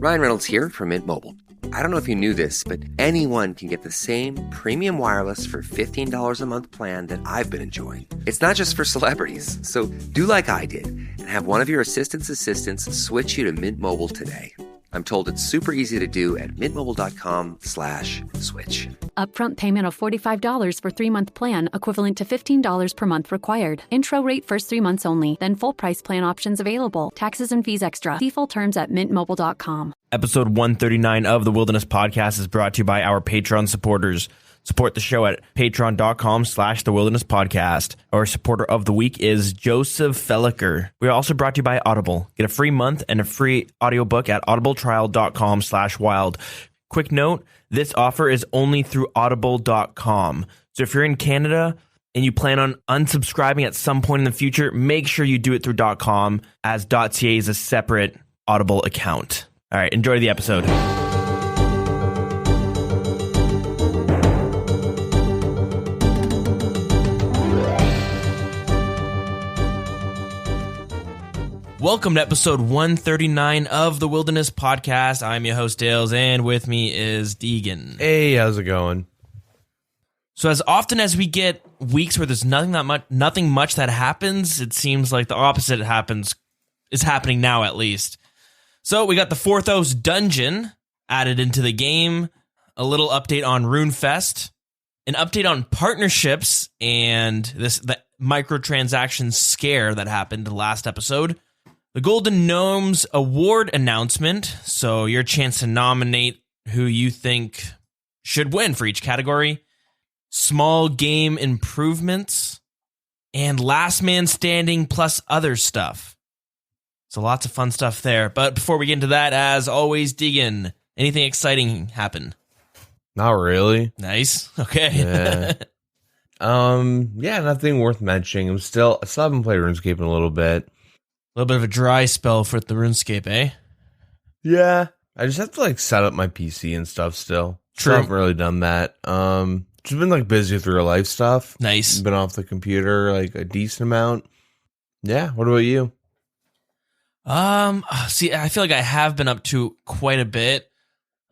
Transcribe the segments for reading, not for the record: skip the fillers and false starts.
Ryan Reynolds here from Mint Mobile. I don't know if you knew this, but anyone can get the same premium wireless for $15 a month plan that I've been enjoying. It's not just for celebrities. So do like I did and have one of your assistants switch you to Mint Mobile today. I'm told it's super easy to do at mintmobile.com/switch. Upfront payment of $45 for 3-month plan, equivalent to $15 per month required. Intro rate first 3 months only, then full price plan options available. Taxes and fees extra. See full terms at mintmobile.com. Episode 139 of the Wilderness Podcast is brought to you by our Patreon supporters. Support the show at patreon.com/The Wilderness Podcast. Our supporter of the week is Joseph Felliker. We are also brought to you by Audible. Get a free month and a free audiobook at audibletrial.com/wild. Quick note, this offer is only through audible.com. So if you're in Canada and you plan on unsubscribing at some point in the future, make sure you do it through .com, as .ca is a separate Audible account. All right, enjoy the episode. Welcome to episode 139 of the Wilderness Podcast. I'm your host, Dales, and with me is Deegan. Hey, how's it going? So as often as we get weeks where there's nothing much that happens, it seems like the opposite is happening now, at least. So we got the Forthos Dungeon added into the game, a little update on RuneFest, an update on partnerships, and the microtransaction scare that happened last episode. The Golden Gnomes award announcement, so your chance to nominate who you think should win for each category. Small game improvements, and last man standing plus other stuff. So lots of fun stuff there. But before we get into that, as always, Deegan, anything exciting happen? Not really. Nice. Okay. Yeah. Yeah, nothing worth mentioning. I still haven't played RuneScape in a little bit. A little bit of a dry spell for the RuneScape, eh? Yeah. I just have to set up my PC and stuff still. True. So I haven't really done that. Just been busy with real life stuff. Nice. Been off the computer a decent amount. Yeah. What about you? See, I feel like I have been up to quite a bit.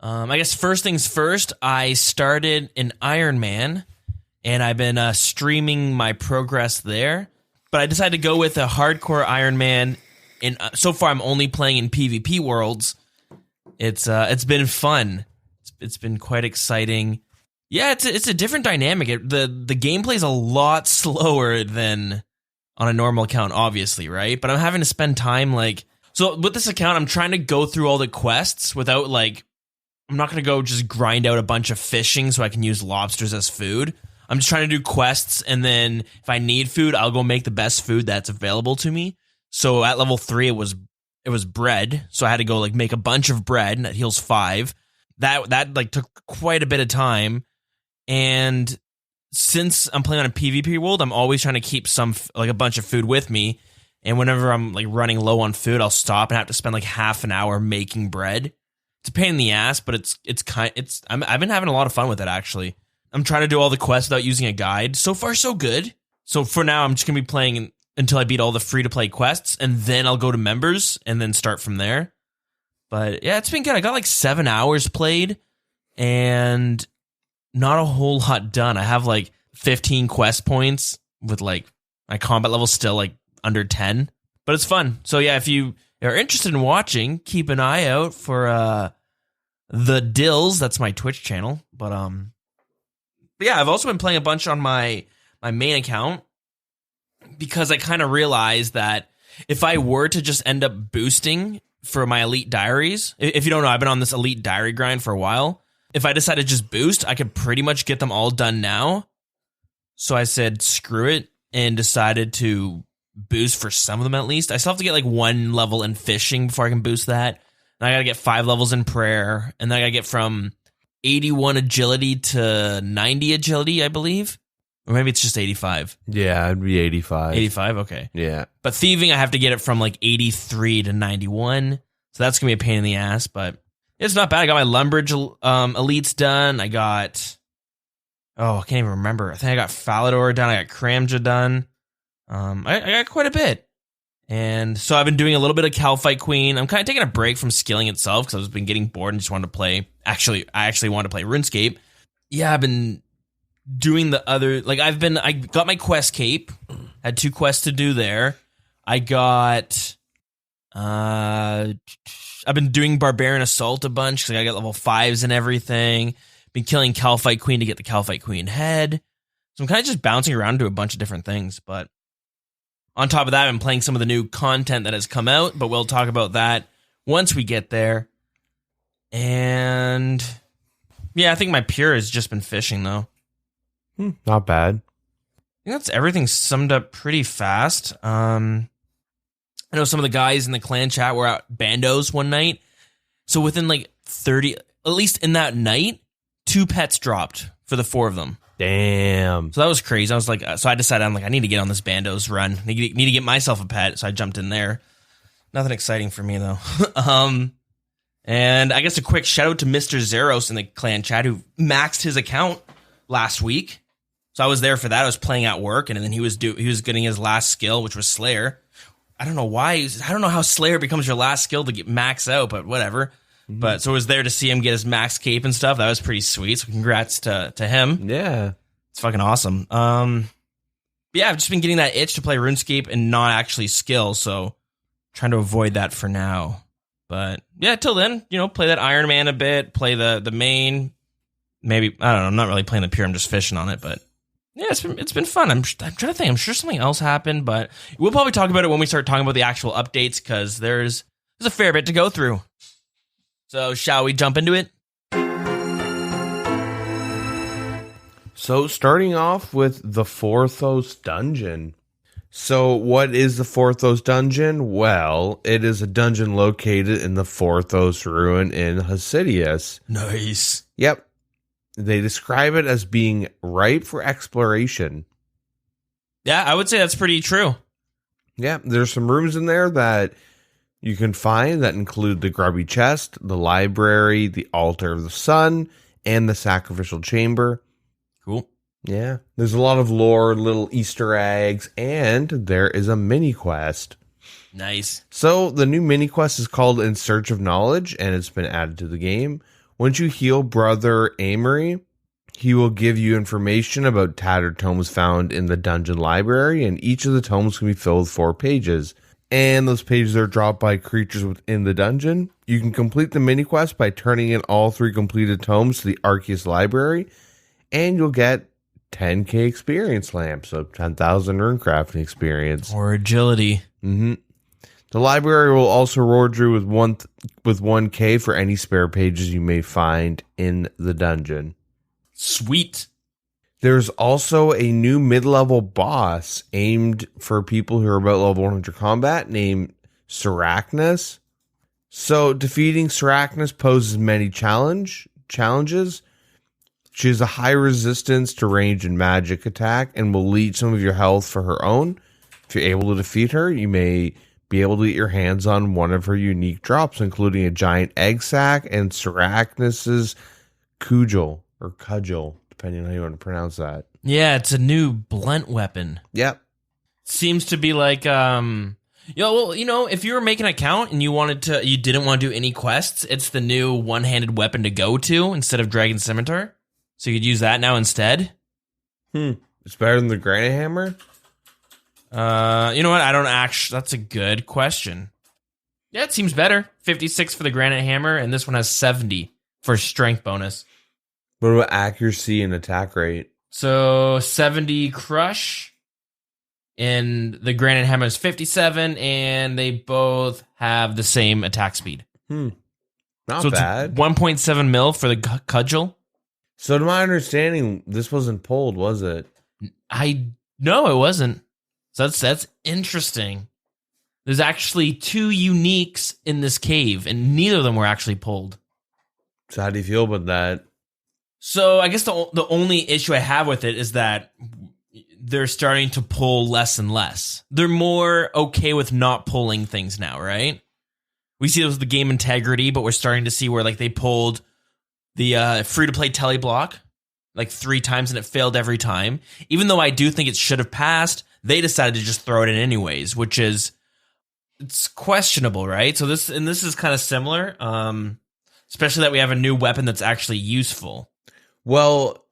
I guess first things first, I started an Iron Man, and I've been streaming my progress there. But I decided to go with a hardcore Iron Man, and so far I'm only playing in PvP worlds. It's been fun. It's been quite exciting. Yeah, it's a different dynamic. The gameplay is a lot slower than on a normal account, obviously, right? But I'm having to spend time so with this account, I'm trying to go through all the quests without I'm not gonna go just grind out a bunch of fishing so I can use lobsters as food. I'm just trying to do quests, and then if I need food, I'll go make the best food that's available to me. So at level 3, it was bread, so I had to go make a bunch of bread, and that heals 5. That took quite a bit of time, and since I'm playing on a PvP world, I'm always trying to keep a bunch of food with me, and whenever I'm running low on food, I'll stop and have to spend half an hour making bread. It's a pain in the ass, but I've been having a lot of fun with it, actually. I'm trying to do all the quests without using a guide. So far, so good. So for now, I'm just going to be playing until I beat all the free-to-play quests, and then I'll go to members, and then start from there. But yeah, it's been good. I got 7 hours played, and not a whole lot done. I have 15 quest points with my combat level still under 10. But it's fun. So yeah, if you are interested in watching, keep an eye out for The Dills. That's my Twitch channel. But yeah, I've also been playing a bunch on my main account because I kind of realized that if I were to just end up boosting for my Elite Diaries, if you don't know, I've been on this Elite Diary grind for a while. If I decided to just boost, I could pretty much get them all done now. So I said, screw it, and decided to boost for some of them at least. I still have to get 1 level in fishing before I can boost that. And I got to get 5 levels in prayer. And then I got to get from 81 agility to 90 agility, I believe. Or maybe it's just 85. Yeah, it'd be 85. 85, okay. Yeah. But thieving, I have to get it from 83 to 91. So that's going to be a pain in the ass, but it's not bad. I got my Lumbridge elites done. I got... Oh, I can't even remember. I think I got Falador done. I got Kramja done. I got quite a bit. And so I've been doing a little bit of Calfight Queen. I'm kind of taking a break from skilling itself because I've been getting bored and just wanted to play. Actually, I actually wanted to play RuneScape. Yeah, I've been doing the other, like I got my quest cape. Had 2 quests to do there. I got, I've been doing Barbarian Assault a bunch because I got level 5s and everything. Been killing Calfight Queen to get the Calfight Queen head. So I'm kind of just bouncing around to a bunch of different things. But on top of that, I'm playing some of the new content that has come out, but we'll talk about that once we get there. And yeah, I think my Pure has just been fishing though. Not bad. I think that's everything summed up pretty fast. I know some of the guys in the clan chat were at Bandos one night. So within like 30, at least in that night, 2 pets dropped for the 4 of them. Damn. So that was crazy. I was like, so I decided I need to get on this Bandos run. I need to get myself a pet. So I jumped in there. Nothing exciting for me though. And I guess a quick shout out to Mr. Zeros in the clan chat who maxed his account last week. So I was there for that. I was playing at work, and then he was getting his last skill, which was Slayer. I don't know why. I don't know how Slayer becomes your last skill to get max out, but whatever. Mm-hmm. But so I was there to see him get his max cape and stuff. That was pretty sweet. So congrats to him. Yeah, it's fucking awesome. Yeah, I've just been getting that itch to play RuneScape and not actually skill. So trying to avoid that for now. But yeah, till then, play that Iron Man a bit. Play the main. Maybe I don't know. I'm not really playing the Pure. I'm just fishing on it, but. Yeah, it's been fun. I'm trying to think. I'm sure something else happened, but we'll probably talk about it when we start talking about the actual updates because there's a fair bit to go through. So shall we jump into it? So starting off with the Forthos Dungeon. So what is the Forthos Dungeon? Well, it is a dungeon located in the Forthos Ruin in Hasidius. Nice. Yep. They describe it as being ripe for exploration. Yeah, I would say that's pretty true. Yeah, there's some rooms in there that you can find that include the Grubby Chest, the library, the Altar of the Sun, and the Sacrificial Chamber. Cool. Yeah, there's a lot of lore, little Easter eggs, and there is a mini quest. Nice. So the new mini quest is called In Search of Knowledge, and it's been added to the game. Once you heal Brother Amory, he will give you information about tattered tomes found in the dungeon library, and each of the tomes can be filled with 4 pages. And those pages are dropped by creatures within the dungeon. You can complete the mini quest by turning in all 3 completed tomes to the Arceus library, and you'll get 10k experience lamps, so 10,000 runecrafting experience. Or agility. Mm-hmm. The library will also reward you with 1k for any spare pages you may find in the dungeon. Sweet. There's also a new mid-level boss aimed for people who are about level 100 combat named Syrachnus. So defeating Syrachnus poses many challenges. She has a high resistance to range and magic attack and will leech some of your health for her own. If you're able to defeat her, you may be able to get your hands on one of her unique drops, including a giant egg sac and Syrachnus's cudgel, depending on how you want to pronounce that. Yeah, it's a new blunt weapon. Yep. Seems to be like, if you were making an account and you didn't want to do any quests, it's the new one-handed weapon to go to instead of Dragon Scimitar. So you could use that now instead. It's better than the Granite Hammer? You know what? That's a good question. Yeah, it seems better. 56 for the Granite Hammer, and this one has 70 for strength bonus. What about accuracy and attack rate? So 70 crush, and the Granite Hammer is 57, and they both have the same attack speed. Not so bad. It's 1.7 mil for the cudgel. So to my understanding, this wasn't pulled, was it? No, it wasn't. So that's interesting. There's actually 2 uniques in this cave, and neither of them were actually pulled. So how do you feel about that? So I guess the only issue I have with it is that they're starting to pull less and less. They're more okay with not pulling things now, right? We see those with the game integrity, but we're starting to see where like they pulled the free-to-play teleblock like 3 times and it failed every time. Even though I do think it should have passed, they decided to just throw it in anyways, which is it's questionable, right? So this is kind of similar, especially that we have a new weapon that's actually useful. Well,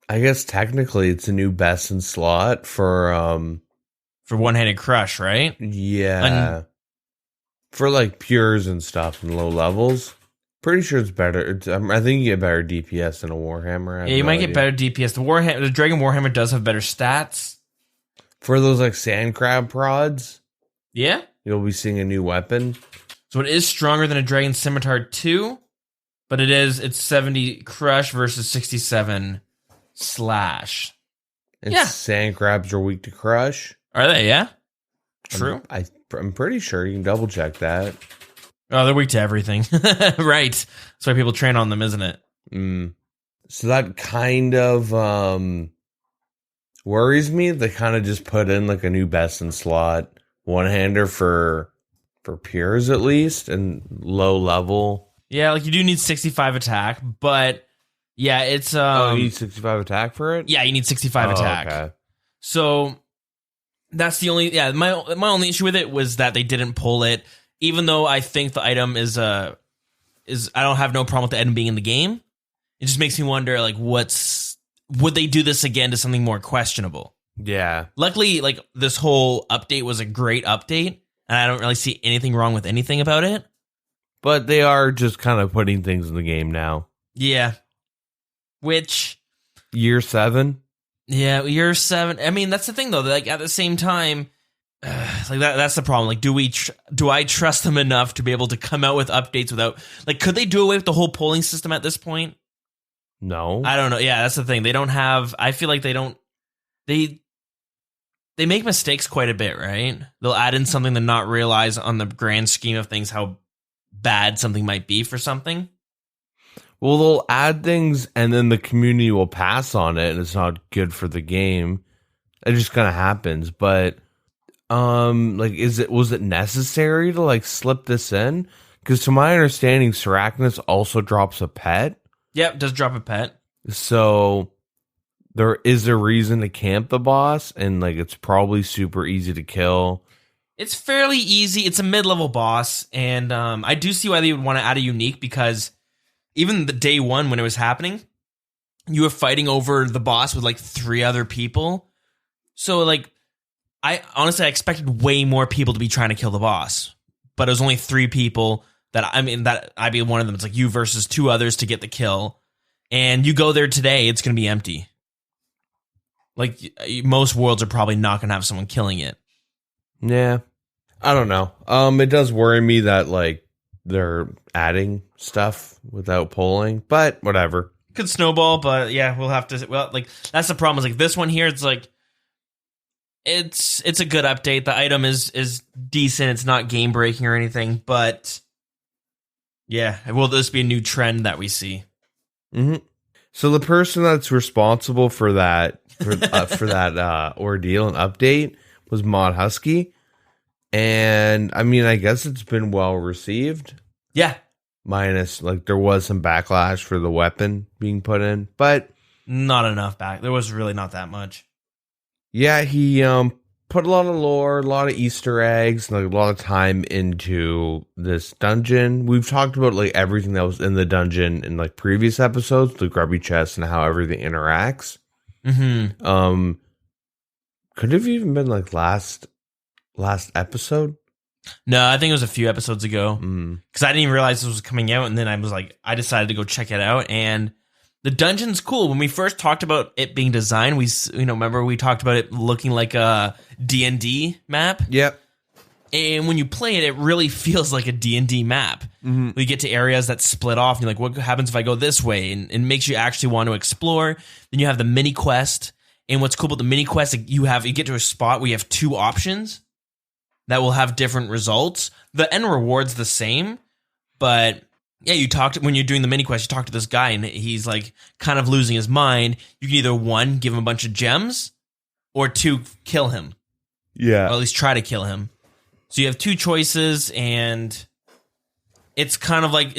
I guess technically it's a new best in slot for one-handed crush, right? Yeah. For like pures and stuff and low levels. Pretty sure it's better. I think you get better DPS than a Warhammer. Yeah, you might get better DPS. The Dragon Warhammer does have better stats. For those like sand crab prods, yeah, you'll be seeing a new weapon. So it is stronger than a Dragon Scimitar 2, but it's 70 crush versus 67 slash. And sand crabs are weak to crush. Are they? Yeah. True. I'm pretty sure you can double check that. Oh, they're weak to everything. Right. That's why people train on them, isn't it? So that kind of worries me. They kind of just put in like a new best in slot one-hander for pures at least and low level. Yeah, like you do need 65 attack, but yeah, it's you need 65 attack for it? Yeah, you need 65 attack. Okay. So that's the only my only issue with it was that they didn't pull it. Even though I think the item is I don't have no problem with the item being in the game. It just makes me wonder, like, would they do this again to something more questionable? Yeah. Luckily, like, this whole update was a great update, and I don't really see anything wrong with anything about it. But they are just kind of putting things in the game now. Yeah. Which... Year 7? Yeah, year 7. I mean, that's the thing, though. Like, at the same time... like that's the problem. Like, do I trust them enough to be able to come out with updates without, like, could they do away with the whole polling system at this point? No, I don't know. Yeah, that's the thing. They don't have. I feel like they don't. They make mistakes quite a bit, right? They'll add in something to not realize on the grand scheme of things how bad something might be for something. Well, they'll add things and then the community will pass on it, and it's not good for the game. It just kind of happens, but. Like, was it necessary to like slip this in? Because to my understanding, Sarachnis also drops a pet. Yep, does drop a pet. So there is a reason to camp the boss, and like it's probably super easy to kill. It's fairly easy. It's a mid-level boss, and I do see why they would want to add a unique, because even the day one when it was happening, you were fighting over the boss with like 3 other people. So like. I honestly expected way more people to be trying to kill the boss, but it was only 3 people that I'd be one of them. It's like you versus 2 others to get the kill, and you go there today, it's going to be empty. Like most worlds are probably not going to have someone killing it. Yeah, I don't know. It does worry me that like they're adding stuff without polling, but whatever. Could snowball, but yeah, we'll have to. Well, like that's the problem. Is like this one here, it's like. It's a good update. The item is decent. It's not game breaking or anything, but yeah, will this be a new trend that we see? Mm-hmm. So the person that's responsible for that for that ordeal and update was Mod Husky, and I mean, I guess it's been well received. Yeah, minus like there was some backlash for the weapon being put in, but not enough back. There was really not that much. Yeah, he put a lot of lore, a lot of Easter eggs, like a lot of time into this dungeon. We've talked about like everything that was in the dungeon in like previous episodes, the grubby chest and how everything interacts. Mm-hmm. Could have even been like last episode. No, I think it was a few episodes ago because I didn't even realize this was coming out, and then I decided to go check it out, and. The dungeon's cool. When we first talked about it being designed, remember we talked about it looking like a D&D map? Yep. And when you play it, it really feels like a D&D map. Mm-hmm. We get to areas that split off, and you're like, what happens if I go this way? And it makes you actually want to explore. Then you have the mini quest. And what's cool about the mini quest, you get to a spot where you have 2 options that will have different results. The end reward's the same, but... Yeah, when you're doing the mini quest, you talk to this guy, and he's like kind of losing his mind. You can either 1, give him a bunch of gems, or 2, kill him. Yeah. Or at least try to kill him. So you have 2 choices, and it's kind of like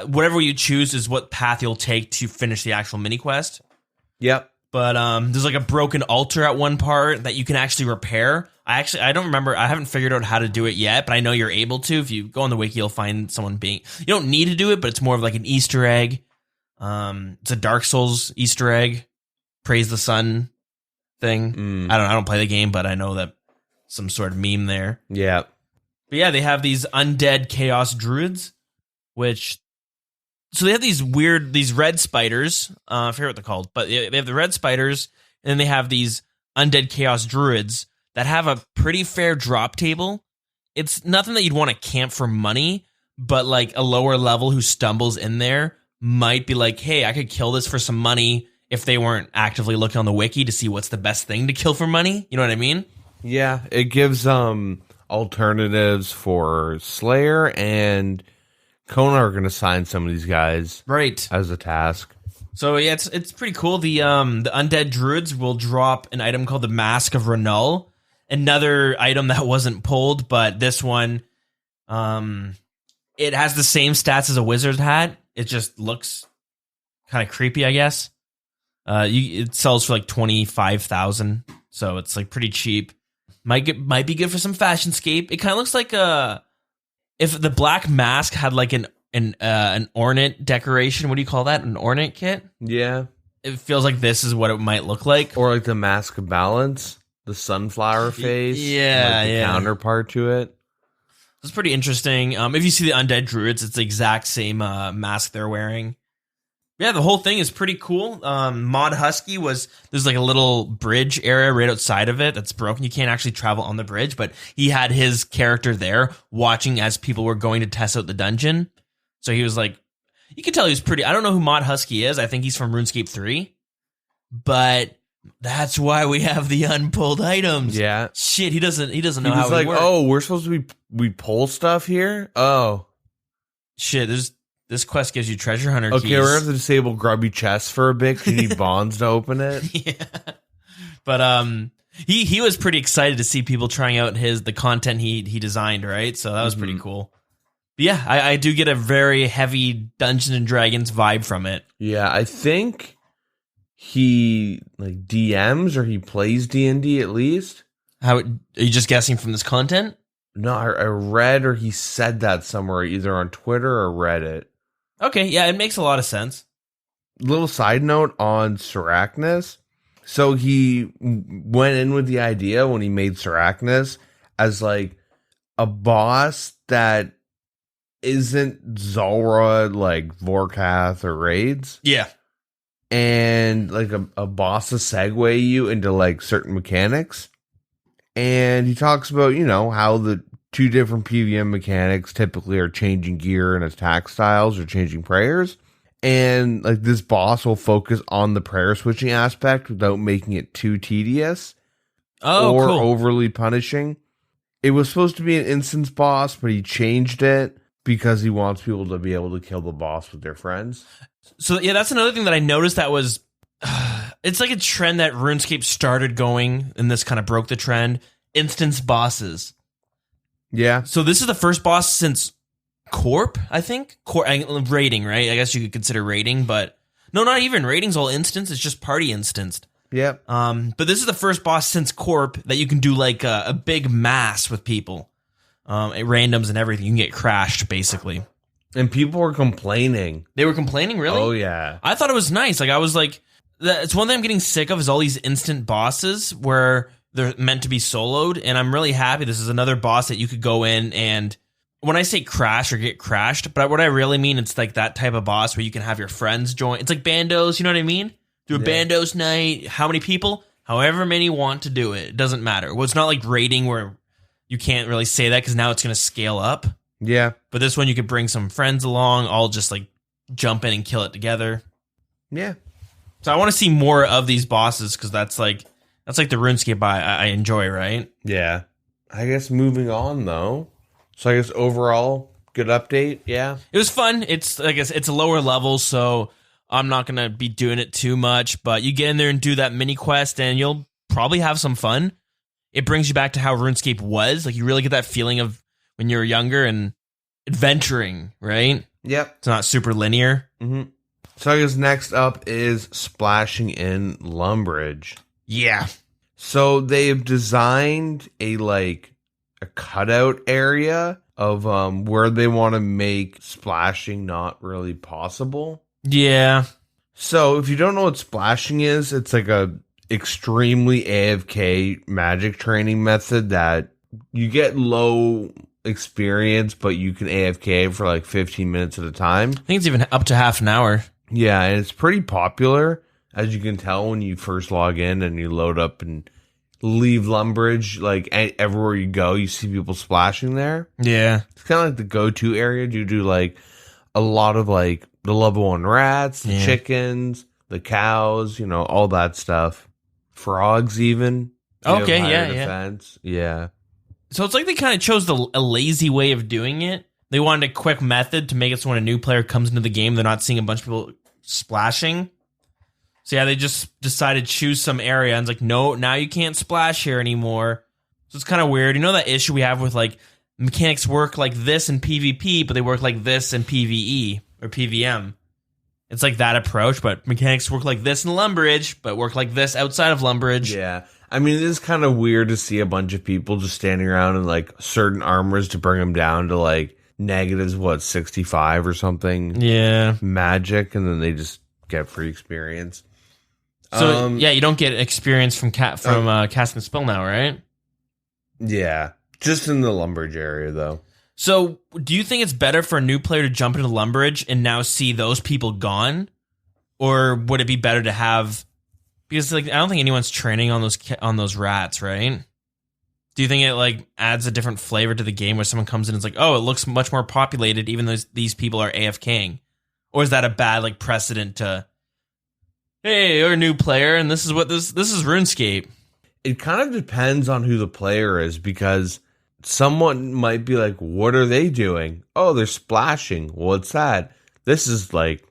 whatever you choose is what path you'll take to finish the actual mini quest. Yep. But there's like a broken altar at one part that you can actually repair I don't remember. I haven't figured out how to do it yet, but I know you're able to. If you go on the wiki, you'll find someone being. You don't need to do it, but it's more of like an Easter egg. It's a Dark Souls Easter egg. Praise the sun thing. I don't play the game, but I know that some sort of meme there. Yeah. But yeah, they have these undead chaos druids, so they have these red spiders. I forget what they're called, but they have the red spiders, and then they have these undead chaos druids that have a pretty fair drop table. It's nothing that you'd want to camp for money, but like a lower level who stumbles in there might be like, hey, I could kill this for some money if they weren't actively looking on the wiki to see what's the best thing to kill for money. You know what I mean? Yeah, it gives alternatives for Slayer, and Kona are going to sign some of these guys right as a task. So yeah, it's pretty cool. The undead druids will drop an item called the Mask of Renul, another item that wasn't pulled, but this one, it has the same stats as a wizard hat. It just looks kind of creepy, I guess. It sells for like 25,000, so it's like pretty cheap. Might be good for some fashionscape. It kind of looks like if the black mask had like an ornate decoration. What do you call that? An ornate kit? Yeah. It feels like this is what it might look like. Or like the Mask of Balance, the sunflower face. Yeah, like the counterpart to it. It's pretty interesting. If you see the undead druids, it's the exact same mask they're wearing. Yeah, the whole thing is pretty cool. Mod Husky there's like a little bridge area right outside of it that's broken. You can't actually travel on the bridge, but he had his character there watching as people were going to test out the dungeon. So he was like, you can tell he was pretty. I don't know who Mod Husky is. I think he's from RuneScape 3, but that's why we have the unpulled items. Yeah. Shit, he doesn't know how he works. Oh, we're supposed to we pull stuff here? Oh. Shit, this quest gives you treasure hunter keys. Okay, we're going to have to disable grubby chests for a bit because you need bonds to open it. Yeah. But he was pretty excited to see people trying out the content he designed, right? So that was pretty cool. But yeah, I do get a very heavy Dungeons and Dragons vibe from it. Yeah, I think he like DMs or he plays D&D at least. Are you just guessing from this content? No, I read or he said that somewhere, either on Twitter or Reddit. Okay, yeah, it makes a lot of sense. Little side note on Sarachnis. So he went in with the idea when he made Sarachnis as like a boss that isn't Zulrah, like Vorkath or Raids. Yeah. And like a boss to segue you into like certain mechanics. And he talks about, how the two different PVM mechanics typically are changing gear and attack styles or changing prayers. And like this boss will focus on the prayer switching aspect without making it too tedious or cool. overly punishing. It was supposed to be an instance boss, but he changed it because he wants people to be able to kill the boss with their friends. So yeah, that's another thing that I noticed that was, it's like a trend that RuneScape started going, and this kind of broke the trend. Instance bosses. Yeah. So this is the first boss since Corp, I think. Raiding, right? I guess you could consider raiding, but no, not even. Raiding's all instance. It's just party instanced. Yep. But this is the first boss since Corp that you can do like a big mass with people. Randoms and everything. You can get crashed, basically. And people were complaining. They were complaining, really? Oh, yeah. I thought it was nice. Like, I was like, it's one thing I'm getting sick of is all these instant bosses where they're meant to be soloed, and I'm really happy this is another boss that you could go in and, when I say crash or get crashed, but what I really mean, it's like that type of boss where you can have your friends join. It's like bandos, you know what I mean? Do a bandos night. How many people? However many want to do it. It doesn't matter. Well, it's not like raiding where you can't really say that because now it's going to scale up. Yeah. But this one you could bring some friends along, all just like jump in and kill it together. Yeah. So I want to see more of these bosses because that's like the RuneScape I enjoy, right? Yeah. I guess moving on though. So I guess overall, good update. Yeah. It was fun. It's a lower level, so I'm not gonna be doing it too much. But you get in there and do that mini quest, and you'll probably have some fun. It brings you back to how RuneScape was. Like you really get that feeling of when you were younger and adventuring, right? Yep. It's not super linear. Mm-hmm. So I guess next up is splashing in Lumbridge. Yeah. So they've designed a cutout area of where they want to make splashing not really possible. Yeah. So if you don't know what splashing is, it's like a extremely AFK magic training method that you get low experience, but you can AFK for like 15 minutes at a time. I think it's even up to half an hour. Yeah, and it's pretty popular, as you can tell when you first log in and you load up and leave Lumbridge. Like everywhere you go, you see people splashing there. Yeah. It's kind of like the go-to area due to like a lot of like the level 1 rats, the chickens, the cows, all that stuff. Frogs even. Okay, yeah. Defense. Yeah. So it's like they kind of chose a lazy way of doing it. They wanted a quick method to make it so when a new player comes into the game, they're not seeing a bunch of people splashing. So yeah, they just decided to choose some area and it's like, no, now you can't splash here anymore. So it's kind of weird. That issue we have with like mechanics work like this in PvP, but they work like this in PvE or PvM. It's like that approach, but mechanics work like this in Lumbridge, but work like this outside of Lumbridge. Yeah. I mean, it is kind of weird to see a bunch of people just standing around in like certain armors to bring them down to like negatives, 65 or something. Yeah. Magic, and then they just get free experience. So, yeah, you don't get experience from casting a spell now, right? Yeah. Just in the Lumbridge area, though. So, do you think it's better for a new player to jump into Lumbridge and now see those people gone? Or would it be better to have... Because like I don't think anyone's training on those rats, right? Do you think it like adds a different flavor to the game where someone comes in and it's like, oh, it looks much more populated even though these people are AFKing? Or is that a bad like precedent to, hey, you're a new player and this is RuneScape? It kind of depends on who the player is, because someone might be like, what are they doing? Oh, they're splashing. What's that? This is like,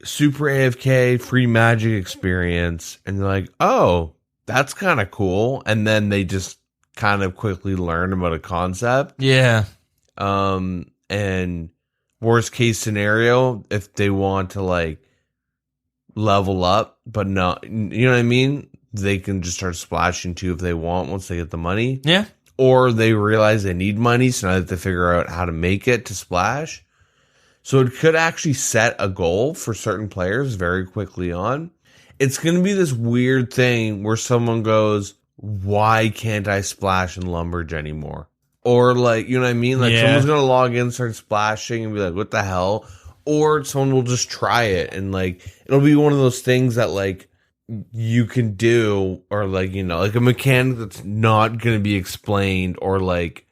super AFK, free magic experience. And they're like, oh, that's kind of cool. And then they just kind of quickly learn about a concept. Yeah. And worst case scenario, if they want to like level up, but not, you know what I mean? They can just start splashing too if they want once they get the money. Yeah. Or they realize they need money, so now they have to figure out how to make it to splash. So it could actually set a goal for certain players very quickly on. It's going to be this weird thing where someone goes, why can't I splash in Lumbridge anymore? Or like, you know what I mean? Like someone's going to log in, start splashing and be like, what the hell? Or someone will just try it. And like, it'll be one of those things that like you can do, or like, like a mechanic that's not going to be explained, or like,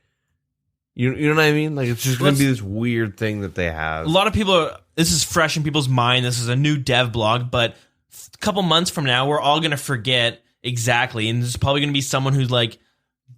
you know what I mean? Like, it's just going to be this weird thing that they have. A lot of people this is fresh in people's mind. This is a new dev blog, but a couple months from now, we're all going to forget exactly. And there's probably going to be someone who's like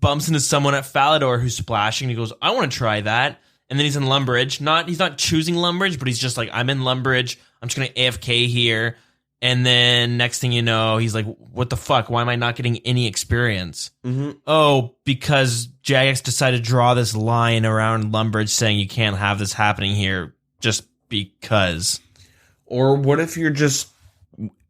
bumps into someone at Falador who's splashing. And he goes, I want to try that. And then he's in Lumbridge. He's not choosing Lumbridge, but he's just like, I'm in Lumbridge. I'm just going to AFK here. And then next thing you know, he's like, what the fuck? Why am I not getting any experience? Mm-hmm. Oh, because Jagex decided to draw this line around Lumbridge saying you can't have this happening here just because. Or what if you're just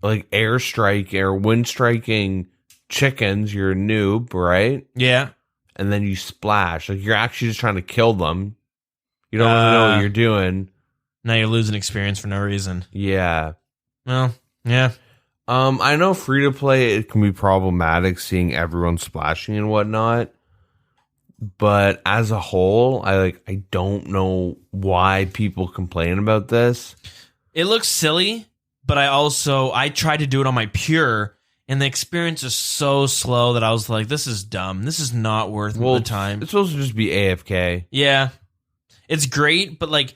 like airstrike or wind striking chickens? You're a noob, right? Yeah. And then you splash. Like you're actually just trying to kill them. You don't really know what you're doing. Now you're losing experience for no reason. Yeah. Well, yeah. I know free to play, it can be problematic seeing everyone splashing and whatnot. But as a whole, I don't know why people complain about this. It looks silly, but I tried to do it on my Pure, and the experience is so slow that I was like, this is dumb. This is not worth the time. It's supposed to just be AFK. Yeah. It's great, but like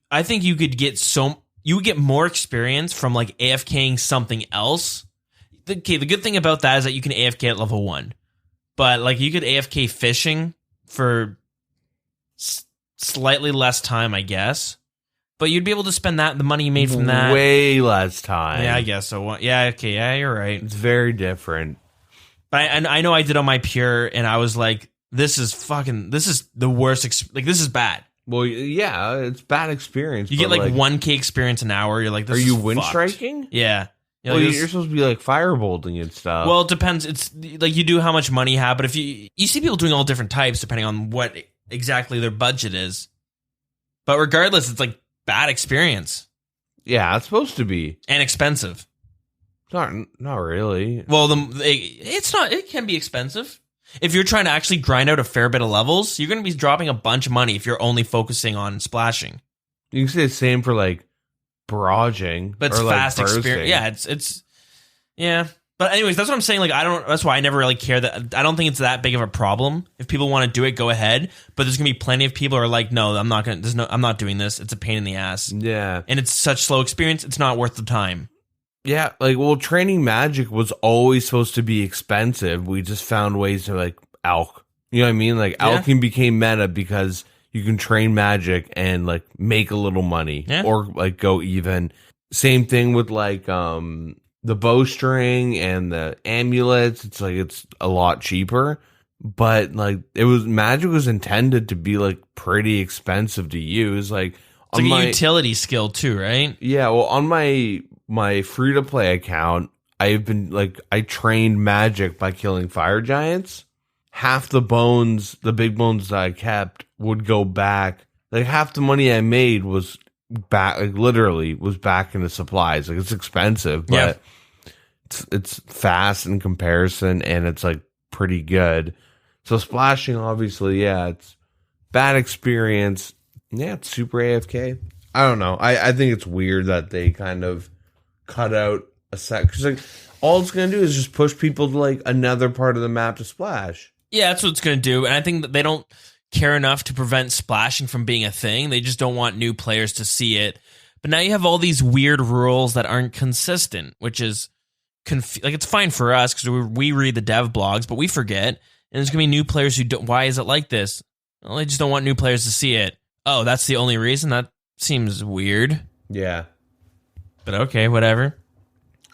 I think you could get you would get more experience from like AFKing something else. The good thing about that is that you can AFK at level 1. But like you could AFK fishing for slightly less time, I guess. But you'd be able to spend the money you made from that. Way less time. Yeah, I guess so. Yeah, okay, yeah, you're right. It's very different. But I know I did on my Pure, and I was like, this is the worst. This is bad. Well, yeah, it's bad experience. You get like 1K experience an hour. You're like, this are is you wind fucked. striking? Yeah. You know, Well, you're supposed to be like firebolting and stuff. well, it depends. It's like you do how much money you have, but if you see people doing all different types depending on what exactly their budget is. But regardless, it's like bad experience yeah, it's supposed to be. and expensive. Not really. Well, it's not. It can be expensive if you're trying to actually grind out a fair bit of levels. You're going to be dropping a bunch of money if you're only focusing on splashing. You can say the same for like barraging, But it's or, like, fast experience. Yeah, it's yeah. But anyways, that's what I'm saying. Like, that's why I never really care that. I don't think it's that big of a problem. If people want to do it, go ahead. But there's gonna be plenty of people who are like, no, I'm not gonna. I'm not doing this. It's a pain in the ass. Yeah, And it's such slow experience. It's not worth the time. yeah. Like, well, training magic was always supposed to be expensive. We just found ways to like alch. You know what I mean? Like, Yeah. alching became meta because you can train magic and like make a little money, Yeah. or like go even. Same thing with like the bowstring and the amulets. It's like it's a lot cheaper, but like magic was intended to be like pretty expensive to use. Like It's like a utility skill too, right? yeah, well, on my free to play account, I've been like I trained magic by killing fire giants. Half the bones, the big bones that I kept, would go back. Like half the money I made was back, like literally was back into supplies. Like it's expensive, but Yeah. it's fast in comparison, and it's like pretty good. So splashing, obviously, yeah, it's bad experience. Yeah, it's super AFK. I don't know. I think it's weird that they kind of cut out a set, because like all it's gonna do is just push people to like another part of the map to splash. Yeah, that's what it's going to do. And I think that they don't care enough to prevent splashing from being a thing. They just don't want new players to see it. But now you have all these weird rules that aren't consistent, which is like it's fine for us because we read the dev blogs, but we forget. And there's going to be new players who don't. Why is it like this? Well, they just don't want new players to see it. Oh, that's the only reason? That seems weird. Yeah, But okay, whatever.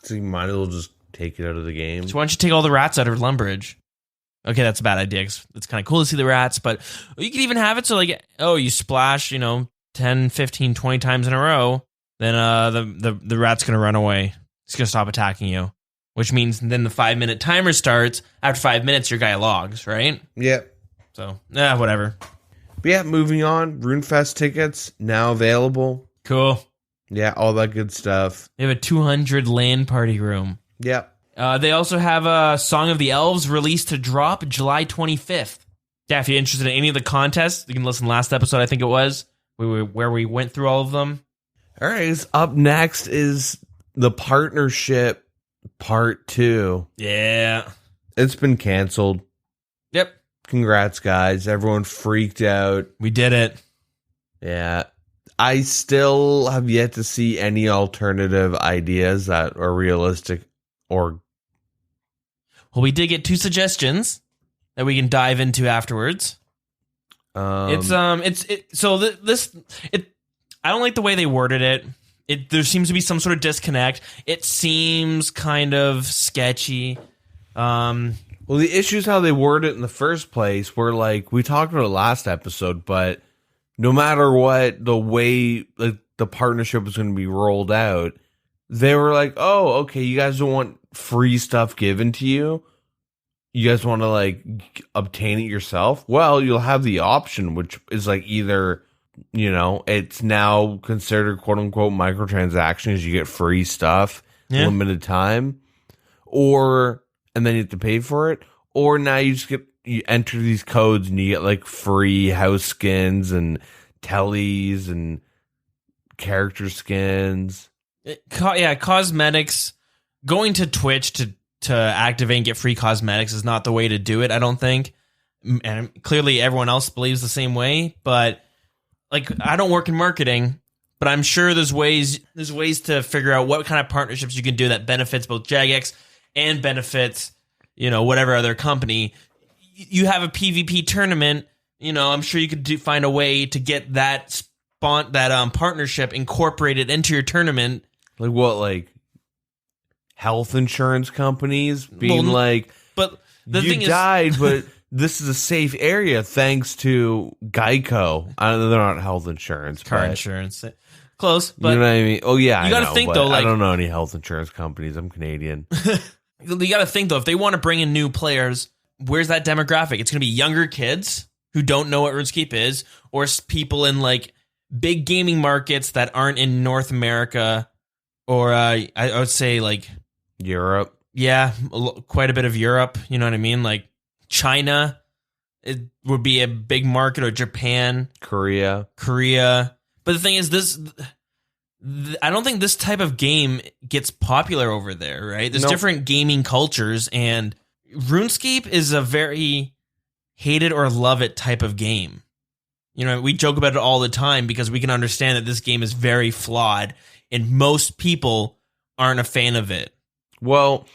so you might as well just take it out of the game. So why don't you take all the rats out of Lumbridge? Okay, that's a bad idea. 'Cause it's kind of cool to see the rats, but you could even have it so like, oh, you splash, 10, 15, 20 times in a row, then the rat's going to run away. It's going to stop attacking you, which means then the 5-minute timer starts. After 5 minutes, your guy logs, right? Yeah. So, whatever. But yeah, moving on. RuneFest tickets now available. Cool. Yeah, all that good stuff. They have a 200 LAN party room. Yeah. They also have a Song of the Elves released to drop July 25th. Yeah, if you're interested in any of the contests, you can listen to last episode, I think it was, where we went through all of them. All right, up next is the partnership part 2. Yeah. It's been canceled. Yep. Congrats, guys. Everyone freaked out. We did it. Yeah. I still have yet to see any alternative ideas that are realistic or... Well, we did get 2 suggestions that we can dive into afterwards. I don't like the way they worded it. There seems to be some sort of disconnect. It seems kind of sketchy. Well, the issue is how they worded it in the first place, where, like, we talked about it last episode, but no matter what, the way like the partnership was going to be rolled out, they were like, oh, okay, you guys don't want free stuff given to you. You guys want to, like, obtain it yourself? Well, you'll have the option, which is, like, either, it's now considered quote-unquote microtransactions. You get free stuff, limited time, and then you have to pay for it. Or now you enter these codes and you get, like, free house skins and tellies and character skins. Cosmetics. Going to Twitch to activate and get free cosmetics is not the way to do it, I don't think. And clearly everyone else believes the same way, but like, I don't work in marketing, but I'm sure there's ways to figure out what kind of partnerships you can do that benefits both Jagex and benefits, whatever other company. You have a PvP tournament, I'm sure you could find a way to get that partnership incorporated into your tournament. Like what, like health insurance companies being but the you thing died, but this is a safe area thanks to Geico. I don't know, they're not health insurance, car but insurance. Close, but you know what I mean? Oh yeah, you got to think though. Like, I don't know any health insurance companies. I'm Canadian. you got to think though. If they want to bring in new players, where's that demographic? It's going to be younger kids who don't know what RuneScape is, or people in like big gaming markets that aren't in North America, or I would say like Europe. Yeah, quite a bit of Europe. You know what I mean? Like China, it would be a big market, or Japan, Korea. But the thing is, I don't think this type of game gets popular over there, right? There's different gaming cultures, and RuneScape is a very hate it or love it type of game. You know, we joke about it all the time because we can understand that this game is very flawed, and most people aren't a fan of it. Well,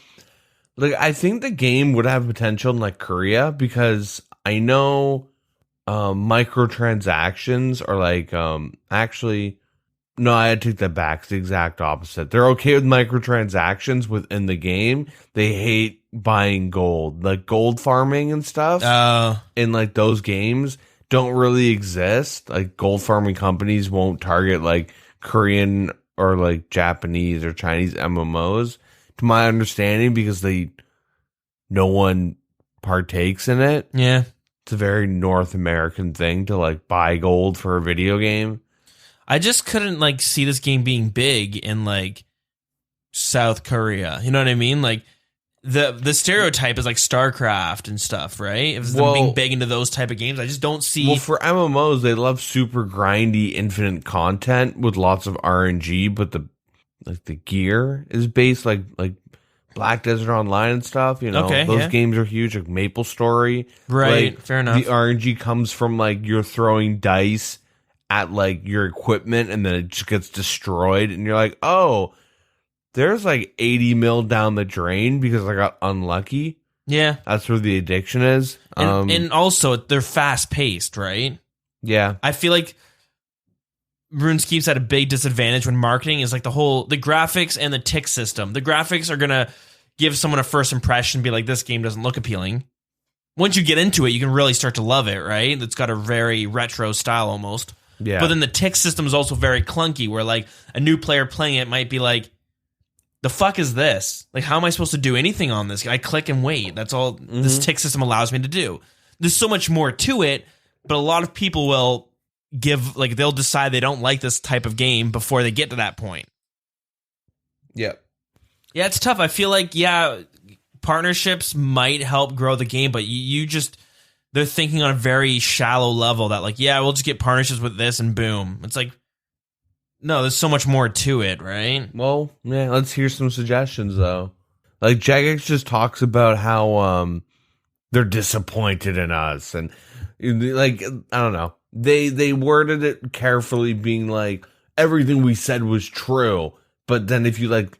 like I think the game would have potential in like Korea, because I know microtransactions are like actually no, I take that back. It's the exact opposite. They're okay with microtransactions within the game. They hate buying gold, like gold farming and stuff. In like those games don't really exist. Like gold farming companies won't target like Korean or like Japanese or Chinese MMOs, to my understanding, because no one partakes in it. Yeah. It's a very North American thing to like buy gold for a video game. I just couldn't like see this game being big in like South Korea. You know what I mean? Like the stereotype is like StarCraft and stuff, right? If them being big into those type of games, I just don't see. Well, for MMOs, they love super grindy, infinite content with lots of RNG, but the gear is based like Black Desert Online and stuff. You know, those games are huge. Like MapleStory, right? Like, fair enough. The RNG comes from like you're throwing dice at like your equipment, and then it just gets destroyed, and you're like, oh, there's like 80 mil down the drain because I got unlucky. Yeah, that's where the addiction is. And also they're fast paced, right? Yeah, I feel like RuneScape's at a big disadvantage when marketing is like the graphics and the tick system. The graphics are gonna give someone a first impression, be like, this game doesn't look appealing. Once you get into it, you can really start to love it, right? It's got a very retro style almost. Yeah. But then the tick system is also very clunky, where like a new player playing it might be like, the fuck is this? Like, how am I supposed to do anything on this? I click and wait. That's all this tick system allows me to do. There's so much more to it, but a lot of people will they'll decide they don't like this type of game before they get to that point. Yeah. Yeah, it's tough. I feel like, partnerships might help grow the game, but they're thinking on a very shallow level that like, we'll just get partnerships with this and boom. It's like, no, there's so much more to it, right? Well, yeah, let's hear some suggestions though. Like Jagex just talks about how they're disappointed in us, and like I don't know. They worded it carefully, being like everything we said was true, but then if you like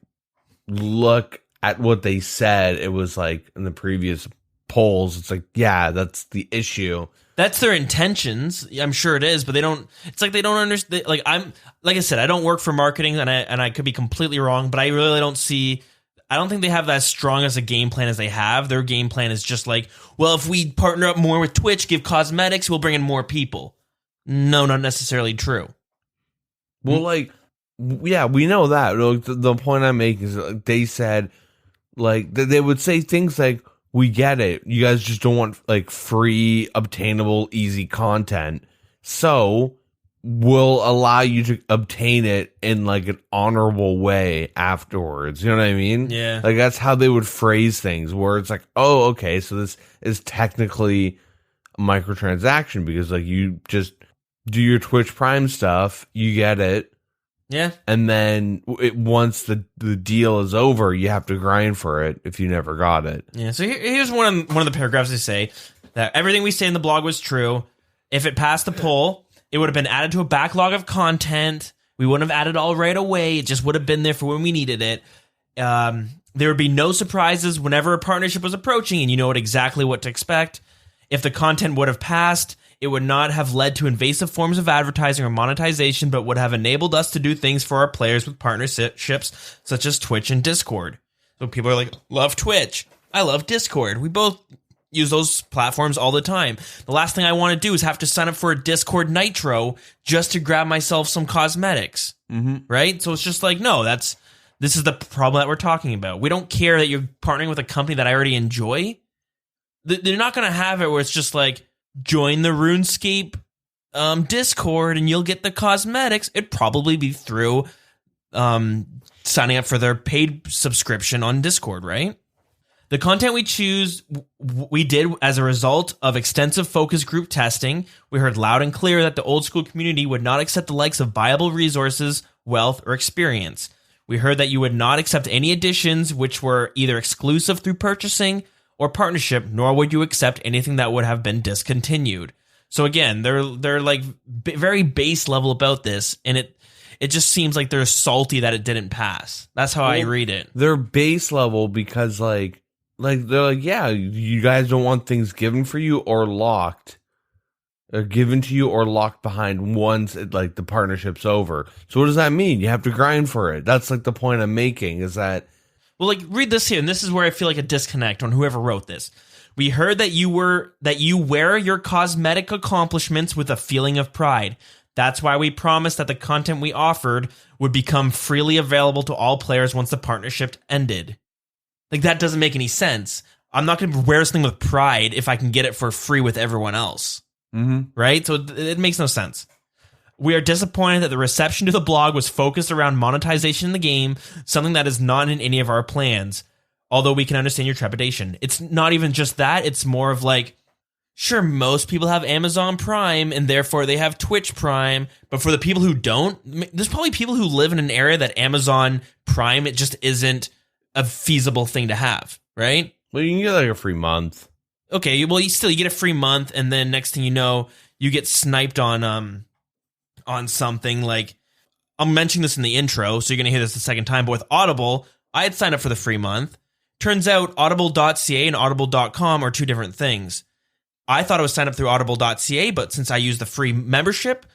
look at what they said, it was like in the previous polls, it's like, yeah, that's the issue. That's their intentions. I'm sure it is, but they don't. It's like they don't understand. Like like I said, I don't work for marketing, and I could be completely wrong, but I really don't see. I don't think they have that strong as a game plan as they have. Their game plan is just like, well, if we partner up more with Twitch, give cosmetics, we'll bring in more people. No, not necessarily true. Well, like, yeah, we know that. Like, the point I'm making is like, they said, like, they would say things like, we get it. You guys just don't want like free, obtainable, easy content. So we'll allow you to obtain it in like an honorable way afterwards. You know what I mean? Yeah. Like that's how they would phrase things, where it's like, oh, okay, so this is technically a microtransaction because like you just do your Twitch Prime stuff, you get it. Yeah. And then once the deal is over, you have to grind for it if you never got it. Yeah. So here's one of the paragraphs they say that everything we say in the blog was true. If it passed the poll, it would have been added to a backlog of content. We wouldn't have added all right away. It just would have been there for when we needed it. There would be no surprises whenever a partnership was approaching, and you know exactly what to expect. If the content would have passed, it would not have led to invasive forms of advertising or monetization, but would have enabled us to do things for our players with partnerships such as Twitch and Discord. So people are like, love Twitch. I love Discord. We both, use those platforms all the time. The last thing I want to do is have to sign up for a Discord Nitro just to grab myself some cosmetics, right? So it's just like, no, this is the problem that we're talking about. We don't care that you're partnering with a company that I already enjoy. They're not going to have it where it's just like, join the RuneScape Discord and you'll get the cosmetics. It'd probably be through signing up for their paid subscription on Discord, right? The content we choose, we did as a result of extensive focus group testing. We heard loud and clear that the old school community would not accept the likes of viable resources, wealth, or experience. We heard that you would not accept any additions which were either exclusive through purchasing or partnership, nor would you accept anything that would have been discontinued. So again, they're like very base level about this, and it just seems like they're salty that it didn't pass. That's how I read it. They're base level because like they're like, yeah, you guys don't want things given for you or locked, or given to you or locked behind once like the partnership's over. So what does that mean? You have to grind for it. That's like the point I'm making, is that, well, like, read this here, and this is where I feel like a disconnect on whoever wrote this. We heard that you wear your cosmetic accomplishments with a feeling of pride. That's why we promised that the content we offered would become freely available to all players once the partnership ended. Like, that doesn't make any sense. I'm not going to wear this thing with pride if I can get it for free with everyone else. Right? So it makes no sense. We are disappointed that the reception to the blog was focused around monetization in the game, something that is not in any of our plans. Although we can understand your trepidation. It's not even just that. It's more of like, sure, most people have Amazon Prime and therefore they have Twitch Prime. But for the people who don't, there's probably people who live in an area that Amazon Prime, it just isn't a feasible thing to have, right? well, you can get like a free month. Okay, well, you get a free month, and then next thing you know, you get sniped on something like, I'm mentioning this in the intro, so you're going to hear this the second time, but with Audible, I had signed up for the free month. Turns out audible.ca and audible.com are two different things. I thought I was signed up through audible.ca, but since I use the free membership,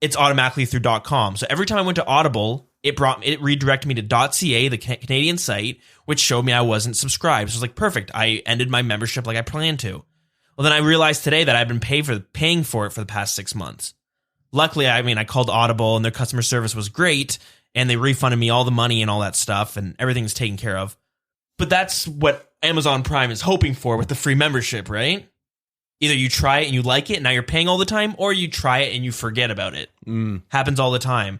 it's automatically through .com. So every time I went to Audible, it redirected me to .ca, the Canadian site, which showed me I wasn't subscribed. So I was like, perfect. I ended my membership like I planned to. Well, then I realized today that I've been paying for it for the past 6 months. Luckily, I called Audible and their customer service was great, and they refunded me all the money and all that stuff, and everything's taken care of. But that's what Amazon Prime is hoping for with the free membership, right? Either you try it and you like it, and now you're paying all the time, or you try it and you forget about it. Happens all the time.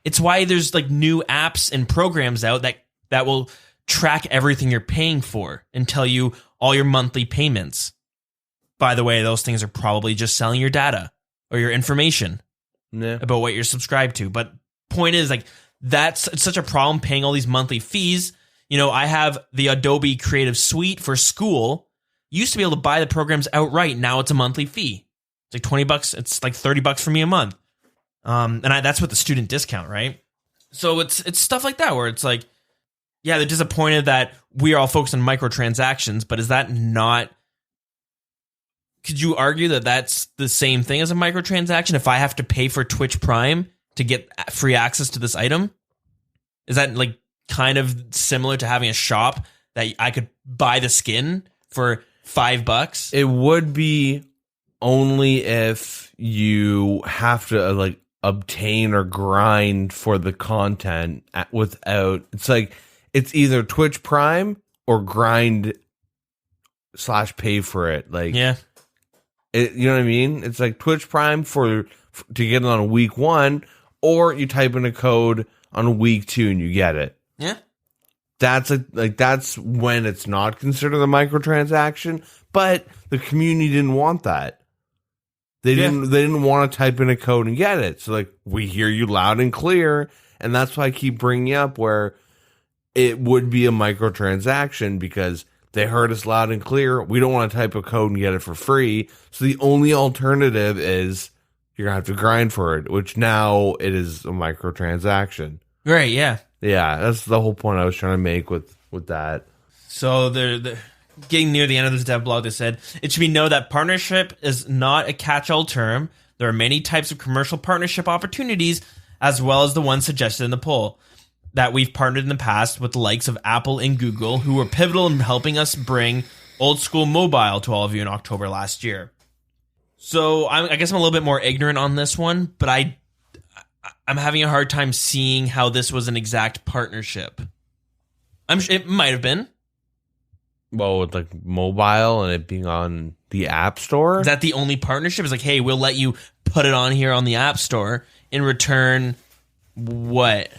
It's why there's like new apps and programs out that will track everything you're paying for and tell you all your monthly payments. By the way, those things are probably just selling your data or your information about what you're subscribed to. But point is, like, that's such a problem, paying all these monthly fees. You know, I have the Adobe Creative Suite for school. You used to be able to buy the programs outright. Now it's a monthly fee. It's like $20. It's like $30 for me a month. And that's with the student discount, right? So it's stuff like that where it's like, yeah, they're disappointed that we are all focused on microtransactions, but is that not? Could you argue that that's the same thing as a microtransaction? If I have to pay for Twitch Prime to get free access to this item, is that like kind of similar to having a shop that I could buy the skin for $5? It would be only if you have to like obtain or grind for the content without. It's like it's either Twitch Prime or grind / pay for it. Like, yeah. You know what I mean? It's like Twitch Prime to get it on week 1, or you type in a code on week 2 and you get it. Yeah. That's when it's not considered a microtransaction, but the community didn't want that. They didn't want to type in a code and get it. So like, we hear you loud and clear, and that's why I keep bringing up where it would be a microtransaction, because they heard us loud and clear. We don't want to type a code and get it for free. So the only alternative is you're going to have to grind for it, which now it is a microtransaction. Right, yeah. Yeah, that's the whole point I was trying to make with that. So they're getting near the end of this dev blog. They said, it should be known that partnership is not a catch-all term. There are many types of commercial partnership opportunities, as well as the ones suggested in the poll, that we've partnered in the past with the likes of Apple and Google, who were pivotal in helping us bring Old School Mobile to all of you in October last year. So I guess I'm a little bit more ignorant on this one, but I'm having a hard time seeing how this was an exact partnership. It might have been. Well, with like mobile and it being on the App Store? Is that the only partnership? It's like, hey, we'll let you put it on here on the App Store. In return, what?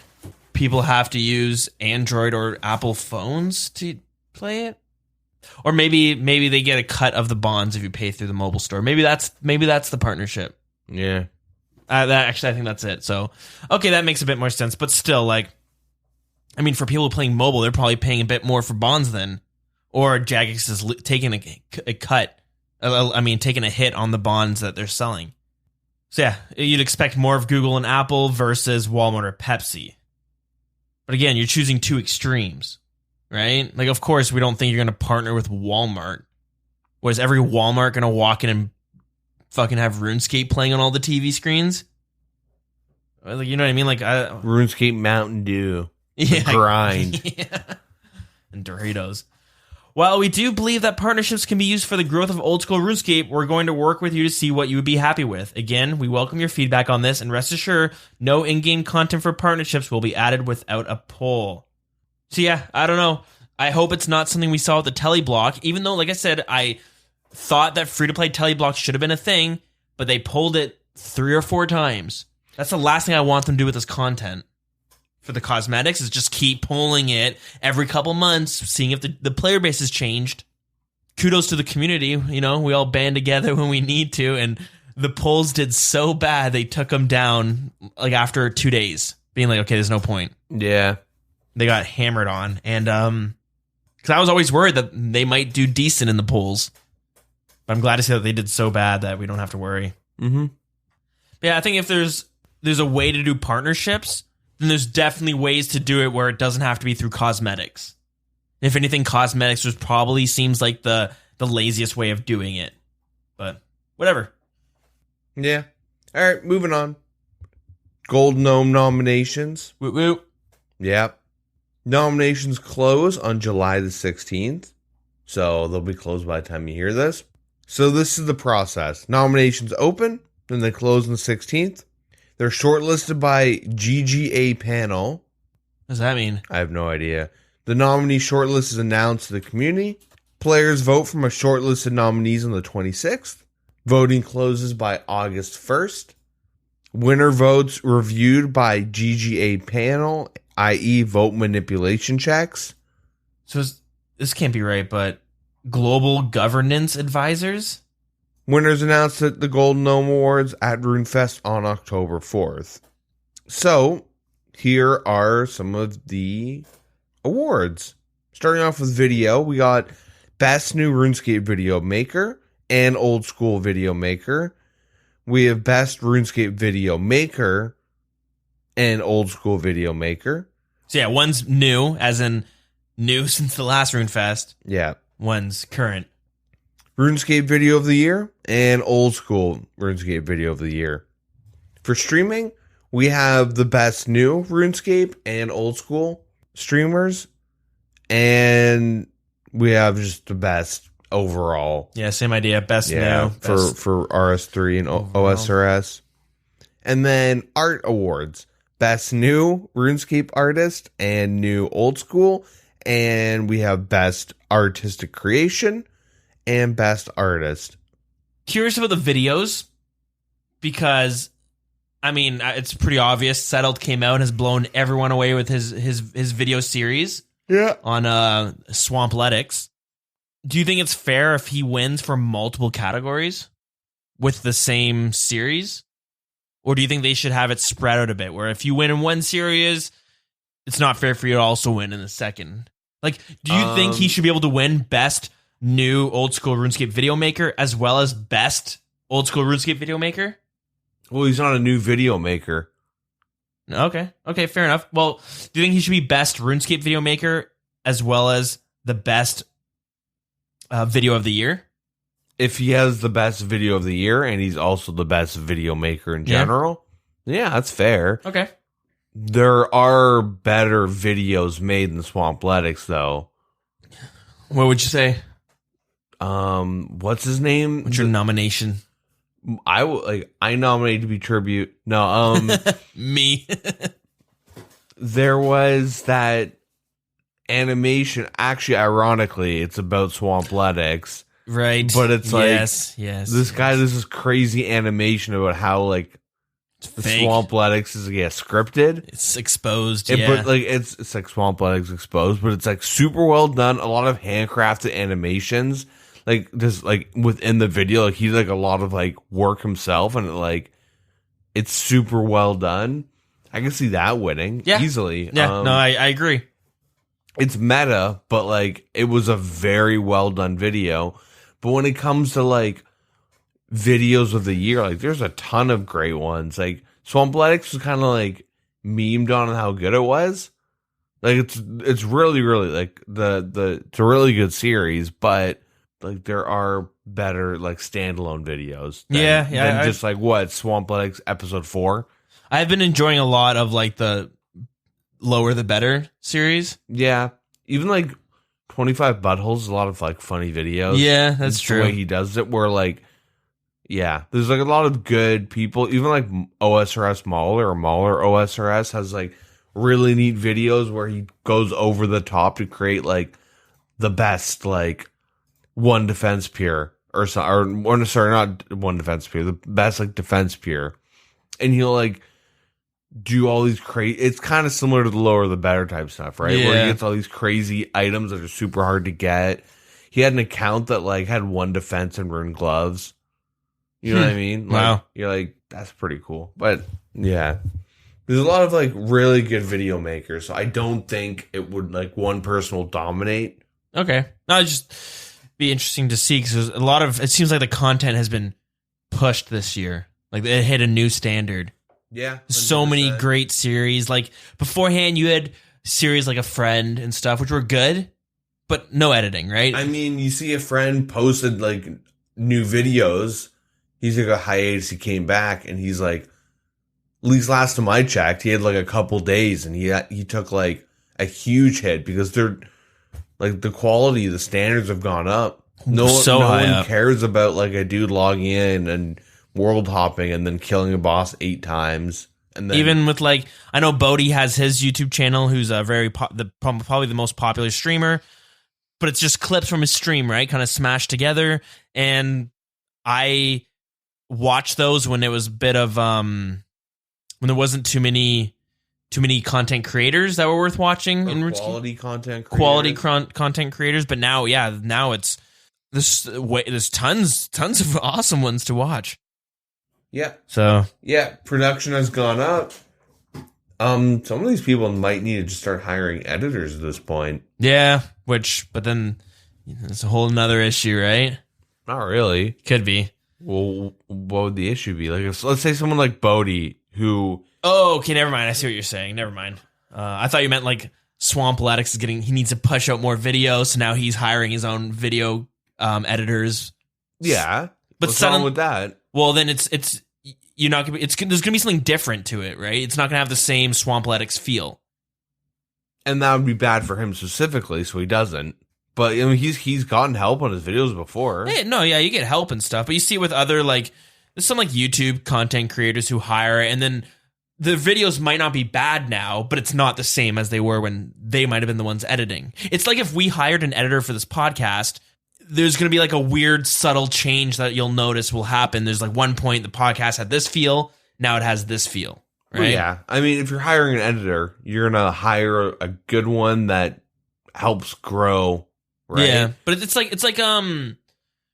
People have to use Android or Apple phones to play it? Or maybe they get a cut of the bonds if you pay through the mobile store. Maybe that's the partnership. Yeah. I think that's it. So, okay, that makes a bit more sense. But still, like, I mean, for people playing mobile, they're probably paying a bit more for bonds then. Or Jagex is taking a cut. Taking a hit on the bonds that they're selling. So yeah, you'd expect more of Google and Apple versus Walmart or Pepsi. But again, you're choosing two extremes, right? Like, of course, we don't think you're going to partner with Walmart. What, is every Walmart going to walk in and fucking have RuneScape playing on all the TV screens? Like, you know what I mean? Like, RuneScape Mountain Dew. Yeah, grind. Yeah. And Doritos. While we do believe that partnerships can be used for the growth of old school RuneScape, we're going to work with you to see what you would be happy with. Again, we welcome your feedback on this, and rest assured, no in-game content for partnerships will be added without a poll. So yeah, I don't know. I hope it's not something we saw with the Teleblock, even though, like I said, I thought that free-to-play Teleblock should have been a thing, but they pulled it 3 or 4 times. That's the last thing I want them to do with this content. For the cosmetics is just keep pulling it every couple months, seeing if the player base has changed. Kudos to the community. You know, we all band together when we need to, and the polls did so bad they took them down like after 2 days, being like, okay, there's no point. Yeah. They got hammered on. And because I was always worried that they might do decent in the polls. But I'm glad to see that they did so bad that we don't have to worry. Mm-hmm. Yeah, I think if there's a way to do partnerships, then there's definitely ways to do it where it doesn't have to be through cosmetics. If anything, cosmetics just probably seems like the laziest way of doing it. But whatever. Yeah. All right, moving on. Gold Gnome nominations. Woo woo. Yep. Nominations close on July the 16th. So they'll be closed by the time you hear this. So this is the process. Nominations open, then they close on the 16th. They're shortlisted by GGA panel. What does that mean? I have no idea. The nominee shortlist is announced to the community. Players vote from a shortlisted nominees on the 26th. Voting closes by August 1st. Winner votes reviewed by GGA panel, i.e. vote manipulation checks. So this can't be right, but global governance advisors? Winners announced at the Golden Gnome Awards at RuneFest on October 4th. So, here are some of the awards. Starting off with video, we got Best New RuneScape Video Maker and Old School Video Maker. We have Best RuneScape Video Maker and Old School Video Maker. So yeah, one's new, as in new since the last RuneFest. Yeah. One's current. RuneScape Video of the Year and Old School RuneScape Video of the Year. For streaming, we have the Best New RuneScape and Old School streamers, and we have just the best overall. Yeah, same idea. Best new. For RS3 and OSRS. And then art awards. Best New RuneScape Artist and New Old School, and we have Best Artistic Creation and Best Artist. Curious about the videos, because, I mean, it's pretty obvious. Settled came out and has blown everyone away with his video series. Yeah. On Swampletics. Do you think it's fair if he wins for multiple categories with the same series? Or do you think they should have it spread out a bit, where if you win in one series, it's not fair for you to also win in the second? Like, do you think he should be able to win Best New Old School RuneScape Video Maker as well as Best Old School RuneScape Video Maker? Well, he's not a new video maker. Okay, fair enough. Well, do you think he should be Best RuneScape Video Maker as well as the Best Video of the Year? If he has the best video of the year and he's also the best video maker in general, yeah, that's fair. Okay. There are better videos made than Swampletics, though. What would you say? What's his name? What's your nomination? I nominate to be tribute. No, Me. there was that animation. Actually, ironically, it's about Swampletics. Right. But it's like, yes, this guy does this crazy animation about how, like, the Swampletics is, scripted. It's exposed, But, like, it's like Swampletics exposed, but it's, like, super well done. A lot of handcrafted animations. Like, just, like, within the video, like, he did, like, a lot of, like, work himself, and, it's super well done. I can see that winning easily. Yeah, no, I agree. It's meta, but, like, it was a very well done video. But when it comes to, like, videos of the year, like, there's a ton of great ones. Like, Swampletics was kind of, like, memed on how good it was. Like, it's really, really, like, it's a really good series, but, like, there are better, like, standalone videos than just, like, Swampletics episode 4. I've been enjoying a lot of, like, the Lower the Better series. Yeah. Even, like, 25 Buttholes is a lot of, like, funny videos. Yeah, that's true. The way he does it, where, like, there's, like, a lot of good people. Even, like, OSRS Mauler OSRS has, like, really neat videos where he goes over the top to create, like, the best, like, one defense peer. Not one defense peer. The best, like, defense peer. And he'll, like, do all these crazy. It's kind of similar to the Lower the Better type stuff, right? Yeah. Where he gets all these crazy items that are super hard to get. He had an account that, like, had one defense and ruined gloves. You know what I mean? Like, wow. You're like, that's pretty cool. But yeah, there's a lot of, like, really good video makers. So I don't think it would, like, one person will dominate. Okay, no, it'd just be interesting to see, because a lot of, it seems like the content has been pushed this year. Like, it hit a new standard. Yeah. 100%. So many great series. Like, beforehand, you had series like A Friend and stuff, which were good, but no editing, right? I mean, you see A Friend posted, like, new videos. He's like a hiatus. He came back, and he's like, at least last time I checked, he had like a couple days, and he took like a huge hit because they're like, the quality, the standards have gone up. No one cares about, like, a dude logging in and world hopping and then killing a boss 8 times. And then, even with, like, I know Bodhi has his YouTube channel, who's a probably the most popular streamer, but it's just clips from his stream, right? Kind of smashed together. And I watched those when it was a bit of when there wasn't too many content creators that were worth watching, quality content creators. But now it's there's tons of awesome ones to watch. Yeah. So production has gone up. Some of these people might need to just start hiring editors at this point. Yeah, but then it's a whole nother issue, right? Not really. Could be. Well, what would the issue be? Like, let's say someone like Bodhi, who... Oh, okay, never mind. I see what you're saying. Never mind. I thought you meant, like, Swampletics he needs to push out more videos, so now he's hiring his own video editors. Yeah. But what's wrong with that? Well, then it's you're not gonna be, there's gonna be something different to it, right? It's not gonna have the same Swampletics feel. And that would be bad for him specifically, so he doesn't. But I mean, he's gotten help on his videos before. Hey, no, yeah, you get help and stuff, but you see it with other, like, there's some, like, YouTube content creators who hire, and then the videos might not be bad now, but it's not the same as they were when they might have been the ones editing. It's like if we hired an editor for this podcast, there's going to be, like, a weird, subtle change that you'll notice will happen. There's, like, one point the podcast had this feel, now it has this feel, right? Well, yeah. I mean, if you're hiring an editor, you're going to hire a good one that helps grow. Right? Yeah, but it's like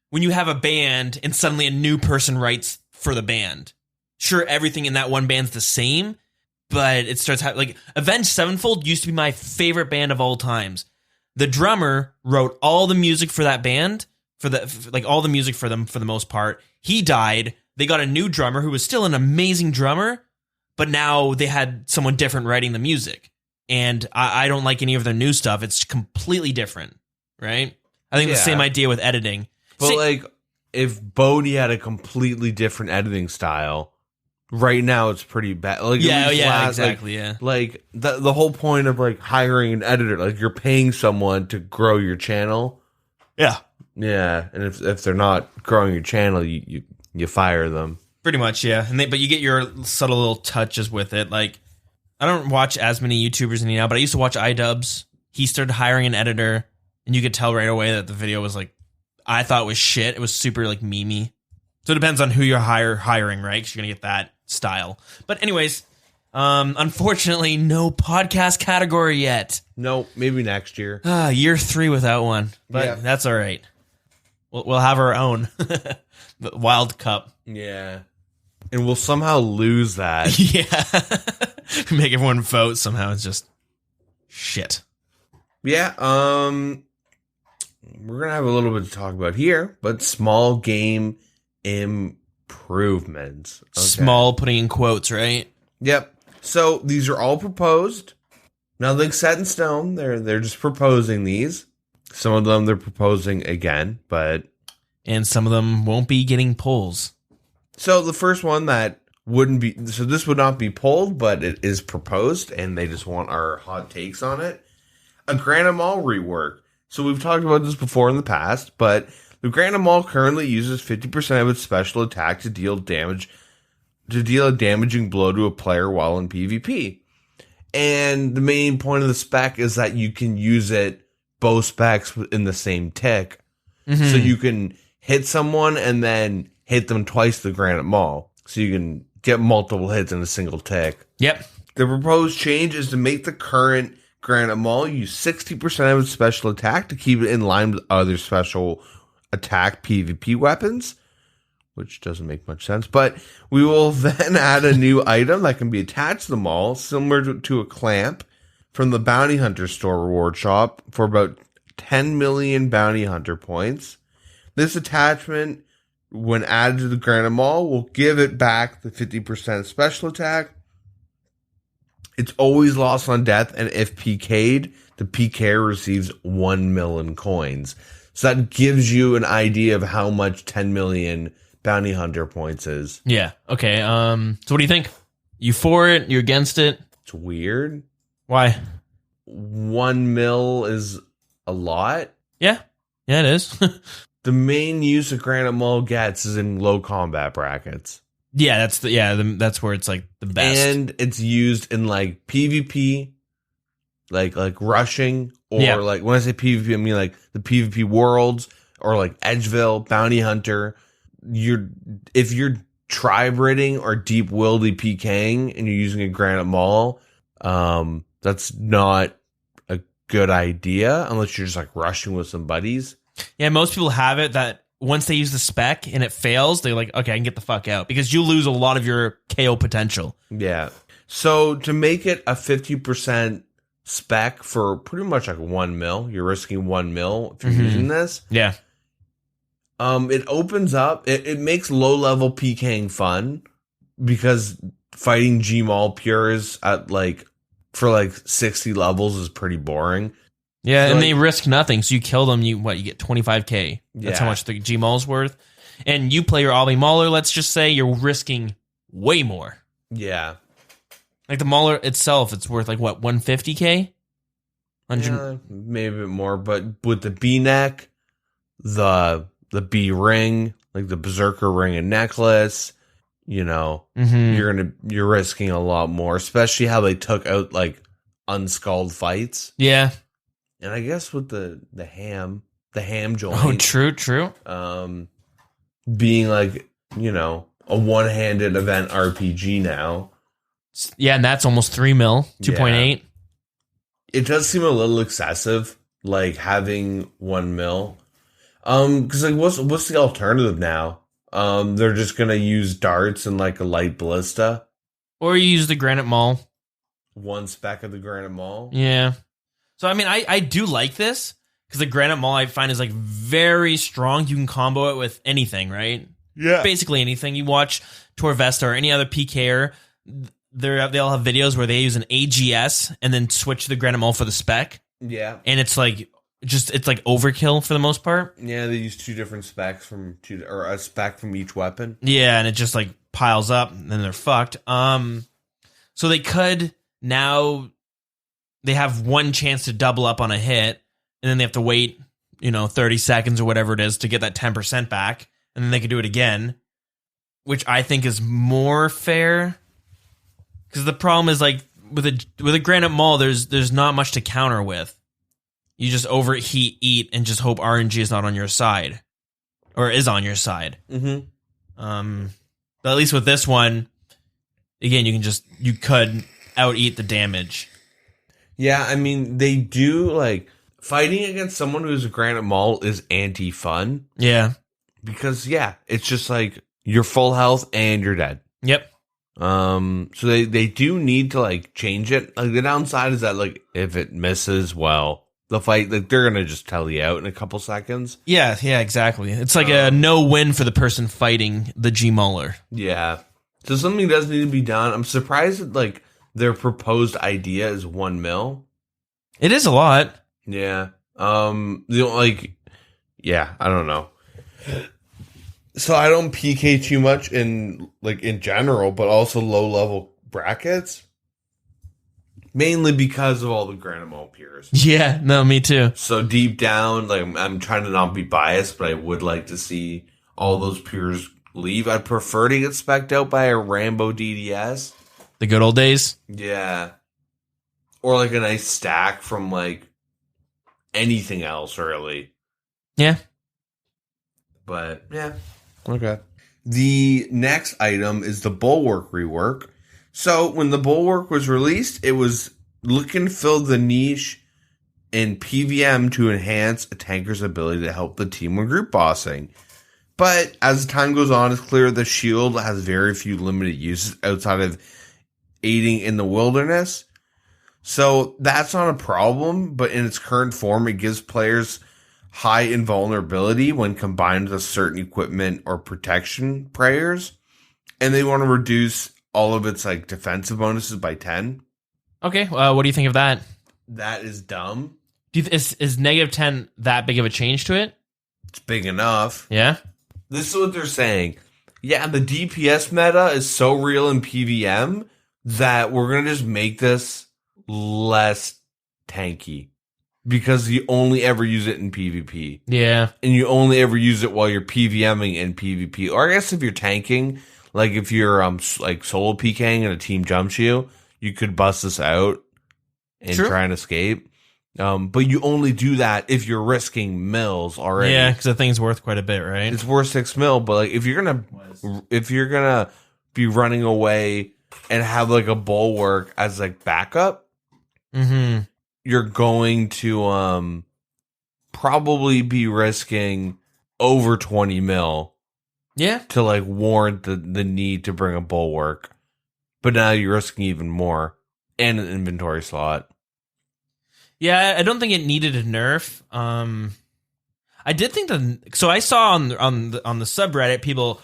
when you have a band and suddenly a new person writes for the band. Sure, everything in that one band's the same, but it starts like Avenged Sevenfold used to be my favorite band of all times. The drummer wrote all the music for that band, all the music for them for the most part. He died. They got a new drummer who was still an amazing drummer, but now they had someone different writing the music. And I don't like any of their new stuff. It's completely different. Right? I think the same idea with editing. But, like, if Bodhi had a completely different editing style, right now it's pretty bad. Like, exactly, Like, the whole point of, like, hiring an editor, like, you're paying someone to grow your channel. Yeah. Yeah, and if they're not growing your channel, you fire them. Pretty much, yeah. But you get your subtle little touches with it. Like, I don't watch as many YouTubers anymore, but I used to watch iDubbbz. He started hiring an editor, and you could tell right away that the video was like, I thought it was shit. It was super like memey. So it depends on who you're hiring, right? Because you're gonna get that style. But anyways, unfortunately, no podcast category yet. No, maybe next year. Year 3 without one, but that's all right. We'll have our own the Wild Cup. Yeah, and we'll somehow lose that. Yeah, make everyone vote somehow. It's just shit. Yeah. We're gonna have a little bit to talk about here, but small game improvements. Okay. Small, putting in quotes, right? Yep. So these are all proposed. Nothing set in stone. They're just proposing these. Some of them they're proposing again, and some of them won't be getting polls. So the first one that wouldn't be, so this would not be polled, but it is proposed, and they just want our hot takes on it. A Granite Mall rework. So we've talked about this before in the past, but the Granite Mall currently uses 50% of its special attack to deal a damaging blow to a player while in PvP. And the main point of the spec is that you can use it both specs in the same tick. Mm-hmm. So you can hit someone and then hit them twice the Granite Mall. So you can get multiple hits in a single tick. Yep. The proposed change is to make the current Granite Mall use 60% of its special attack to keep it in line with other special attack PvP weapons, which doesn't make much sense. But we will then add a new item that can be attached to the mall, similar to a clamp, from the Bounty Hunter store reward shop for about 10 million Bounty Hunter points. This attachment, when added to the Granite Mall, will give it back the 50% special attack. It's always lost on death, and if PK'd, the Pker receives 1 million coins. So that gives you an idea of how much 10 million Bounty Hunter points is. Yeah. Okay. So what do you think? You for it? You against it? It's weird. Why? 1 mil is a lot. Yeah. Yeah, it is. The main use a Granite Mall gets is in low combat brackets. Yeah, that's where it's like the best. And it's used in like PvP, like rushing, or like when I say PvP, I mean like the PvP worlds or like Edgeville, Bounty Hunter. If you're tribe raiding or deep wildy PKing and you're using a Granite Mall, that's not a good idea unless you're just like rushing with some buddies. Yeah, most people have it that once they use the spec and it fails, they're like, okay, I can get the fuck out, because you lose a lot of your KO potential. Yeah. So to make it a 50% spec for pretty much like 1 mil, you're risking 1 mil if you're using this. Yeah. It opens up, it makes low level PKing fun, because fighting Gmall pures at for 60 levels is pretty boring. Yeah, so and they risk nothing. So you kill them, you get 25k. That's how much the G Maul's worth. And you play your Ollie Mauler, let's just say you're risking way more. Yeah. Like the Mauler itself, it's worth 150k? Yeah, maybe a bit more, but with the B neck, the B ring, like the Berserker ring and necklace, you're risking a lot more, especially how they took out unscalled fights. Yeah. And I guess with the ham joint. Oh, true. Being a one-handed event RPG now. Yeah, and that's almost 3 mil, 2.8. Yeah. It does seem a little excessive, having 1 mil. Because what's the alternative now? They're just gonna use darts and a light ballista, or you use the Granite Mall. One spec of the Granite Mall. Yeah. So I mean, I do like this because the Granite Mall I find is very strong. You can combo it with anything, right? Yeah. Basically anything. You watch Torvesta or any other PKer, they'll have videos where they use an AGS and then switch to the Granite Mall for the spec. Yeah. And it's it's overkill for the most part. Yeah, they use 2 different specs or a spec from each weapon. Yeah, and it just piles up and then they're fucked. So they could now they have one chance to double up on a hit, and then they have to wait 30 seconds or whatever it is to get that 10% back, and then they could do it again, which I think is more fair. Because the problem is, like, with a Granite Mall, there's not much to counter with. You just overheat, eat, and just hope RNG is not on your side. Or is on your side. Mm-hmm. But at least with this one, again, you could out-eat the damage. Yeah, I mean, they do, like, fighting against someone who's a Granite Mall is anti-fun. Yeah. Because, yeah, it's just like, you're full health and you're dead. Yep. So they do need to, like, change it. Like, the downside is that, like, if it misses, well, the fight, like, they're gonna just tell you out in a couple seconds. Yeah, exactly. It's like a no-win for the person fighting the G-Mauler. Yeah. So something does need to be done. I'm surprised that, like, their proposed idea is 1 mil. It is a lot. Yeah. I don't know. So I don't PK too much in general, but also low level brackets. Mainly because of all the Granite Mall peers. Yeah, no, me too. So deep down, like, I'm trying to not be biased, but I would like to see all those peers leave. I'd prefer to get spec'd out by a Rambo DDS. The good old days? Yeah. Or like a nice stack from like anything else, really. Yeah. But yeah. Okay. The next item is the Bulwark rework. So when the Bulwark was released, it was looking to fill the niche in PVM to enhance a tanker's ability to help the team when group bossing. But as time goes on, it's clear the shield has very few limited uses outside of aiding in the wilderness. So that's not a problem, but in its current form, it gives players high invulnerability when combined with certain equipment or protection prayers. And they want to reduce all of its like defensive bonuses by 10. Okay, what do you think of that? That is dumb. Is -10 that big of a change to it? It's big enough. Yeah? This is what they're saying. Yeah, the DPS meta is so real in PVM that we're going to just make this less tanky. Because you only ever use it in PvP. Yeah. And you only ever use it while you're PVMing in PvP. Or I guess if you're tanking, like if you're like solo PKing and a team jumps you, you could bust this out and try and escape. But you only do that if you're risking mils already. Yeah, because the thing's worth quite a bit, right? It's worth 6 mil, but like if you're gonna be running away and have like a bulwark as like backup, you're going to probably be risking over 20 mil. Yeah. To like warrant the need to bring a bulwark. But now you're risking even more. And an inventory slot. Yeah, I don't think it needed a nerf. I did think so I saw on the subreddit people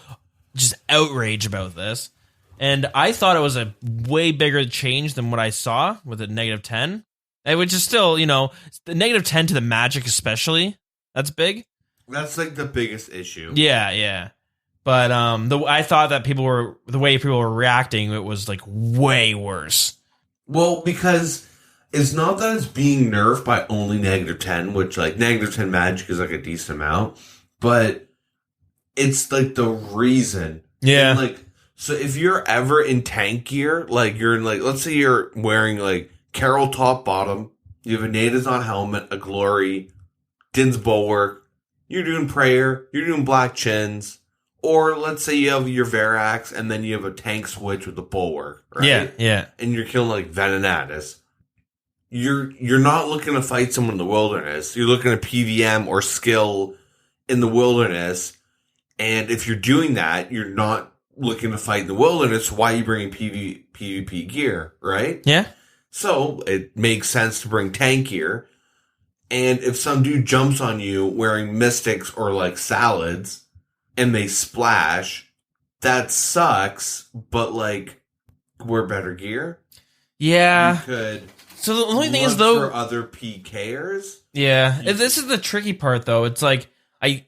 just outrage about this. And I thought it was a way bigger change than what I saw with a -10. Which is still, the -10 to the magic especially. That's big. That's like the biggest issue. Yeah. But I thought that the way people were reacting, it was like way worse. Well, because it's not that it's being nerfed by only -10, which like -10 magic is like a decent amount, but it's like the reason. Yeah. And, like, so if you're ever in tank gear, like you're in like, let's say you're wearing like Carol top bottom, you have a Nadazon helmet, a Glory, Din's Bulwark, you're doing Prayer, you're doing Black Chins. Or let's say you have your Verax and then you have a tank switch with the Bulwark, right? Yeah. And you're killing like Venenatus. You're not looking to fight someone in the wilderness. You're looking at PVM or skill in the wilderness. And if you're doing that, you're not looking to fight in the wilderness. Why are you bringing PvP gear, right? Yeah. So it makes sense to bring tank gear. And if some dude jumps on you wearing Mystics or like Salads, and they splash, that sucks, but like, we're better gear. Yeah. You could. So the only thing is though, for other PKers. Yeah. This is the tricky part though. It's like, I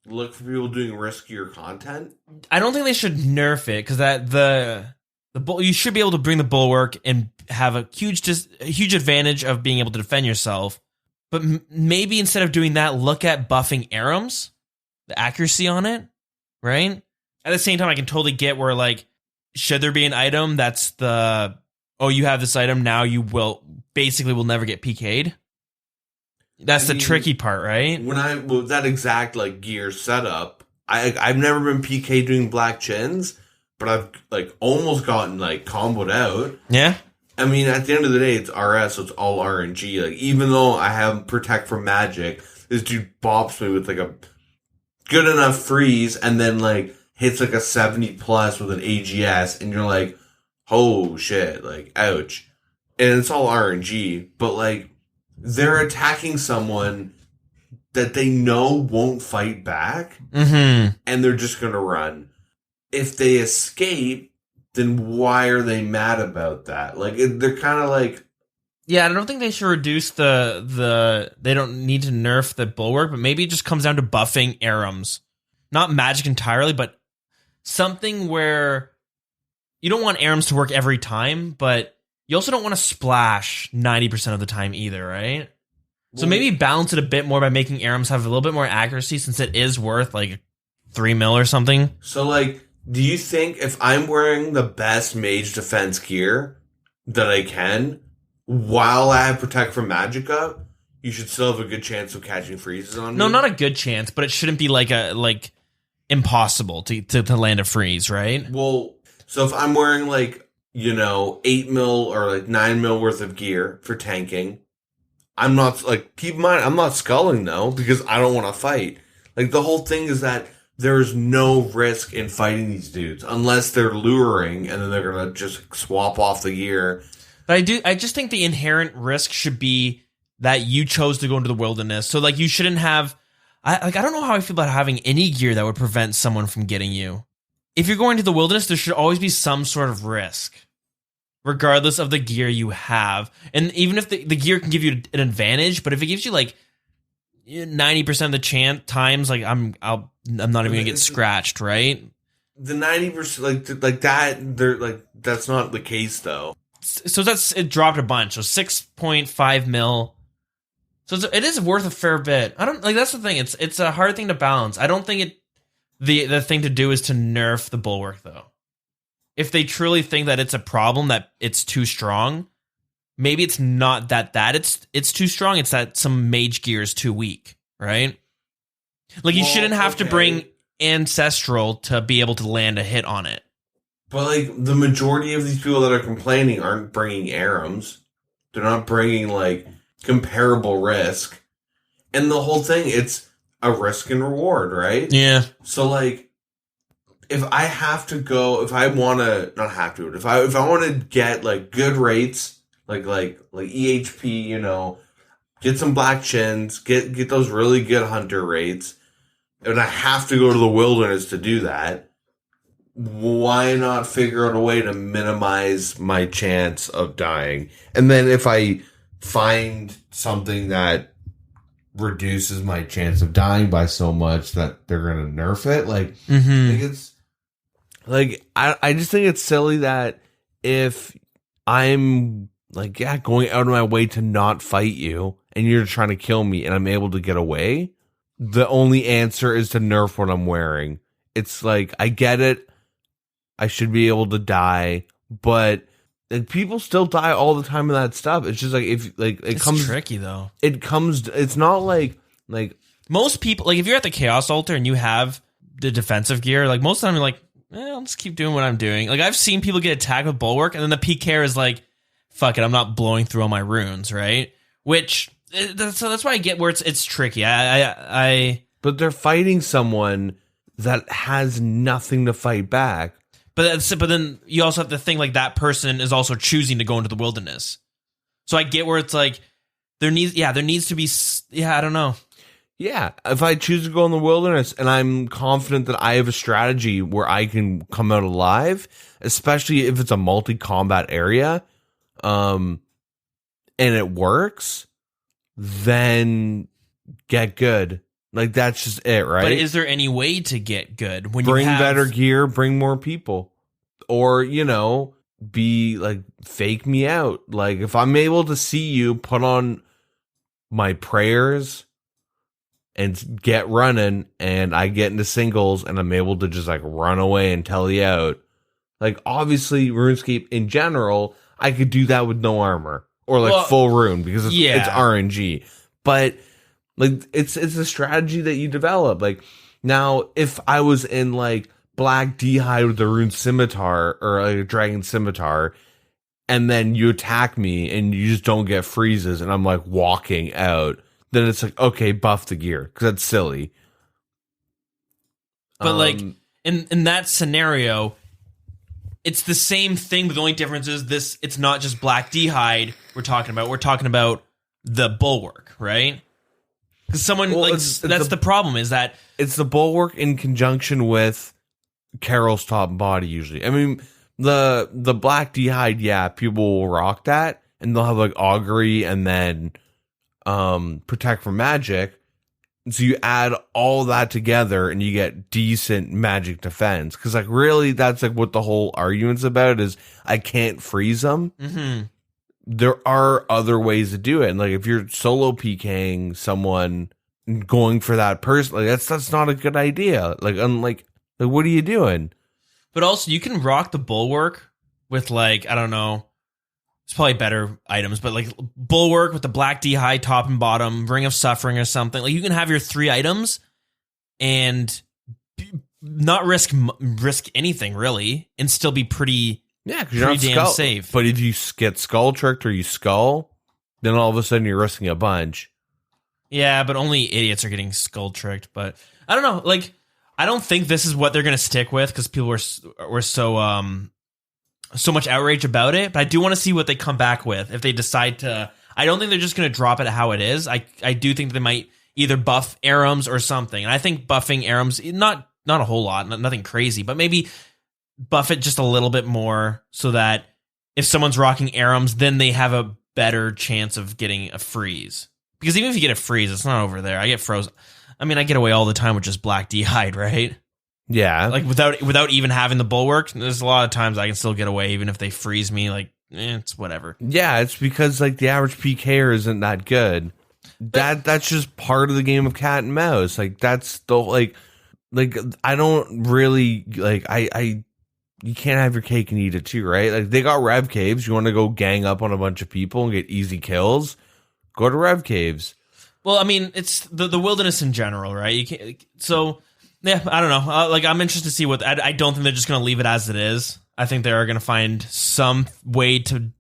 look for people doing riskier content. I don't think they should nerf it because you should be able to bring the bulwark and have a huge advantage of being able to defend yourself. But maybe instead of doing that, look at buffing Arums, the accuracy on it, right? At the same time, I can totally get where, like, should there be an item that's the, oh, you have this item, now you will never get PK'd? That's the tricky part, right? With that exact, like, gear setup, I've never been PK doing black chins, but I've, like, almost gotten, like, comboed out. Yeah. I mean, at the end of the day, it's RS, so it's all RNG. Like, even though I have Protect from Magic, this dude bops me with, like, a good enough freeze, and then, like, hits, like, a 70 plus with an AGS, and you're like, oh, shit, like, ouch. And it's all RNG, but, like, they're attacking someone that they know won't fight back, and they're just gonna run. If they escape, then why are they mad about that? Like, they're kind of like... Yeah, I don't think they should reduce the... They don't need to nerf the Bulwark, but maybe it just comes down to buffing Arums. Not magic entirely, but something where you don't want Arums to work every time, but you also don't want to splash 90% of the time either, right? So maybe balance it a bit more by making Arums have a little bit more accuracy, since it is worth, like, 3 mil or something. So, like... Do you think if I'm wearing the best mage defense gear that I can, while I have Protect from Magic up, you should still have a good chance of catching freezes on me? No, not a good chance, but it shouldn't be like impossible to land a freeze, right? Well, so if I'm wearing, like, 8 mil or like 9 mil worth of gear for tanking, I'm not, like, keep in mind, I'm not sculling though, because I don't want to fight. Like, the whole thing is that there's no risk in fighting these dudes unless they're luring, and then they're gonna just swap off the gear. But I just think the inherent risk should be that you chose to go into the wilderness. So, like, you shouldn't have... I don't know how I feel about having any gear that would prevent someone from getting you. If you're going to the wilderness, there should always be some sort of risk, regardless of the gear you have. And even if the gear can give you an advantage, but if it gives you, like, 90% of the times, like, I'm not even gonna get scratched, right? The 90%, like that, they're like, that's not the case though. So it dropped a bunch. So 6.5 mil. So it is worth a fair bit. I don't, like, that's the thing. It's a hard thing to balance. I don't think the thing to do is to nerf the Bulwark though. If they truly think that it's a problem, that it's too strong, maybe it's not that it's too strong. It's that some mage gear is too weak, right? Like, you shouldn't have to bring Ancestral to be able to land a hit on it. But, like, the majority of these people that are complaining aren't bringing Arums. They're not bringing, like, comparable risk. And the whole thing, it's a risk and reward, right? Yeah. So, like, if I have to go, if I want to, not have to, if I want to get, like, good rates, like EHP, get some black chins, get those really good hunter rates, and I have to go to the wilderness to do that, why not figure out a way to minimize my chance of dying? And then if I find something that reduces my chance of dying by so much that they're going to nerf it, like, it's like, I just think it's silly that if I'm, like, going out of my way to not fight you, and you're trying to kill me, and I'm able to get away, the only answer is to nerf what I'm wearing. It's like, I get it. I should be able to die, but, like, people still die all the time in that stuff. It's just like, if, like, it's tricky though. It's not like most people, like, if you're at the Chaos Altar and you have the defensive gear, like, most of the time you're like, I'll just keep doing what I'm doing. Like, I've seen people get attacked with Bulwark, and then the Pker is like, fuck it, I'm not blowing through all my runes, right? Which, so that's why I get where it's tricky. But they're fighting someone that has nothing to fight back. But then you also have to think, like, that person is also choosing to go into the wilderness. So I get where it's like, there needs to be, I don't know. Yeah, if I choose to go in the wilderness and I'm confident that I have a strategy where I can come out alive, especially if it's a multi-combat area, and it works, then get good. Like, that's just it, right? But is there any way to get good when bring better gear, bring more people, or be like, fake me out? Like, if I'm able to see you put on my prayers and get running, and I get into singles and I'm able to just like run away and telly out. Like, obviously, RuneScape in general, I could do that with no armor or like full rune because it's RNG. But like, it's a strategy that you develop. Like, now if I was in like Black D'hide with the rune scimitar or like a dragon scimitar, and then you attack me and you just don't get freezes and I'm like walking out, then it's like, okay, buff the gear, because that's silly. But like in that scenario, it's the same thing, but the only difference is this: it's not just Black D'hide we're talking about. We're talking about the bulwark, right? Because that's the problem, is that it's the bulwark in conjunction with Carol's top body usually. I mean, the Black D'hide, yeah, people will rock that, and they'll have like augury and then protect from magic. So you add all that together and you get decent magic defense. Because like really, that's like what the whole argument's about, is I can't freeze them. Mm-hmm. There are other ways to do it, and like if you're solo PKing someone, going for that person, like that's not a good idea. Like what are you doing? But also, you can rock the bulwark with like, I don't know, it's probably better items, but like bulwark with the Black D'hide top and bottom, Ring of Suffering or something. Like, you can have your 3 items and not risk anything really, and still be pretty because you're not damn safe. But if you get skull tricked or you skull, then all of a sudden you're risking a bunch. Yeah, but only idiots are getting skull tricked. But I don't know, like, I don't think this is what they're going to stick with, because people were so much outrage about it. But I do want to see what they come back with if they decide to. I don't think they're just going to drop it how it is. I do think they might either buff Arums or something. And I think buffing Arums, not a whole lot, nothing crazy, but maybe buff it just a little bit more so that if someone's rocking Arums, then they have a better chance of getting a freeze. Because even if you get a freeze, it's not over there. I get frozen. I mean, I get away all the time with just Black D'hide, right? Yeah. Like, without even having the bulwark, there's a lot of times I can still get away even if they freeze me. Like, it's whatever. Yeah, it's because like the average Pker isn't that good. That's just part of the game of cat and mouse. Like, that's the like I don't really like I you can't have your cake and eat it too, right? Like, they got Rev Caves. You want to go gang up on a bunch of people and get easy kills? Go to Rev Caves. Well, I mean, it's the wilderness in general, right? You can't. So, yeah, I don't know. Like, I'm interested to see what. I don't think they're just going to leave it as it is. I think they are going to find some way to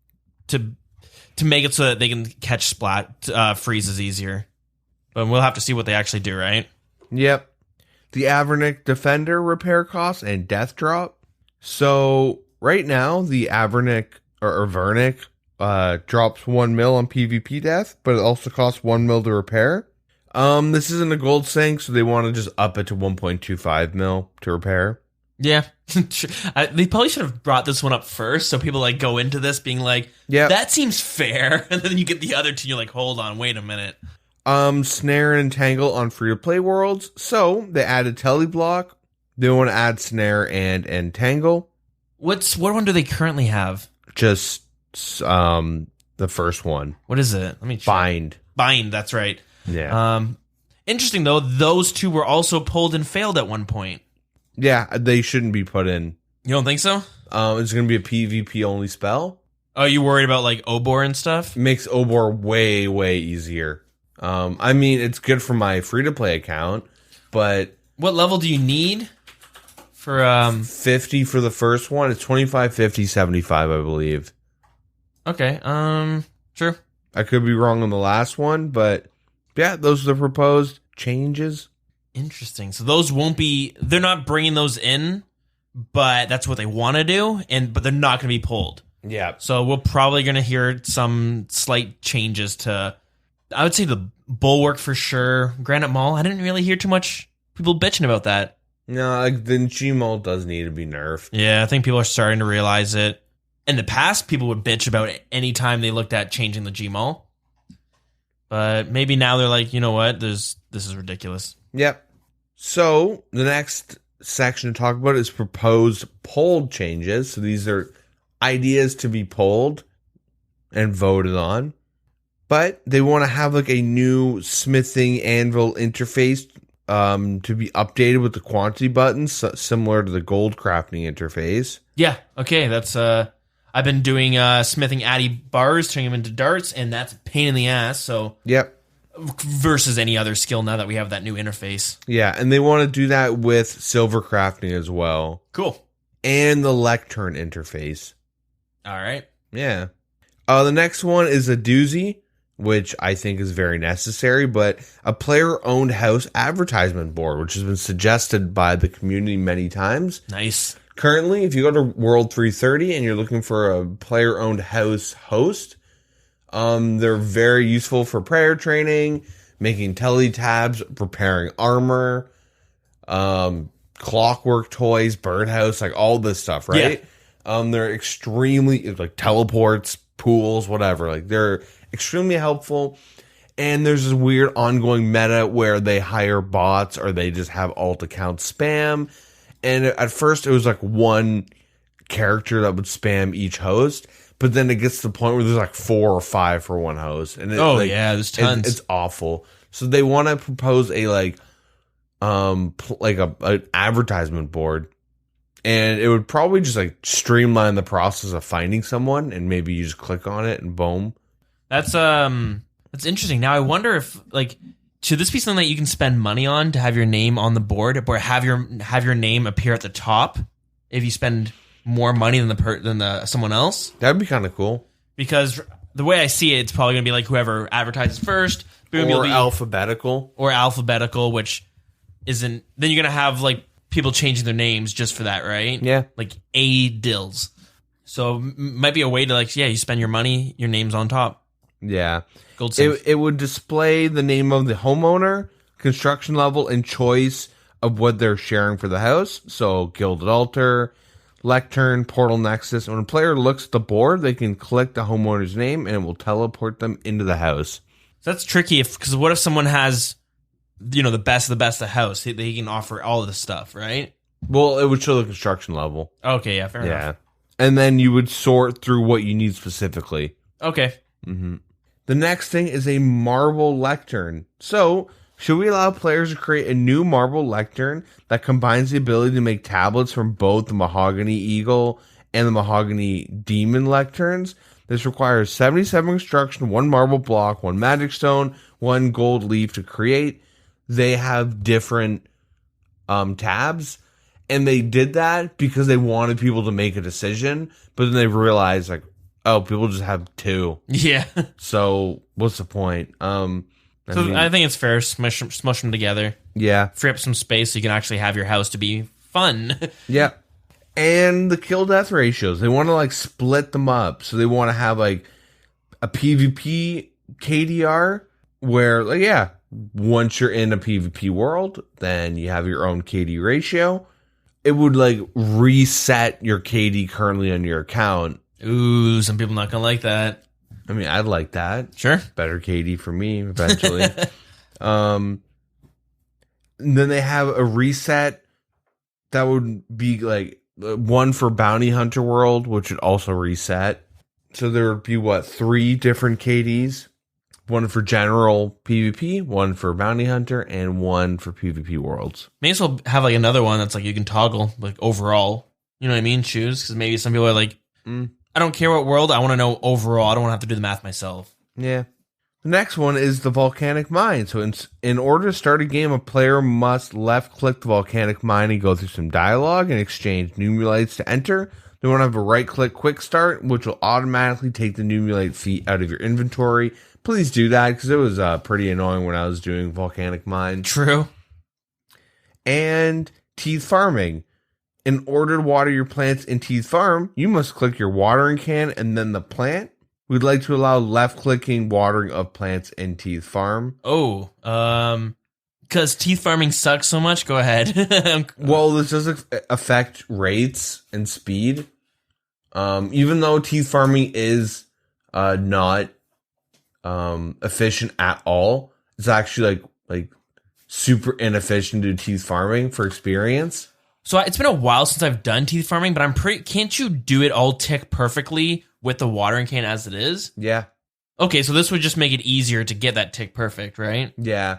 make it so that they can catch splat freezes easier. But we'll have to see what they actually do, right? Yep. The Avernic Defender repair costs and death drop. So right now, the Avernic or Vernic drops 1 mil on PvP death, but it also costs 1 mil to repair. This isn't a gold sink, so they want to just up it to 1.25 mil to repair. Yeah. They probably should have brought this one up first, so people like go into this being like, yeah, that seems fair. And then you get the other two, you're like, hold on, wait a minute. Snare and Entangle on free-to-play worlds. So they added Teleblock. They want to add Snare and Entangle. What one do they currently have? Just the first one. What is it? Let me check. Bind, that's right. Yeah. Interesting though, those two were also pulled and failed at one point. Yeah, they shouldn't be put in. You don't think so? It's going to be a PvP only spell. Oh, you worried about like Obor and stuff? It makes Obor way, way easier. I mean, it's good for my free-to-play account, but... What level do you need for... 50 for the first one. It's 25, 50, 75, I believe. Okay, sure. I could be wrong on the last one, but yeah, those are the proposed changes. Interesting. So those won't be... They're not bringing those in, but that's what they want to do, but they're not going to be pulled. Yeah. So we're probably going to hear some slight changes to... I would say the Bulwark for sure. Granite Mall, I didn't really hear too much people bitching about that. No, like the Gmaul does need to be nerfed. Yeah, I think people are starting to realize it. In the past, people would bitch about it any time they looked at changing the Gmaul. But maybe now they're like, you know what? This is ridiculous. Yep. So the next section to talk about is proposed polled changes. So these are ideas to be polled and voted on. But they want to have like a new smithing anvil interface to be updated with the quantity buttons, similar to the gold crafting interface. Yeah, okay, that's I've been doing smithing addy bars, turning them into darts, and that's a pain in the ass. So Yep. Versus any other skill now that we have that new interface. Yeah, and they want to do that with silver crafting as well. Cool. And the lectern interface. All right. Yeah. The next one is a doozy, which I think is very necessary, but a player-owned house advertisement board, which has been suggested by the community many times. Nice. Currently, if you go to World 330 and you're looking for a player-owned house host, they're very useful for prayer training, making teletabs, repairing armor, clockwork toys, birdhouse, like all this stuff, right? Yeah. They're extremely, like teleports, pools, whatever. Like they're extremely helpful. And there's this weird ongoing meta where they hire bots or they just have alt account spam. And at first it was like one character that would spam each host. But then it gets to the point where there's like 4 or 5 for one host. And there's tons. It's awful. So they want to propose a an advertisement board, and it would probably just like streamline the process of finding someone, and maybe you just click on it and boom. That's interesting. Now I wonder if should this be something that you can spend money on to have your name on the board, or have your name appear at the top if you spend more money than someone else? That'd be kind of cool. Because the way I see it, it's probably going to be like whoever advertises first, boom, or alphabetical, which isn't. Then you're going to have like people changing their names just for that, right? Yeah, like A Dills. So might be a way to you spend your money, your name's on top. Yeah, gold. It would display the name of the homeowner, construction level, and choice of what they're sharing for the house. So Gilded Altar, Lectern, Portal Nexus. When a player looks at the board, they can click the homeowner's name and it will teleport them into the house. So that's tricky because what if someone has, the best of the best of the house? They can offer all of this stuff, right? Well, it would show the construction level. Okay, yeah, fair enough. And then you would sort through what you need specifically. Okay. Mm-hmm. The next thing is a marble lectern. So, should we allow players to create a new marble lectern that combines the ability to make tablets from both the Mahogany Eagle and the Mahogany Demon lecterns? This requires 77 construction, 1 marble block, 1 magic stone, 1 gold leaf to create. They have different tabs, and they did that because they wanted people to make a decision, but then they realized, people just have 2. Yeah. So, what's the point? I think it's fair. Smush them together. Yeah. Free up some space so you can actually have your house to be fun. Yeah. And the kill death ratios. They want to split them up. So they want to have a PvP KDR where once you're in a PvP world, then you have your own KD ratio. It would reset your KD currently on your account. Ooh, some people not gonna like that. I mean, I'd like that. Sure. Better KD for me eventually. Then they have a reset that would be 1 for Bounty Hunter World, which would also reset. So there would be 3 different KDs. 1 for general PvP, 1 for Bounty Hunter, and 1 for PvP Worlds. May as well have another one that's you can toggle overall. You know what I mean? Choose, because maybe some people are I don't care what world, I want to know overall. I don't want to have to do the math myself. Yeah. The next one is the Volcanic Mine. So in order to start a game, a player must left-click the Volcanic Mine and go through some dialogue and exchange Nummulites to enter. They want to have a right-click quick start, which will automatically take the Nummulite feat out of your inventory. Please do that, because it was pretty annoying when I was doing Volcanic Mine. True. And teeth farming. In order to water your plants in Teeth Farm, you must click your watering can and then the plant. We'd like to allow left-clicking watering of plants in Teeth Farm. Oh, because teeth farming sucks so much? Go ahead. Well, this does affect rates and speed. Even though teeth farming is not efficient at all, it's actually super inefficient to do teeth farming for experience. So it's been a while since I've done teeth farming, but can't you do it all tick perfectly with the watering can as it is? Yeah. Okay, so this would just make it easier to get that tick perfect, right? Yeah.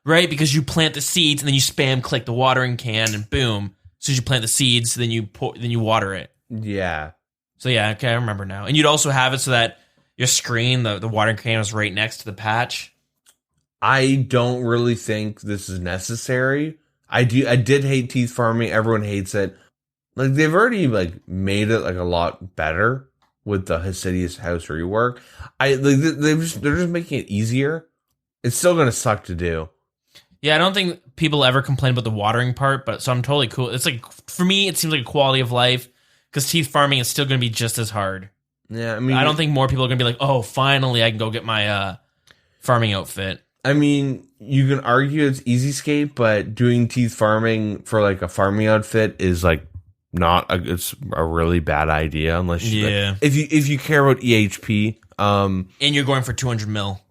Right, because you plant the seeds and then you spam click the watering can and boom. As soon as you plant the seeds, then you water it. Yeah. So yeah, okay, I remember now. And you'd also have it so that your screen, the watering can was right next to the patch. I don't really think this is necessary. I did hate teeth farming. Everyone hates it. Like, they've already made it a lot better with the Hasidious house rework. They're just making it easier. It's still gonna suck to do. Yeah, I don't think people ever complain about the watering part, but so I'm totally cool. It's for me, it seems like a quality of life because teeth farming is still going to be just as hard. Yeah, I mean, I don't think more people are going to be like, oh, finally I can go get my farming outfit. I mean, you can argue it's easy skate, but doing teeth farming for a farming outfit is it's a really bad idea unless if you care about EHP. And you're going for 200 mil.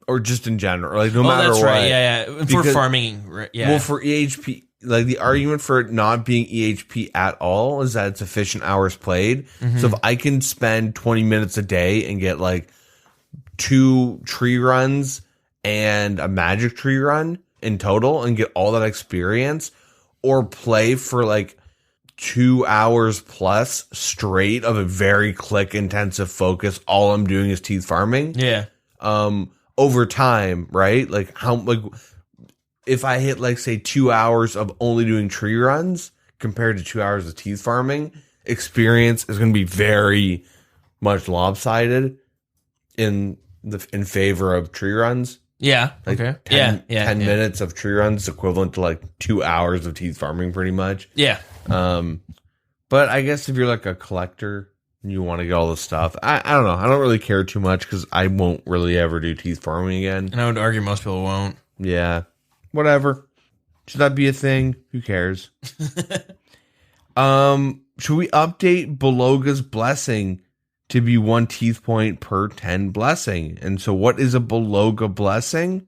Or just in general, no matter that's what. Right, yeah. For farming, yeah. Well, for EHP, the argument for it not being EHP at all is that it's efficient hours played. Mm-hmm. So if I can spend 20 minutes a day and get 2 tree runs and a magic tree run in total and get all that experience, or play for 2 hours plus straight of a very click intensive focus, all I'm doing is teeth farming. Yeah. Over time, right? If I hit say 2 hours of only doing tree runs compared to 2 hours of teeth farming, experience is going to be very much lopsided in favor of tree runs. Yeah. Okay. 10 minutes of tree runs equivalent to 2 hours of teeth farming, pretty much. Yeah. But I guess if you're a collector, you want to get all this stuff. I don't know. I don't really care too much because I won't really ever do teeth farming again. And I would argue most people won't. Yeah. Whatever. Should that be a thing? Who cares? Should we update Beloga's blessing to be 1 teeth point per 10 blessing? And so what is a Beloga blessing?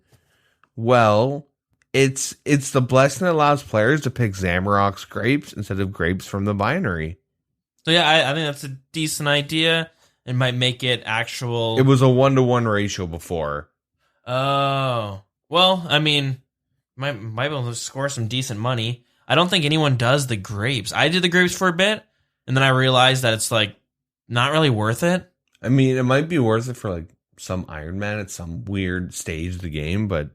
Well, it's the blessing that allows players to pick Zamorak's grapes instead of grapes from the binary. So yeah, I think that's a decent idea. It might make it actual. It was a 1-to-1 ratio before. Oh, well, I mean, might be able to score some decent money. I don't think anyone does the grapes. I did the grapes for a bit, and then I realized that it's not really worth it. I mean, it might be worth it for some Iron Man at some weird stage of the game, but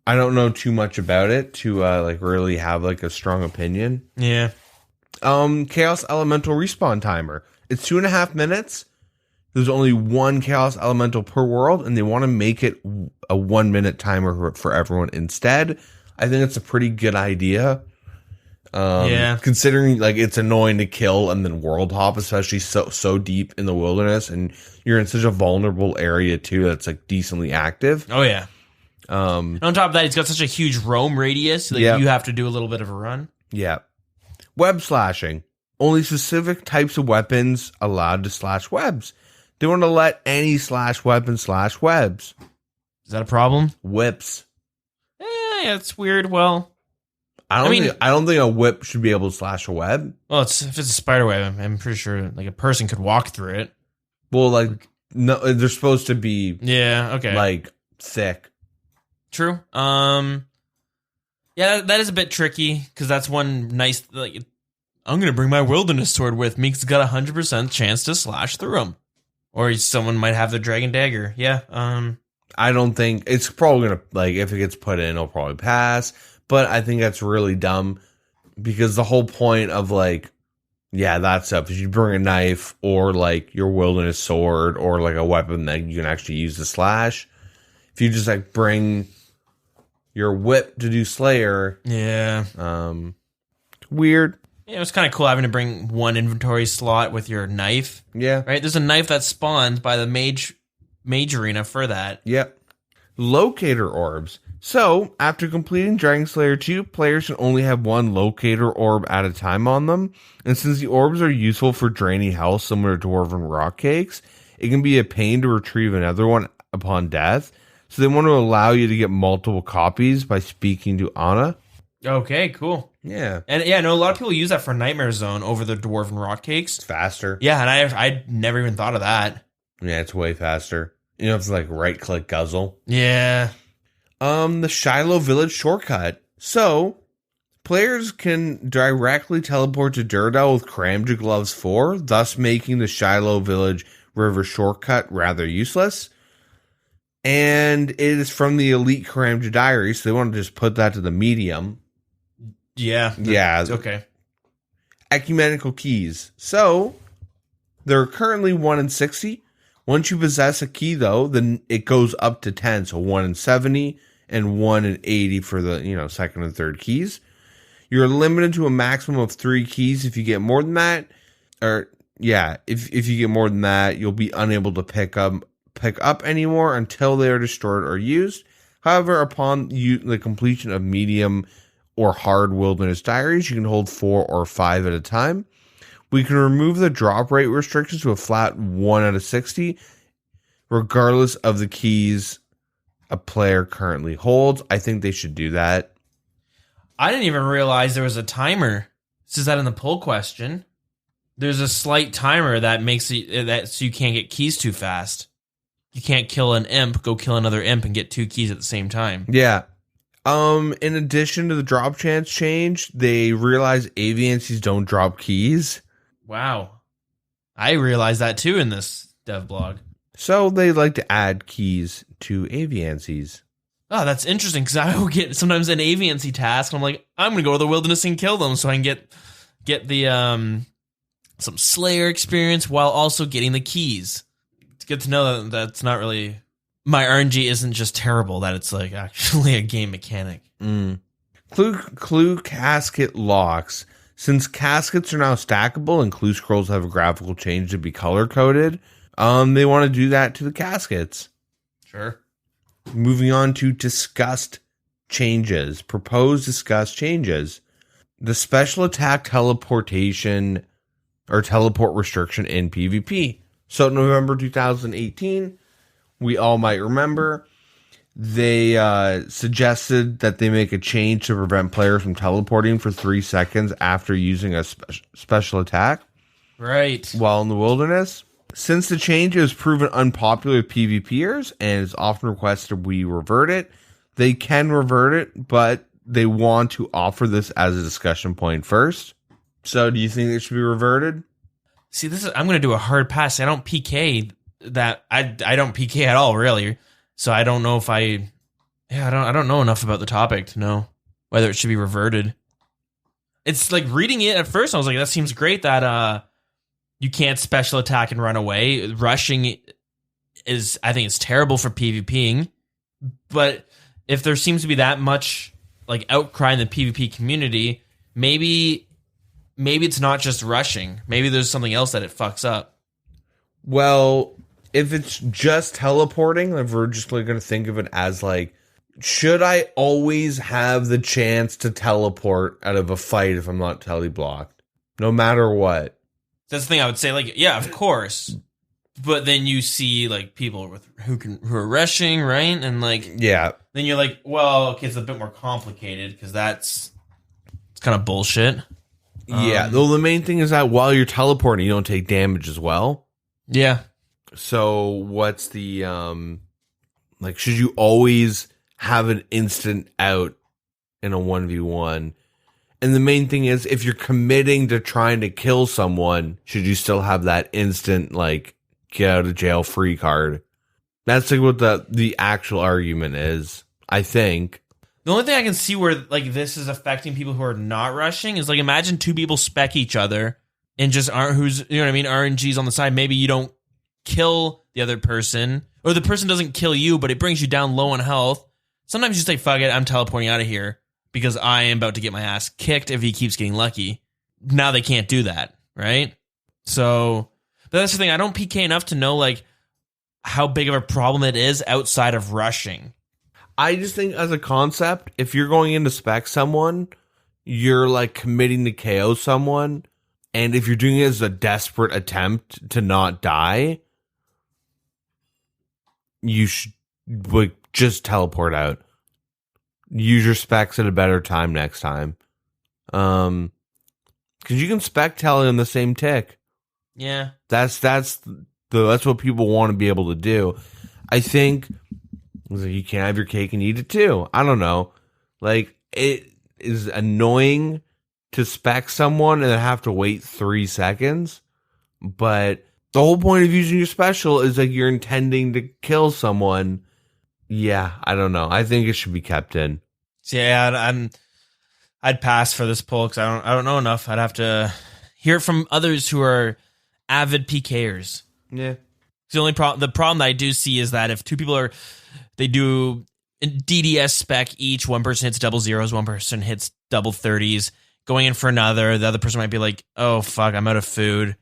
I don't know too much about it to really have a strong opinion. Yeah. Chaos Elemental respawn timer. It's 2.5 minutes. There's only 1 Chaos Elemental per world, and they want to make it a 1-minute timer for everyone instead. I think it's a pretty good idea. Considering it's annoying to kill and then world hop, especially so deep in the wilderness, and you're in such a vulnerable area too that's decently active. Oh yeah. And on top of that, he's got such a huge roam radius. You have to do a little bit of a run. Yeah. Web slashing. Only specific types of weapons allowed to slash webs. They want to let any slash weapon slash webs. Is that a problem? Whips. Yeah, it's weird. Well, I don't think a whip should be able to slash a web. Well, if it's a spider web, I'm pretty sure a person could walk through it. Well, no, they're supposed to be. Yeah. Okay. Thick. True. Yeah, that is a bit tricky because that's one nice. I'm gonna bring my wilderness sword with me because it's got 100% chance to slash through them, or someone might have the dragon dagger. Yeah. I don't think it's probably gonna if it gets put in, it'll probably pass. But I think that's really dumb because the whole point of that stuff is you bring a knife or your wilderness sword or a weapon that you can actually use to slash. If you just bring your whip to do Slayer. Yeah. Weird. Yeah, it was kind of cool having to bring 1 inventory slot with your knife. Yeah. Right? There's a knife that spawns by the mage arena for that. Yep. Locator orbs. So, after completing Dragon Slayer 2, players can only have 1 locator orb at a time on them. And since the orbs are useful for draining health similar to Dwarven Rock Cakes, it can be a pain to retrieve another one upon death. So they want to allow you to get multiple copies by speaking to Anna. Okay, cool. Yeah. And yeah, no, a lot of people use that for Nightmare Zone over the Dwarven Rock Cakes. It's faster. Yeah, and I never even thought of that. Yeah, it's way faster. You have to like right click guzzle. Yeah. The Shiloh Village shortcut. So players can directly teleport to Duradel with Cramja Gloves 4, thus making the Shiloh Village River shortcut rather useless. And it is from the Elite Cramja Diary, so they want to just put that to the medium. Yeah. Yeah. Okay. Ecumenical keys. So they're currently 1 in 60. Once you possess a key, though, then it goes up to 10. So 1 in 70 and 1 in 80 for the, second and third keys. You're limited to a maximum of 3 keys. If you get more than that, if you get more than that, you'll be unable to pick up anymore until they are destroyed or used. However, upon the completion of medium or hard wilderness diaries, you can hold 4 or 5 at a time. We can remove the drop rate restrictions to a flat 1 out of 60, regardless of the keys a player currently holds. I think they should do that. I didn't even realize there was a timer. This is that in the poll question. There's a slight timer that makes it so you can't get keys too fast. You can't kill an imp, go kill another imp, and get 2 keys at the same time. Yeah. In addition to the drop chance change, they realize aviancies don't drop keys. Wow. I realized that too in this dev blog. So they like to add keys to aviancies. Oh, that's interesting, because I will get sometimes an aviancy task, and I'm like, I'm going to go to the wilderness and kill them so I can get the some Slayer experience while also getting the keys. It's good to know that that's not really... My RNG isn't just terrible, that it's like actually a game mechanic. Clue casket locks. Since caskets are now stackable and clue scrolls have a graphical change to be color-coded, they want to do that to the caskets. Sure. Moving on to discussed changes. Proposed discussed changes. The special attack teleportation or teleport restriction in PvP. So November 2018, we all might remember, they suggested that they make a change to prevent players from teleporting for 3 seconds after using a special attack. Right. While in the wilderness. Since the change is proven unpopular with PvPers and is often requested we revert it, they can revert it, but they want to offer this as a discussion point first. So do you think it should be reverted? See, I'm going to do a hard pass. I don't PK that. I don't PK at all, really. So I don't know if I don't know enough about the topic to know whether it should be reverted. It's like reading it at first, I was like, that seems great that you can't special attack and run away. Rushing is, I think it's terrible for PvPing. But if there seems to be that much like outcry in the PvP community, maybe it's not just rushing. Maybe there's something else that it fucks up. Well, if it's just teleporting, if we're just going to think of it as like, should I always have the chance to teleport out of a fight if I'm not tele-blocked? No matter what. That's the thing I would say. Like, yeah, of course. But then you see like people who are rushing, right? And like, yeah. Then you're like, well, okay, it's a bit more complicated because it's kind of bullshit. Yeah, though the main thing is that while you're teleporting, you don't take damage as well. Yeah. So what's the, should you always have an instant out in a 1v1? And the main thing is, if you're committing to trying to kill someone, should you still have that instant, get out of jail free card? That's like what the actual argument is, I think. The only thing I can see where this is affecting people who are not rushing is imagine 2 people spec each other and just aren't RNG's on the side. Maybe you don't kill the other person, or the person doesn't kill you, but it brings you down low on health. Sometimes you say, fuck it, I'm teleporting out of here because I am about to get my ass kicked if he keeps getting lucky. Now they can't do that, right? So, but that's the thing. I don't PK enough to know how big of a problem it is outside of rushing. I just think as a concept, if you're going in to spec someone, you're committing to KO someone. And if you're doing it as a desperate attempt to not die, you should just teleport out. Use your specs at a better time next time. Because you can spec tele in the same tick. Yeah. That's what people want to be able to do. I think you can't have your cake and eat it too. I don't know. Like, it is annoying to spec someone and then have to wait 3 seconds. But the whole point of using your special is like you're intending to kill someone. Yeah, I don't know. I think it should be kept in. Yeah, I'd pass for this poll because I don't know enough. I'd have to hear it from others who are avid PKers. Yeah. The problem that I do see is that if two people they do DDS spec each, one person hits double zeros, one person hits double 30s, going in for another, the other person might be like, oh, fuck, I'm out of food.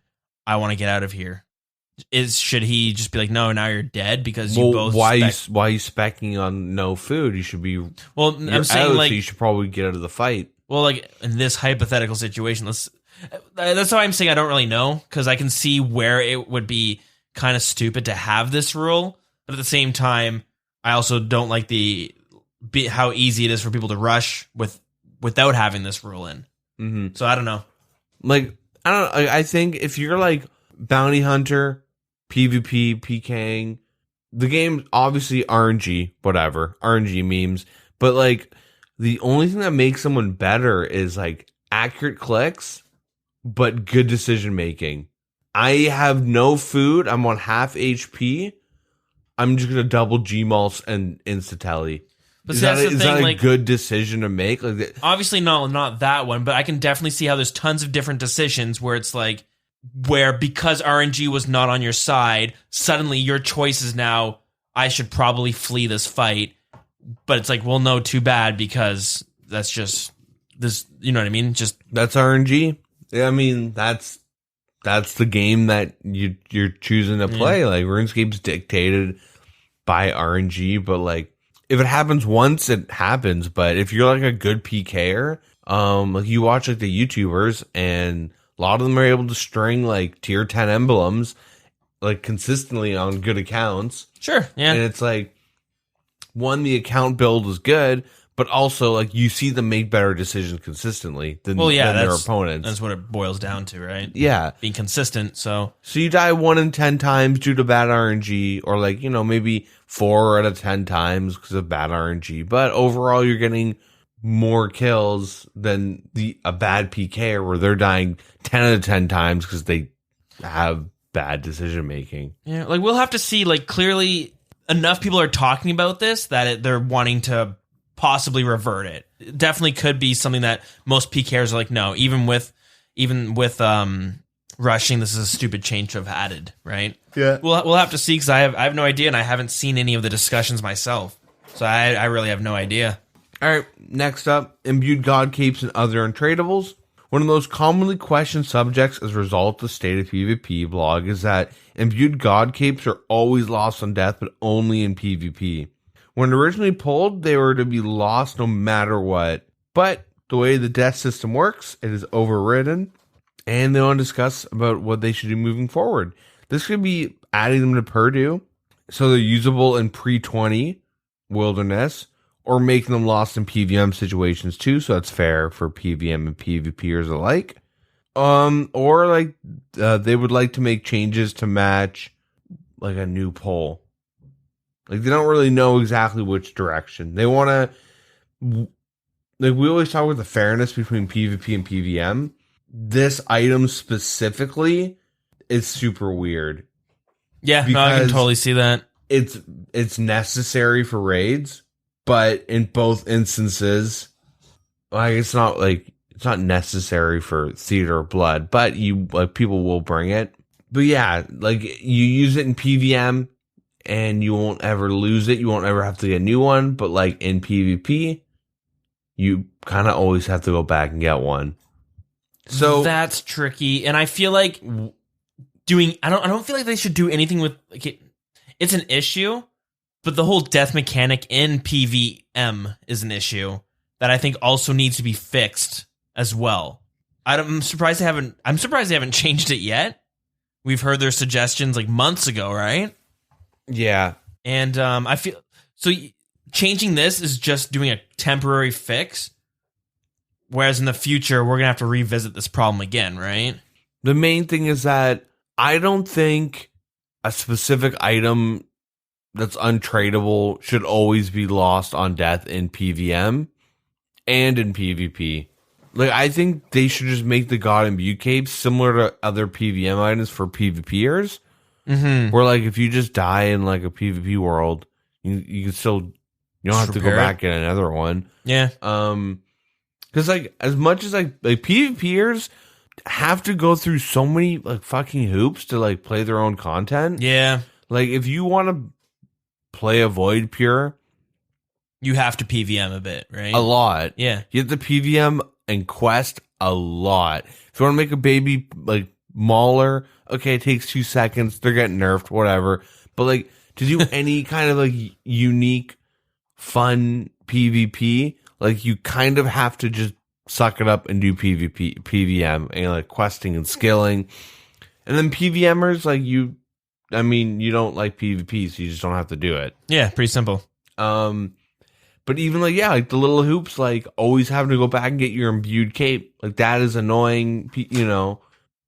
I want to get out of here. Should he just be like, no, now you're dead because you both why are you specking on no food? You should be I'm saying like so you should probably get out of the fight. Well, like in this hypothetical situation, that's why I'm saying I don't really know, because I can see where it would be kind of stupid to have this rule, but at the same time, I also don't like how easy it is for people to rush without having this rule in. Mm-hmm. So I don't know. Like, I don't know. I think if you're like bounty hunter, PvP, PKing, the game obviously RNG, whatever, RNG memes, but like the only thing that makes someone better is like accurate clicks, but good decision making. I have no food. I'm on half HP. I'm just gonna double Gmalts and insta-telly. But is that's that, the is thing, that a like, good decision to make? Like, obviously not that one, but I can definitely see how there's tons of different decisions where it's like, where because RNG was not on your side, suddenly your choice is now, I should probably flee this fight. But it's like, well, no, too bad, because that's just this, you know what I mean? Just that's RNG. I mean, that's the game that you're choosing to play. Like, RuneScape's dictated by RNG, but like, if it happens once, it happens. But if you're like a good PKer, like you watch like the YouTubers, and a lot of them are able to string like tier 10 emblems like consistently on good accounts. Sure, yeah. And it's like, one, the account build is good, but also like you see them make better decisions consistently than their opponents. That's what it boils down to, right? Yeah. Being consistent, so you die 1 in 10 times due to bad RNG, or like, you know, maybe 4 out of 10 times because of bad RNG. But overall, you're getting more kills than a bad PK where they're dying 10 out of 10 times because they have bad decision making. Yeah, like we'll have to see. Like, clearly enough people are talking about this that they're wanting to possibly revert it. It definitely could be something that most PKers are like, no, even with rushing, this is a stupid change to have added, right? Yeah. We'll have to see, because I have no idea, and I haven't seen any of the discussions myself. So I really have no idea. All right, next up, imbued god capes and other untradables. One of the most commonly questioned subjects as a result of the State of PvP blog is that imbued god capes are always lost on death, but only in PvP. When originally pulled, they were to be lost no matter what. But the way the death system works, it is overridden, and they want to discuss about what they should do moving forward. This could be adding them to Purdue, so they're usable in pre-20 wilderness, or making them lost in PVM situations too, so that's fair for PVM and PvPers alike. Or like they would like to make changes to match like a new poll. Like, they don't really know exactly which direction. They want to, like, we always talk about the fairness between PvP and PVM. This item specifically is super weird. Yeah, no, I can totally see that. It's necessary for raids, but in both instances, like, it's not necessary for Theater of Blood, but people will bring it. But yeah, like, you use it in PVM and you won't ever lose it. You won't ever have to get a new one. But like in PvP, you kind of always have to go back and get one. So that's tricky, and I feel like I don't feel like they should do anything with like it's an issue, but the whole death mechanic in PVM is an issue that I think also needs to be fixed as well. I'm surprised they haven't changed it yet. We've heard their suggestions like months ago, right? Yeah. And I feel so changing this is just doing a temporary fix, whereas in the future we're gonna have to revisit this problem again, right? The main thing is that I don't think a specific item that's untradeable should always be lost on death in PVM and in PvP. Like, I think they should just make the God Imbue Cape similar to other PVM items for PvPers. Mm-hmm. Where, like, if you just die in, like, a PvP world, you can still, you don't have to go back and another one. Yeah. Because, like, as much as, like PvPers have to go through so many, like, fucking hoops to, like, play their own content. Yeah. Like, if you want to play a Void Pure, you have to PVM a bit, right? A lot. Yeah. You have to PVM and quest a lot. If you want to make a baby, like, Mauler, okay, it takes 2 seconds. They're getting nerfed, whatever. But, like, to do any kind of, like, unique, fun PvP, like, you kind of have to just suck it up and do PVM, and, like, questing and skilling. And then PVMers, like, you don't like PvP, so you just don't have to do it. Yeah, pretty simple. But even, like, yeah, like, the little hoops, like, always having to go back and get your imbued cape, like, that is annoying, you know,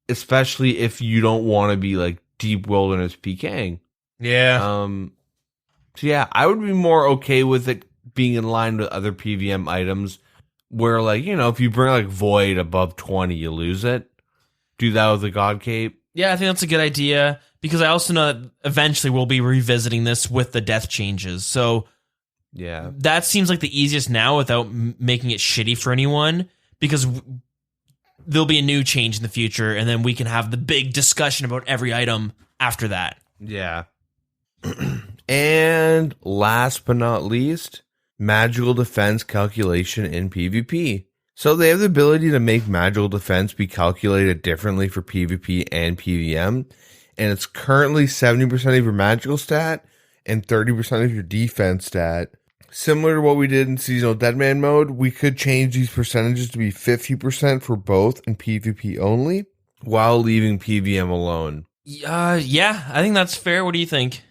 especially if you don't want to be, like, deep wilderness PKing. Yeah. So, yeah, I would be more okay with it being in line with other PVM items where, like, you know, if you bring, like, Void above 20, you lose it. Do that with the God Cape. Yeah, I think that's a good idea, because I also know that eventually we'll be revisiting this with the death changes. So yeah, that seems like the easiest now without making it shitty for anyone, because there'll be a new change in the future, and then we can have the big discussion about every item after that. Yeah. And last but not least, magical defense calculation in PvP. So they have the ability to make magical defense be calculated differently for PvP and PVM, and it's currently 70% of your magical stat and 30% of your defense stat. Similar to what we did in Seasonal Deadman mode, we could change these percentages to be 50% for both and PvP only, while leaving PVM alone. Yeah, I think that's fair. What do you think?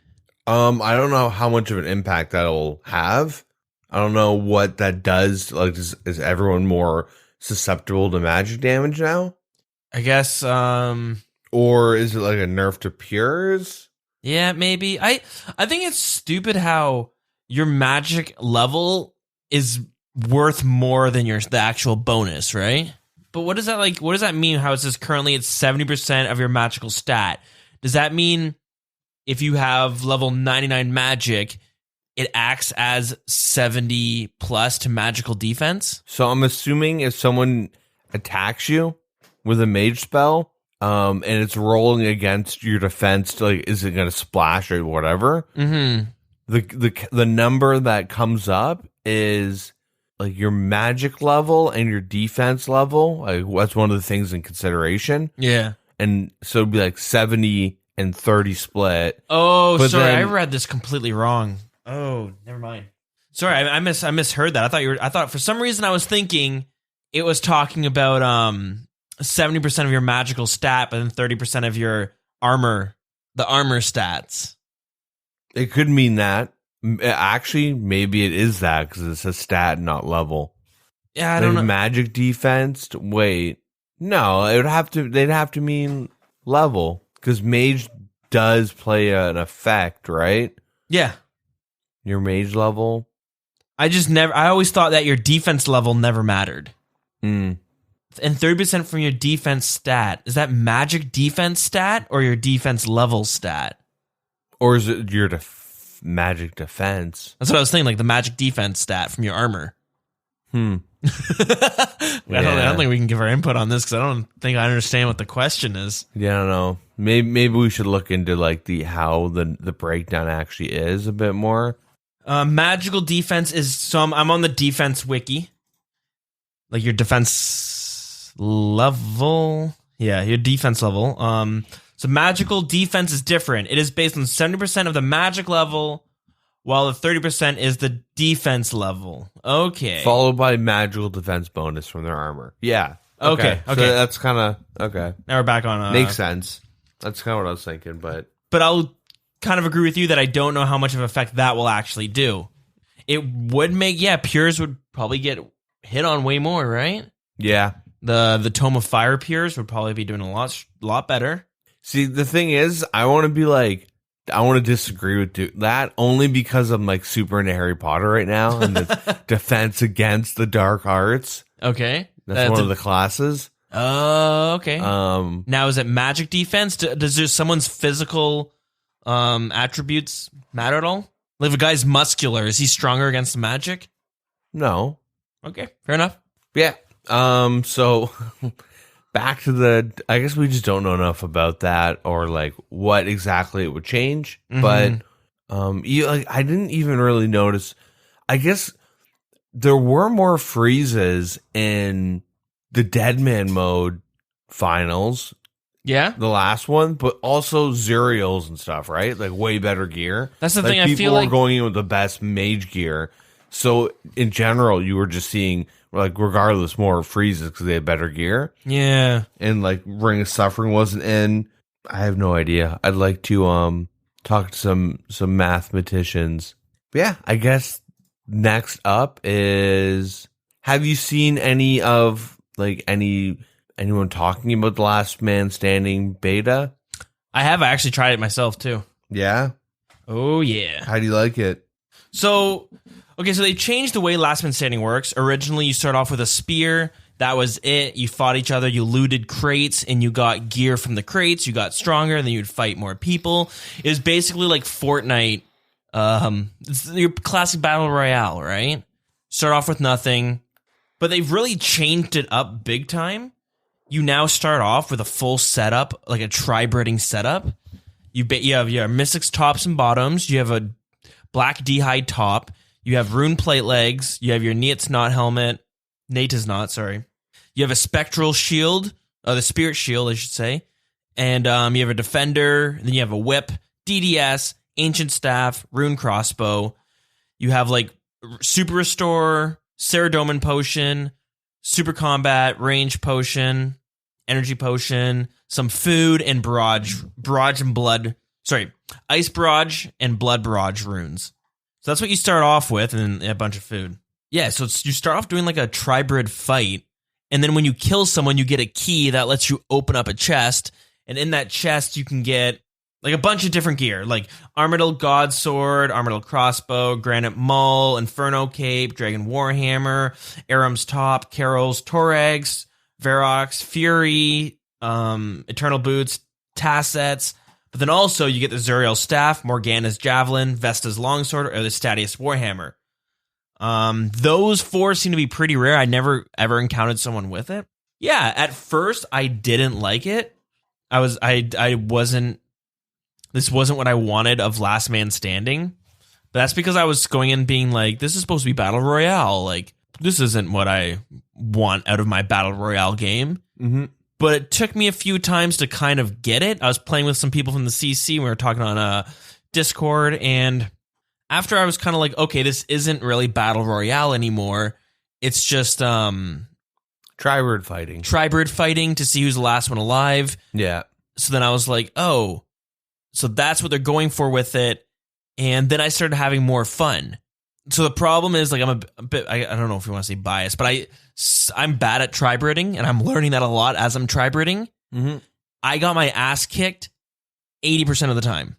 I don't know how much of an impact that'll have. I don't know what that does. Like, is everyone more susceptible to magic damage now? I guess, or is it like a nerf to pures? Yeah, maybe. I think it's stupid how your magic level is worth more than the actual bonus, right? But what does that mean? How it says currently it's 70% of your magical stat? Does that mean if you have level 99 magic, it acts as 70 plus to magical defense? So I'm assuming if someone attacks you with a mage spell, and it's rolling against your defense, like, is it going to splash or whatever? Mm-hmm. The number that comes up is like your magic level and your defense level. Like, that's one of the things in consideration. Yeah. And so it'd be like 70 and 30 split. Oh, but sorry, I read this completely wrong. Oh, never mind. Sorry, I misheard that. I thought for some reason I was thinking it was talking about 70% of your magical stat, but then 30% of your armor, the armor stats. It could mean that. Actually, maybe it is that because it's a stat, not level. Yeah, I don't know. Magic defense. Wait, no, it would have to. They'd have to mean level because mage does play an effect, right? Yeah, your mage level. I always thought that your defense level never mattered. Mm. And 30% from your defense stat, is that magic defense stat or your defense level stat? Or is it your magic defense? That's what I was thinking, like the magic defense stat from your armor. I don't think we can give our input on this because I don't think I understand what the question is. Yeah, I don't know. Maybe we should look into like how the breakdown actually is a bit more. Magical defense is some. I'm on the defense wiki. Like your defense level. Yeah, your defense level. So magical defense is different. It is based on 70% of the magic level, while the 30% is the defense level. Okay. Followed by magical defense bonus from their armor. Yeah. Okay. So that's kind of okay. Now we're back on. Makes sense. That's kind of what I was thinking, but I'll kind of agree with you that I don't know how much of an effect that will actually do. It would make, pures would probably get hit on way more, right? Yeah. The Tome of Fire pures would probably be doing a lot better. See, the thing is, I want to be like I want to disagree with that only because I'm like super into Harry Potter right now and the defense against the dark arts. Okay. That's one of the classes. Oh, okay. Now, is it magic defense? Does someone's physical attributes matter at all? Like if a guy's muscular, is he stronger against magic? No. Okay, fair enough. Yeah. So back to I guess we just don't know enough about that or like what exactly it would change. Mm-hmm. But I didn't even really notice. I guess there were more freezes in the Deadman mode finals. Yeah. The last one, but also Zuriels and stuff, right? Like way better gear. That's the thing. I feel people like were going in with the best mage gear. So in general, you were just seeing like regardless more freezes because they had better gear. Yeah. And like Ring of Suffering wasn't in. I have no idea. I'd like to talk to some mathematicians. But yeah, I guess next up is, have you seen any of like anyone talking about the Last Man Standing beta? I have actually tried it myself too. Yeah. Oh yeah. How do you like it? So, okay, so they changed the way Last Man Standing works. Originally, you start off with a spear. That was it. You fought each other. You looted crates, and you got gear from the crates. You got stronger, and then you'd fight more people. It was basically like Fortnite. It's your classic battle royale, right? Start off with nothing, but they've really changed it up big time. You now start off with a full setup, like a tri-breeding setup. You have your Mystics tops and bottoms. You have a black d'hide top. You have rune plate legs. You have your Neat's Knot helmet. Nata's Knot, sorry. You have a spectral shield, the spirit shield, I should say. And you have a defender. Then you have a whip, DDS, ancient staff, rune crossbow. You have like super restore, Ceradomin potion, super combat, range potion, energy potion, some food, and barrage and blood. Sorry, ice barrage and blood barrage runes. So that's what you start off with, and then a bunch of food. Yeah, so you start off doing like a tribrid fight, and then when you kill someone, you get a key that lets you open up a chest, and in that chest you can get like a bunch of different gear, like Armadyl God Sword, Armadyl Crossbow, Granite Mull, Inferno Cape, Dragon Warhammer, Aram's Top, Carol's Torax, Varrock's Fury, Eternal Boots, Tassets. But then also you get the Zuriel Staff, Morgana's Javelin, Vesta's Longsword, or the Statius Warhammer. Those four seem to be pretty rare. I never ever encountered someone with it. Yeah, at first I didn't like it. This wasn't what I wanted of Last Man Standing. But that's because I was going in being like, this is supposed to be Battle Royale. Like, this isn't what I want out of my Battle Royale game. Mm-hmm. But it took me a few times to kind of get it. I was playing with some people from the CC. We were talking on Discord. And after I was kind of like, okay, this isn't really Battle Royale anymore. It's just Tribird fighting. Tribird fighting to see who's the last one alive. Yeah. So then I was like, oh, so that's what they're going for with it. And then I started having more fun. So the problem is, like, I'm a bit, I don't know if you want to say biased, but I'm bad at tri-breeding, and I'm learning that a lot as I'm tri-breeding. Mm-hmm. I got my ass kicked 80% of the time.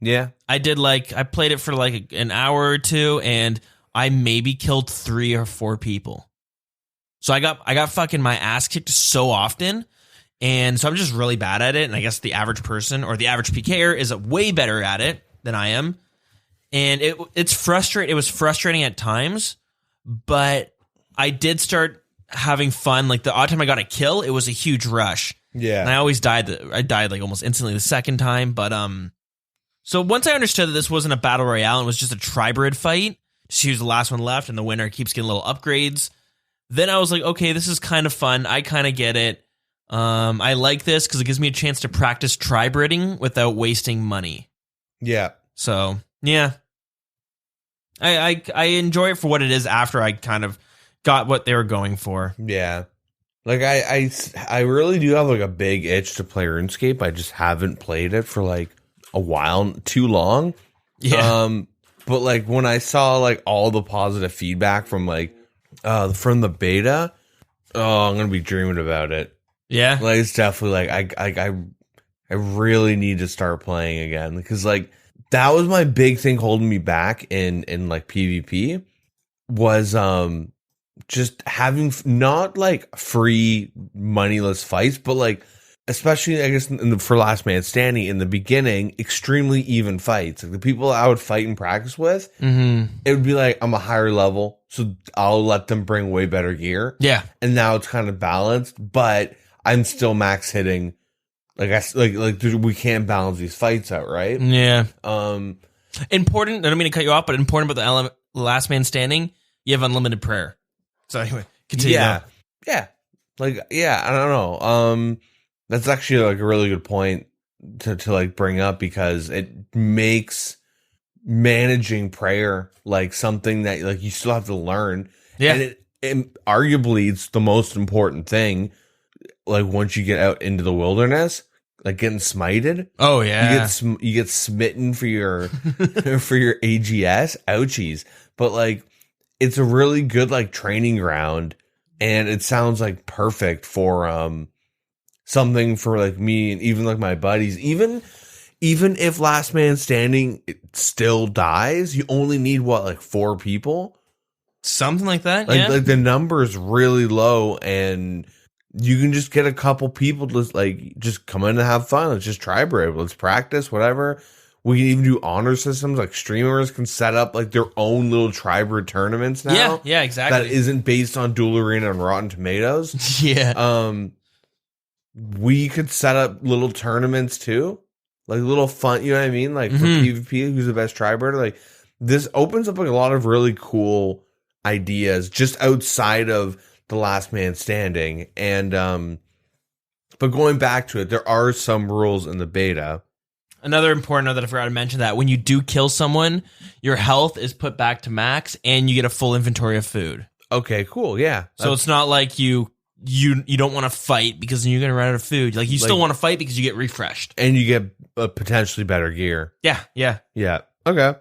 Yeah. I played it for like an hour or two, and I maybe killed 3 or 4 people. So I got fucking my ass kicked so often, and so I'm just really bad at it, and I guess the average person, or the average Pker, is way better at it than I am. And it's frustrating. It was frustrating at times, but I did start having fun. Like the odd time I got a kill, it was a huge rush. Yeah. And I always died. I died like almost instantly the second time. But so once I understood that this wasn't a battle royale, it was just a tribrid fight. She was the last one left, and the winner keeps getting little upgrades. Then I was like, okay, this is kind of fun. I kind of get it. I like this because it gives me a chance to practice tribriding without wasting money. Yeah. So yeah, I enjoy it for what it is after I kind of got what they were going for. Yeah. Like I really do have like a big itch to play RuneScape. I just haven't played it for like a while, too long. Yeah. But like when I saw like all the positive feedback from like from the beta, I'm gonna be dreaming about it. Yeah. Like it's definitely like I really need to start playing again because like That was my big thing holding me back in like PvP was just having not like free moneyless fights, but like especially I guess for Last Man Standing in the beginning, extremely even fights. Like the people I would fight and practice with, it would be like I'm a higher level, so I'll let them bring way better gear. Yeah, and now it's kind of balanced, but I'm still max hitting. We can't balance these fights out, right? Yeah. Important. I don't mean to cut you off, but important about the Last Man Standing. You have unlimited prayer. So anyway, continue. Yeah. I don't know. That's actually like a really good point to like bring up because it makes managing prayer like something that like you still have to learn. Yeah. And arguably it's the most important thing. Like once you get out into the wilderness, like getting smited. Oh yeah, you get smitten for your for your AGS. Ouchies! But like, it's a really good like training ground, and it sounds like perfect for something for like me and even like my buddies. Even if Last Man Standing it still dies, you only need like 4 people, something like that. Like the number is really low and. You can just get a couple people to like just come in and have fun. Let's just try Brave. Let's practice, whatever. We can even do honor systems. Like streamers can set up like their own little Tribrid tournaments now. Yeah, exactly. That isn't based on Duel Arena and Rotten Tomatoes. Yeah. We could set up little tournaments too. Like little fun, you know what I mean? Like for PvP, who's the best Tribrid? Like this opens up like a lot of really cool ideas just outside of the Last Man Standing. And but going back to it, there are some rules in the beta. Another important note that I forgot to mention, that when you do kill someone, your health is put back to max and you get a full inventory of food. Okay, cool. Yeah. So it's not like you don't want to fight because then you're going to run out of food. Like you still want to fight because you get refreshed. And you get potentially better gear. Yeah. Okay.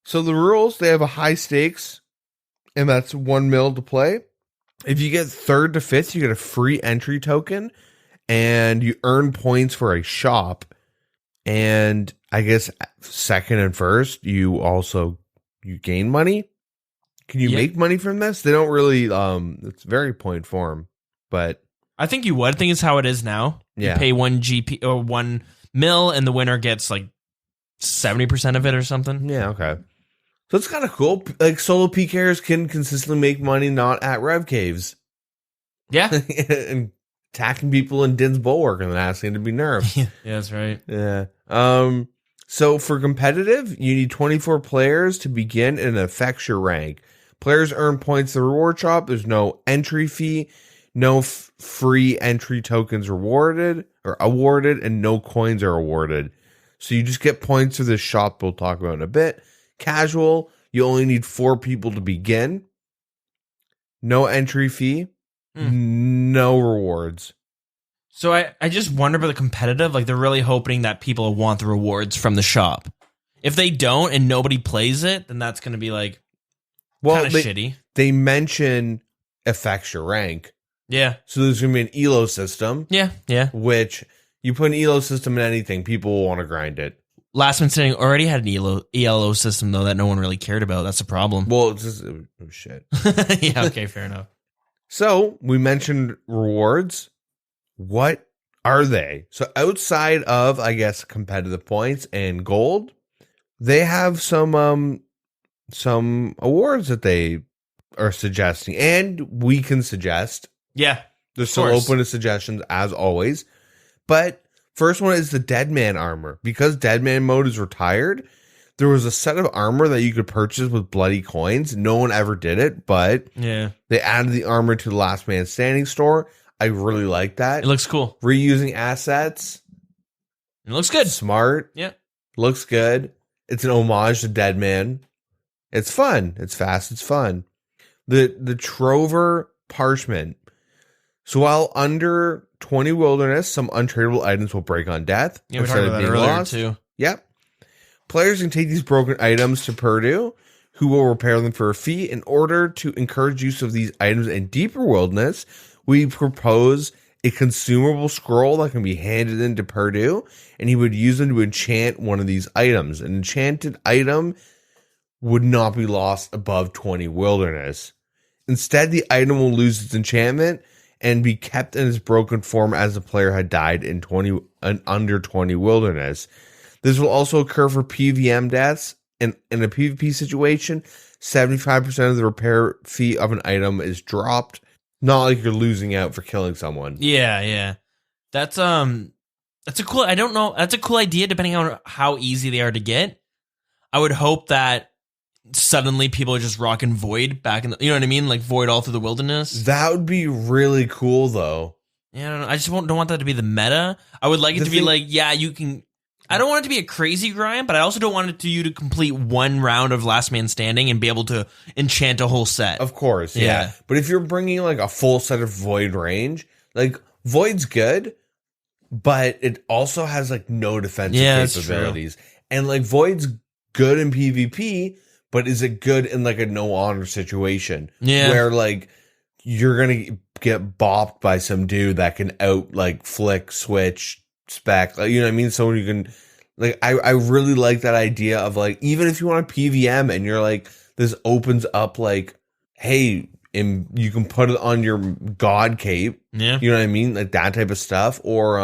So the rules, they have a high stakes and that's 1 mil to play. If you get 3rd to 5th, you get a free entry token and you earn points for a shop. And I guess 2nd and 1st, you gain money. Can you make money from this? They don't really, it's very point form, but I think you would. I think it's how it is now. Yeah. You pay 1 GP or 1 mil and the winner gets like 70% of it or something. Yeah. Okay. So it's kind of cool. Like solo Pkers can consistently make money not at Rev Caves. Yeah. And attacking people in Din's Bulwark and then asking to be nerfed. Yeah, that's right. Yeah. So for competitive, you need 24 players to begin and it affects your rank. Players earn points in the reward shop. There's no entry fee, no free entry tokens awarded, and no coins are awarded. So you just get points for this shop we'll talk about in a bit. Casual, you only need 4 people to begin. No entry fee, no rewards. So I just wonder about the competitive. Like they're really hoping that people want the rewards from the shop. If they don't and nobody plays it, then that's going to be like kind of shitty. They mention affects your rank. Yeah. So there's going to be an ELO system. Yeah. Which you put an ELO system in anything, people will want to grind it. Last Man Standing already had an ELO system, though, that no one really cared about. That's a problem. Well, it's just shit. Yeah, okay, fair enough. So, we mentioned rewards. What are they? So, outside of, I guess, competitive points and gold, they have some awards that they are suggesting. And we can suggest. Yeah. They're still open to suggestions, as always. But first one is the Dead Man armor. Because Dead Man mode is retired, there was a set of armor that you could purchase with bloody coins. No one ever did it, but they added the armor to the Last Man Standing store. I really like that. It looks cool. Reusing assets. It looks good. Smart. Yeah. Looks good. It's an homage to Dead Man. It's fun. It's fast. It's fun. The Trover Parchment. So while under 20 wilderness, some untradeable items will break on death. Yeah, we talked about that earlier too. Yep. Players can take these broken items to Purdue, who will repair them for a fee. In order to encourage use of these items in deeper wilderness, we propose a consumable scroll that can be handed into Purdue, and he would use them to enchant one of these items. An enchanted item would not be lost above 20 wilderness. Instead, the item will lose its enchantment and be kept in its broken form as the player had died in under 20 wilderness. This will also occur for PVM deaths. In a PvP situation, 75% of the repair fee of an item is dropped. Not like you're losing out for killing someone. Yeah. That's a cool, I don't know, that's a cool idea depending on how easy they are to get. I would hope that suddenly people are just rocking Void back in the, you know what I mean? Like Void all through the wilderness. That would be really cool, though. Yeah, I don't know. I just don't want that to be the meta. I would like it to be like, yeah, you can. I don't want it to be a crazy grind, but I also don't want it to you to complete one round of Last Man Standing and be able to enchant a whole set. Of course, yeah. But if you're bringing like a full set of Void range, like Void's good, but it also has like no defensive capabilities. And like Void's good in PvP, but is it good in like a no honor situation? Yeah. Where like you're going to get bopped by some dude that can out like flick, switch, spec. Like, you know what I mean? Someone you can like, I really like that idea of like, even if you want a PVM and you're like, this opens up like, hey, and you can put it on your god cape. Yeah. You know what I mean? Like that type of stuff. Or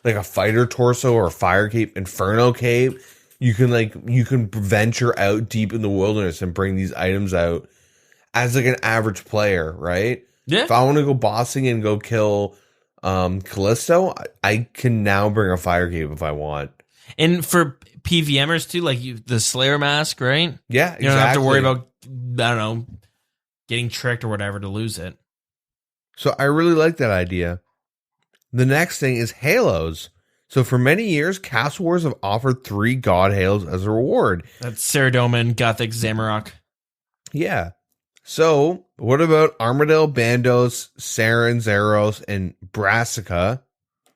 like a fighter torso or a fire cape, inferno cape. You can venture out deep in the wilderness and bring these items out as like an average player, right? Yeah. If I want to go bossing and go kill Callisto, I can now bring a fire cape if I want. And for PVMers too, like the Slayer mask, right? Yeah, exactly. You don't have to worry about, I don't know, getting tricked or whatever to lose it. So I really like that idea. The next thing is halos. So for many years, Castle Wars have offered 3 god halos as a reward. That's Saradomin, Gothic, Zamorak. Yeah. So what about Armadale, Bandos, Saren, Zeros, and Brassica?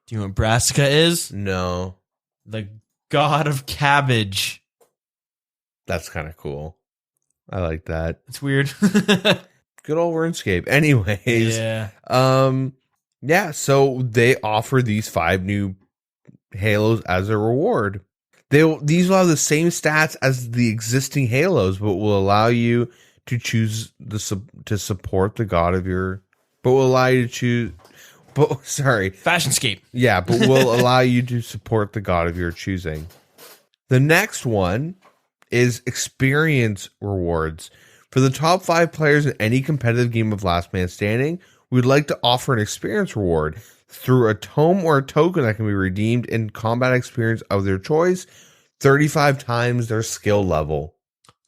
Do you know what Brassica is? No. The god of cabbage. That's kind of cool. I like that. It's weird. Good old RuneScape. Anyways. Yeah. Yeah, so they offer these 5 new halos as a reward. These will have the same stats as the existing halos, but will allow you to choose to support the god of your. But will allow you to choose. But sorry, Fashionscape. Yeah, but will allow you to support the god of your choosing. The next one is experience rewards for the top 5 players in any competitive game of Last Man Standing. We'd like to offer an experience reward through a tome or a token that can be redeemed in combat experience of their choice, 35 times their skill level.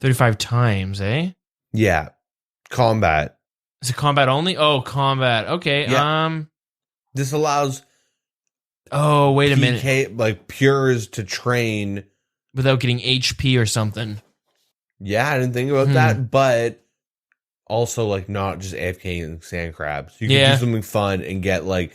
35 times, eh? Yeah. Combat. Is it combat only? Oh, combat. Okay. Yeah. This allows Oh, wait a minute. Like pures to train without getting HP or something. Yeah, I didn't think about that, but also like not just AFK and sand crabs. You can do something fun and get like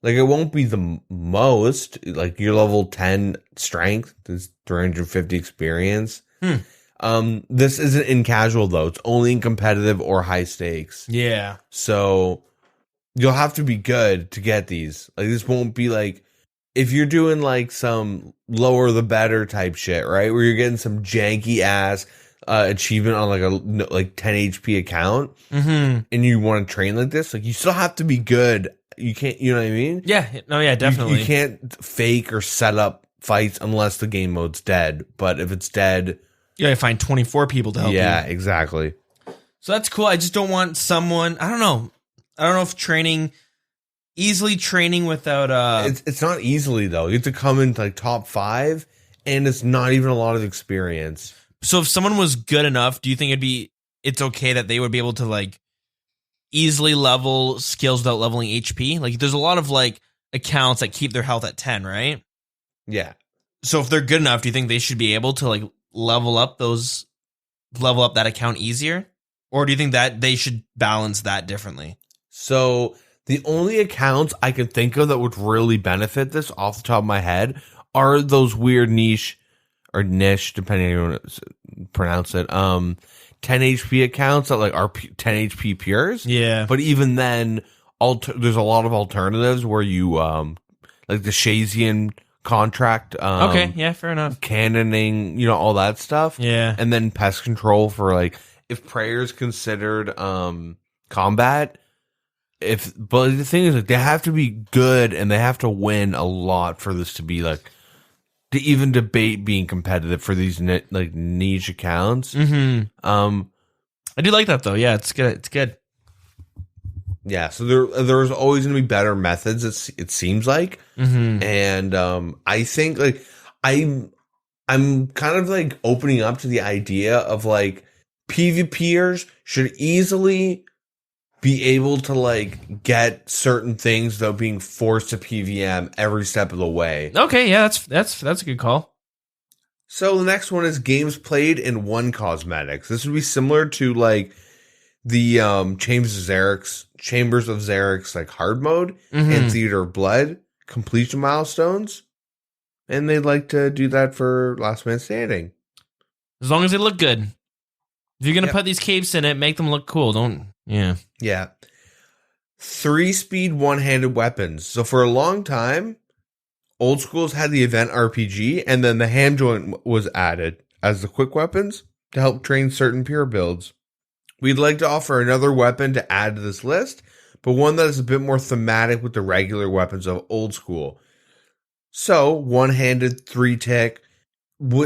it won't be the most, like your level 10 strength is 350 experience. This isn't in casual though. It's only in competitive or high stakes. Yeah. So you'll have to be good to get these. Like this won't be like if you're doing like some lower the better type shit, right? Where you're getting some janky ass achievement on like 10 HP account, and you want to train like this, like you still have to be good. You can't, you know what I mean? Yeah, no, yeah, definitely. You can't fake or set up fights unless the game mode's dead. But if it's dead, you gotta find 24 people to help you. Yeah, exactly. So that's cool. I just don't want someone. I don't know if easily training without. It's not easily though. You have to come into like top 5, and it's not even a lot of experience. So if someone was good enough, do you think it's okay that they would be able to like easily level skills without leveling HP? Like there's a lot of like accounts that keep their health at 10, right? Yeah. So if they're good enough, do you think they should be able to like level up that account easier? Or do you think that they should balance that differently? So the only accounts I can think of that would really benefit this off the top of my head are those weird niche, depending on how you want to pronounce it, 10 HP accounts that like are 10 HP pures. Yeah. But even then, there's a lot of alternatives where you like the Shazian contract. Okay, yeah, fair enough. Cannoning, all that stuff. Yeah. And then pest control for like if prayer is considered combat. But the thing is, like, they have to be good and they have to win a lot for this to be like to even debate being competitive for these like niche accounts. Mm-hmm. I do like that though. Yeah, it's good. It's good. Yeah, so there's always going to be better methods. It seems like, and I think like I'm kind of like opening up to the idea of like PvPers should easily be able to like get certain things without being forced to PVM every step of the way. Okay, yeah, that's a good call. So the next one is games played in one cosmetics. This would be similar to like the Chambers of Xerix like hard mode and Theater of Blood completion milestones, and they'd like to do that for Last Man Standing. As long as they look good. If you're gonna put these capes in it, make them look cool. Yeah. 3-speed one-handed weapons. So for a long time, old schools had the event RPG, and then the hand joint was added as the quick weapons to help train certain pure builds. We'd like to offer another weapon to add to this list, but one that is a bit more thematic with the regular weapons of old school. So, one-handed, 3-tick.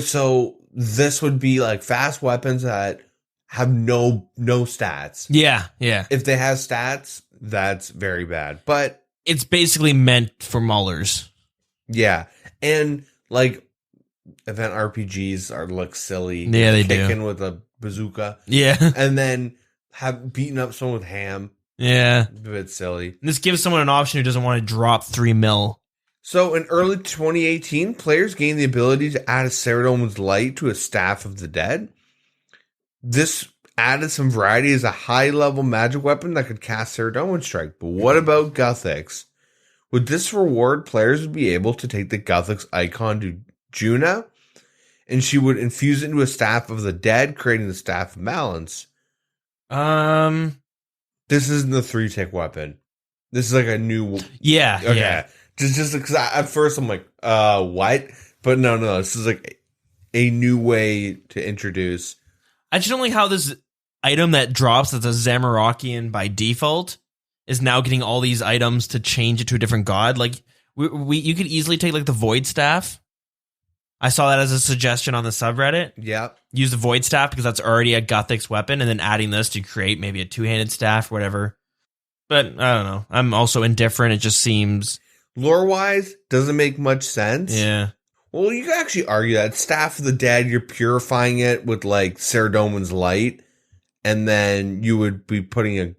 So, this would be like fast weapons that have no stats. Yeah. If they have stats, that's very bad. But it's basically meant for maulers. Yeah. And like event RPGs look silly. Yeah, they kicking do. with a bazooka. Yeah. And then have beaten up someone with ham. Yeah. A bit silly. And this gives someone an option who doesn't want to drop 3 mil. So in early 2018, players gained the ability to add a Saradomin's Light to a Staff of the Dead. This added some variety as a high-level magic weapon that could cast Saradomin Strike. But what about Guthix? With this reward, players would be able to take the Guthix icon to Juna, and she would infuse it into a Staff of the Dead, creating the Staff of Balance. This isn't the 3-tick weapon. This is like a new... Yeah, okay. yeah. Just because at first I'm like, what? But no, this is like a new way to introduce. I just don't like how this item that drops that's a Zamorakian by default is now getting all these items to change it to a different god. Like, you could easily take like the Void Staff. I saw that as a suggestion on the subreddit. Yeah. Use the Void Staff because that's already a Guthix weapon, and then adding this to create maybe a 2-handed staff or whatever. But I don't know. I'm also indifferent. It just seems... Lore-wise, doesn't make much sense. Yeah. Well, you can actually argue that Staff of the Dead, you're purifying it with like Saradomin's Light, and then you would be putting a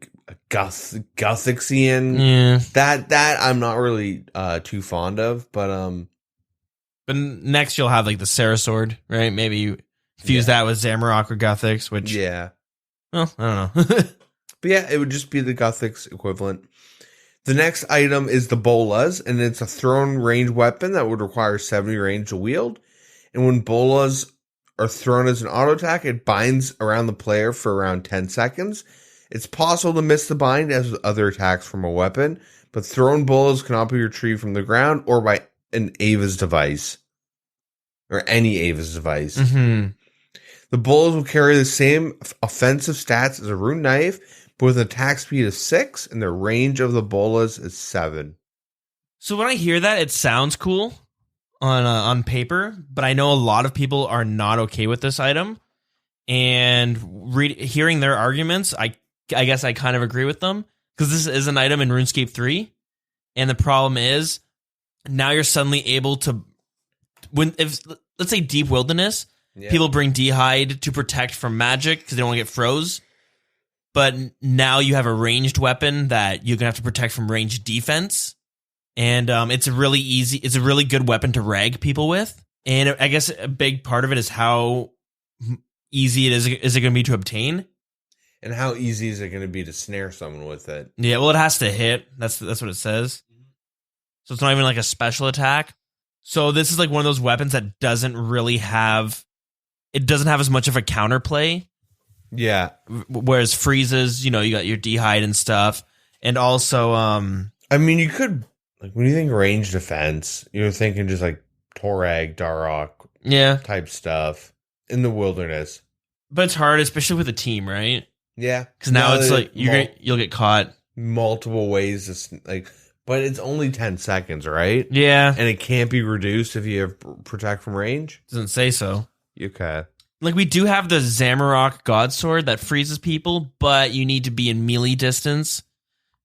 Guthixian. Yeah. That I'm not really too fond of, but next you'll have like the Sarasword, right? Maybe you fuse that with Zamorak or Guthix, which yeah. Well, I don't know. But yeah, it would just be the Guthix equivalent. The next item is the Bolas, and it's a thrown range weapon that would require 70 range to wield. And when Bolas are thrown as an auto attack, it binds around the player for around 10 seconds. It's possible to miss the bind as with other attacks from a weapon, but thrown Bolas cannot be retrieved from the ground or by an Ava's device. Or any Ava's device. Mm-hmm. The Bolas will carry the same offensive stats as a rune knife, but with an attack speed of 6, and the range of the Bolas is 7. So when I hear that, it sounds cool on paper, but I know a lot of people are not okay with this item. And hearing their arguments, I guess I kind of agree with them, because this is an item in RuneScape 3, and the problem is now you're suddenly able to, let's say Deep Wilderness, people bring D'hide to protect from magic because they don't want to get froze. But now you have a ranged weapon that you're going to have to protect from ranged defense. And it's a really good weapon to rag people with. And I guess a big part of it is how easy it is it going to be to obtain. And how easy is it going to be to snare someone with it? Yeah, well, it has to hit. That's what it says. So it's not even like a special attack. So this is like one of those weapons that doesn't have as much of a counterplay. Yeah. Whereas freezes, you got your D'hide and stuff, And also, I mean, you could, like, when you think range defense, you're thinking just like Torag, Darok yeah, type stuff in the wilderness. but it's hard, especially with a team, right? Yeah. Because now it's like you'll get caught. Multiple ways to, like, but it's only 10 seconds, right? Yeah, And it can't be reduced if you have protect from range? doesn't say so. Okay. Like, we do have the Zamorak God Sword that freezes people, but you need to be in melee distance.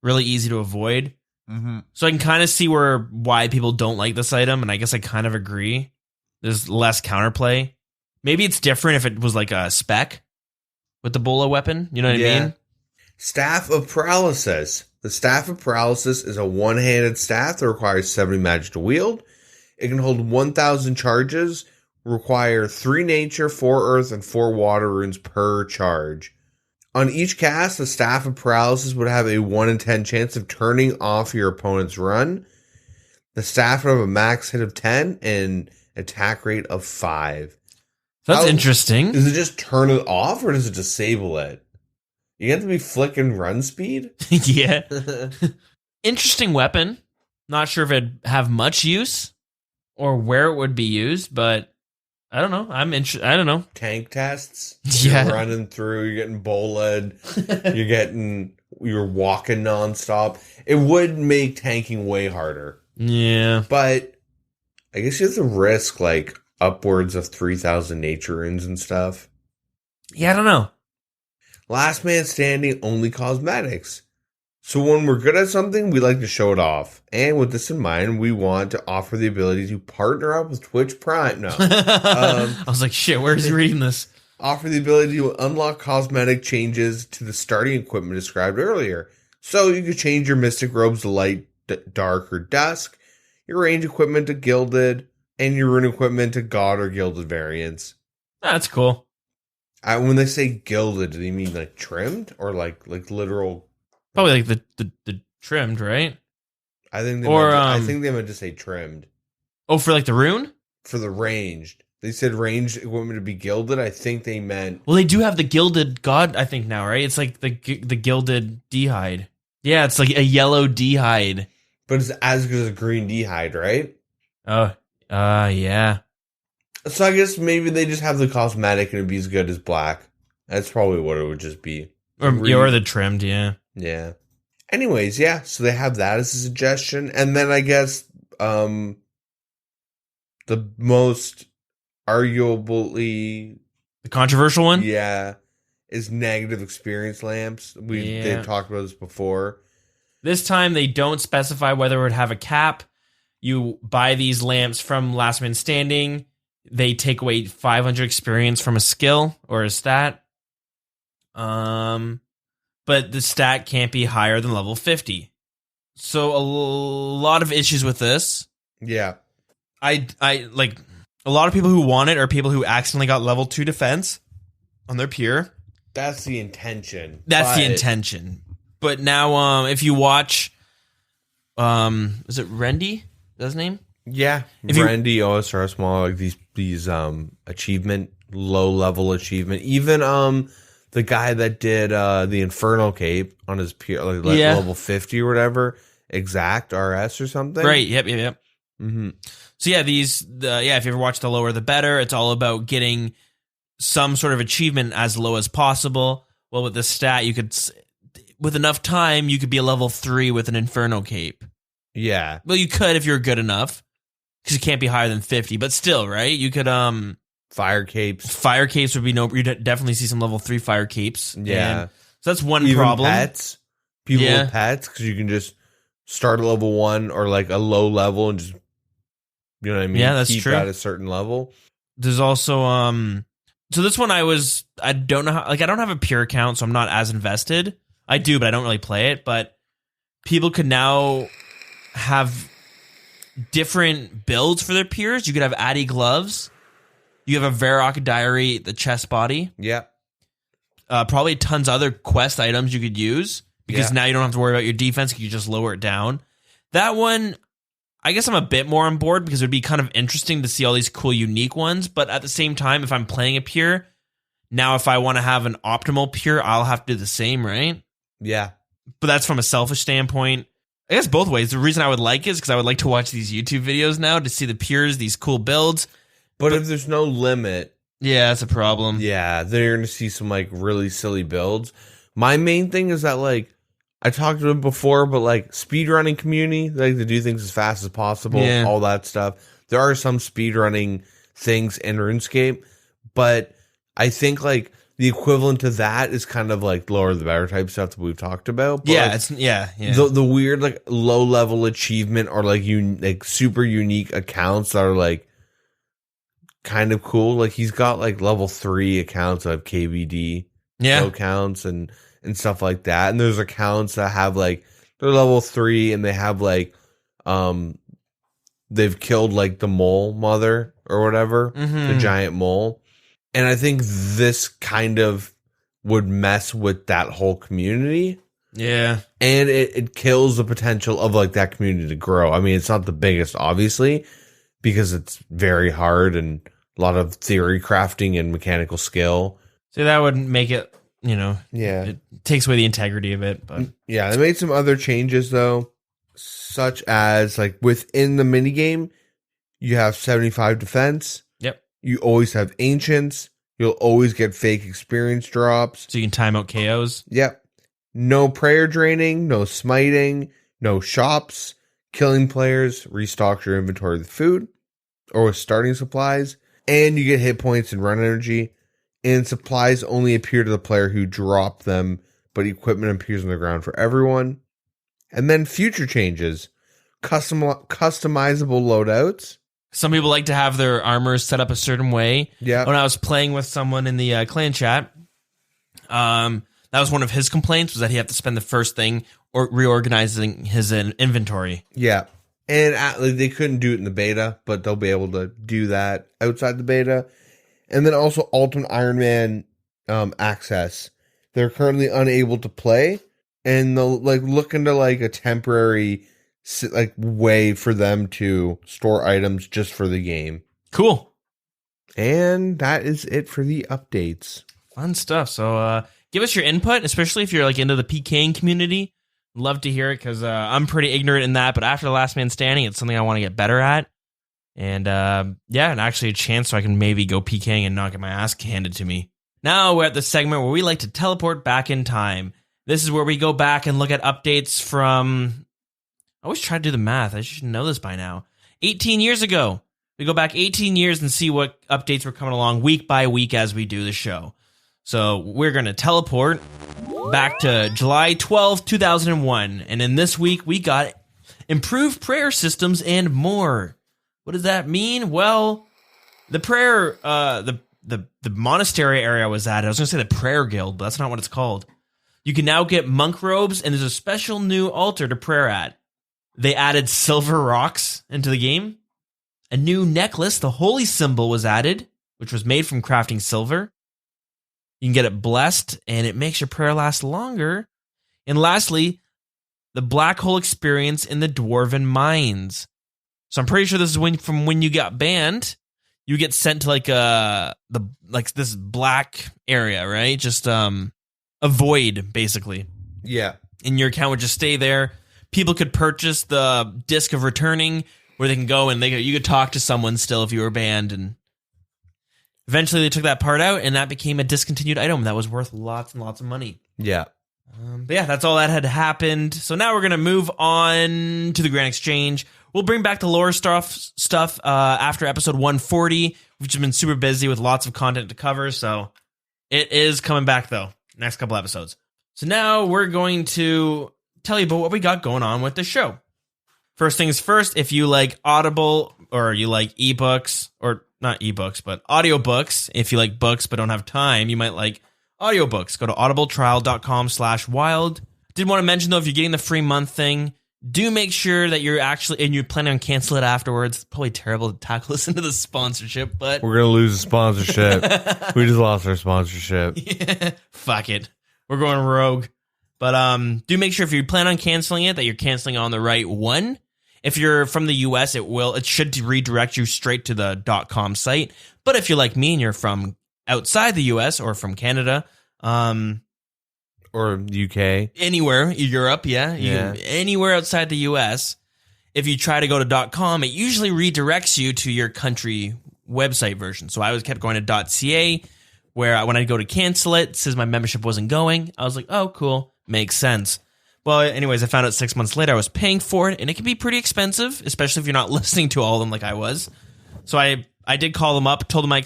Really easy to avoid. Mm-hmm. So I can kind of see why people don't like this item, and I guess I kind of agree. There's less counterplay. Maybe it's different if it was like a spec with the Bola weapon. You know what I mean? Staff of Paralysis. The Staff of Paralysis is a one-handed staff that requires 70 magic to wield. It can hold 1,000 charges, require 3 nature, 4 earth, and 4 water runes per charge. On each cast, the Staff of Paralysis would have a 1 in 10 chance of turning off your opponent's run. The staff would have a max hit of 10 and attack rate of 5. That's interesting. Does it just turn it off, or does it disable it? You have to be flicking run speed? Yeah. Interesting weapon. Not sure if it'd have much use or where it would be used, but I don't know. I'm interested. I don't know. Tank tests? Yeah. You're running through, you're getting bolted, you're walking nonstop. It would make tanking way harder. Yeah. But I guess you have to risk like upwards of 3,000 nature runes and stuff. Yeah, I don't know. Last man standing, only cosmetics. So when we're good at something, we like to show it off. And with this in mind, we want to offer the ability to partner up with Twitch Prime. No. I was like, shit, where is he reading this? Offer the ability to unlock cosmetic changes to the starting equipment described earlier. So you could change your mystic robes to light, dark, or dusk, your range equipment to gilded, and your rune equipment to god or gilded variants. That's cool. When they say gilded, do they mean like trimmed or like literal? Probably like the trimmed, right? I think they meant to say trimmed. Oh, for like the rune? For the ranged. They said ranged equipment to be gilded. I think they meant... Well, they do have the gilded god, I think, now, right? It's like the gilded d'hide. Yeah, it's like a yellow d'hide. But it's as good as a green d'hide, right? Oh, yeah. So I guess maybe they just have the cosmetic and it'd be as good as black. That's probably what it would just be. Or the trimmed, yeah. Yeah. Anyways, yeah. So they have that as a suggestion. And then I guess the most arguably... The controversial one? Yeah. Is negative experience lamps. They've talked about this before. This time they don't specify whether it would have a cap. You buy these lamps from Last Man Standing. They take away 500 experience from a skill or a stat. But the stat can't be higher than level 50. So a lot of issues with this. Yeah. I like a lot of people who want it are people who accidentally got level 2 defense on their Pker. That's the intention. That's the intention. But now if you watch is it Rendy? Is that his name? Yeah. Rendy, OSR small, like these achievement, low level achievement. Even the guy that did the Infernal Cape on his Pker, like level 50 or whatever, exact RS or something. Right. Yep. Mm-hmm. So yeah, if you ever watch the lower the better, it's all about getting some sort of achievement as low as possible. Well, with this stat, you could, with enough time, you could be a level 3 with an Inferno Cape. Yeah. Well, you could if you're good enough, because you can't be higher than 50. But still, right? You could fire capes. Fire capes would be you'd definitely see some level 3 fire capes. Yeah. And so that's one Even problem. Pets. People with pets, because you can just start at level 1 or like a low level and just, you know what I mean? Yeah, that's Keep true. at a certain level. There's also so this one I don't know how, like, I don't have a Pure account, so I'm not as invested. I do, but I don't really play it. But people could now have different builds for their Pures. You could have Addy gloves. You have a Varrock diary, the chest body. Yeah. Probably tons of other quest items you could use, because now you don't have to worry about your defense. You just lower it down. That one, I guess I'm a bit more on board, because it would be kind of interesting to see all these cool, unique ones. But at the same time, if I'm playing a Pure, now if I want to have an optimal Pure, I'll have to do the same, right? Yeah. but that's from a selfish standpoint. I guess both ways. The reason I would like it is because I would like to watch these YouTube videos now to see the Pkers, these cool builds. But if there's no limit, yeah, that's a problem. Yeah, then you're going to see some like really silly builds. My main thing is that like I talked to them before, but like speedrunning community, they like to do things as fast as possible, all that stuff. There are some speedrunning things in RuneScape, but I think like the equivalent to that is kind of like lower the better type stuff that we've talked about. But Yeah, like, it's yeah. the weird like low level achievement or like like super unique accounts that are like kind of cool. Like he's got like level 3 accounts of KBD accounts and stuff like that. And there's accounts that have like they're level 3 and they have like they've killed like the mole mother or whatever, the giant mole. And I think this kind of would mess with that whole community. Yeah. And it kills the potential of like that community to grow. I mean, it's not the biggest, obviously, because it's very hard and a lot of theory crafting and mechanical skill. So that would make it, it takes away the integrity of it. But yeah, they made some other changes though, such as like within the minigame, you have 75 defense. Yep. You always have ancients. You'll always get fake experience drops. So you can time out KOs. Yep. No prayer draining, no smiting, no shops. Killing players restocks your inventory with food or with starting supplies. And you get hit points and run energy. And supplies only appear to the player who dropped them, but equipment appears on the ground for everyone. And then future changes. Customizable loadouts. Some people like to have their armor set up a certain way. Yeah. When I was playing with someone in the clan chat, that was one of his complaints, was that he had to spend the first thing or reorganizing his inventory. Yeah. And they couldn't do it in the beta, but they'll be able to do that outside the beta. And then also Ultimate Iron Man access. They're currently unable to play, and they'll like look into like a temporary like way for them to store items just for the game. Cool. And that is it for the updates. Fun stuff. So give us your input, especially if you're like into the PKing community. Love to hear it because I'm pretty ignorant in that, but after the Last Man Standing, it's something I want to get better at. And and actually a chance so I can maybe go PKing and not get my ass handed to me. Now we're at the segment where we like to teleport back in time. This is where we go back and look at updates from... I always try to do the math. I should know this by now. 18 years ago. We go back 18 years and see what updates were coming along week by week as we do the show. So we're going to teleport back to July 12, 2001. And in this week, we got improved prayer systems and more. What does that mean? Well, the prayer, the monastery area I was at, I was going to say the prayer guild, but that's not what it's called. You can now get monk robes, and there's a special new altar to prayer at. They added silver rocks into the game. A new necklace, the holy symbol, was added, which was made from crafting silver. You can get it blessed, and it makes your prayer last longer. And lastly, the black hole experience in the dwarven mines. So I'm pretty sure this is from when you got banned, you get sent to like this black area, right? Just a void, basically. Yeah. And your account would just stay there. People could purchase the disc of returning, where they can go and you could talk to someone still if you were banned. And eventually they took that part out, and that became a discontinued item that was worth lots and lots of money. Yeah. But yeah, that's all that had happened. So now we're going to move on to the Grand Exchange. We'll bring back the lore stuff after episode 140, which has been super busy with lots of content to cover. So it is coming back, though, next couple episodes. So now we're going to tell you about what we got going on with the show. First things first, if you like Audible or you like ebooks, or not ebooks, but audiobooks, if you like books but don't have time, you might like audiobooks. Go to audibletrial.com/wild. Did want to mention, though, if you're getting the free month thing, do make sure that you're planning on cancel it afterwards. It's probably terrible to tackle this into the sponsorship, but we're going to lose the sponsorship. We just lost our sponsorship. Yeah, fuck it. We're going rogue. But do make sure if you plan on canceling it, that you're canceling on the right one. If you're from the US, it should redirect you straight to the .com site. But if you're like me and you're from outside the US or from Canada, Or UK. Anywhere, Europe, yeah. Anywhere outside the US, if you try to go to .com, it usually redirects you to your country website version. So I always kept going to .ca, where when I go to cancel it says my membership wasn't going. I was like, oh, cool. Makes sense. Well, anyways, I found out 6 months later I was paying for it, and it can be pretty expensive, especially if you're not listening to all of them like I was. So I did call them up, told them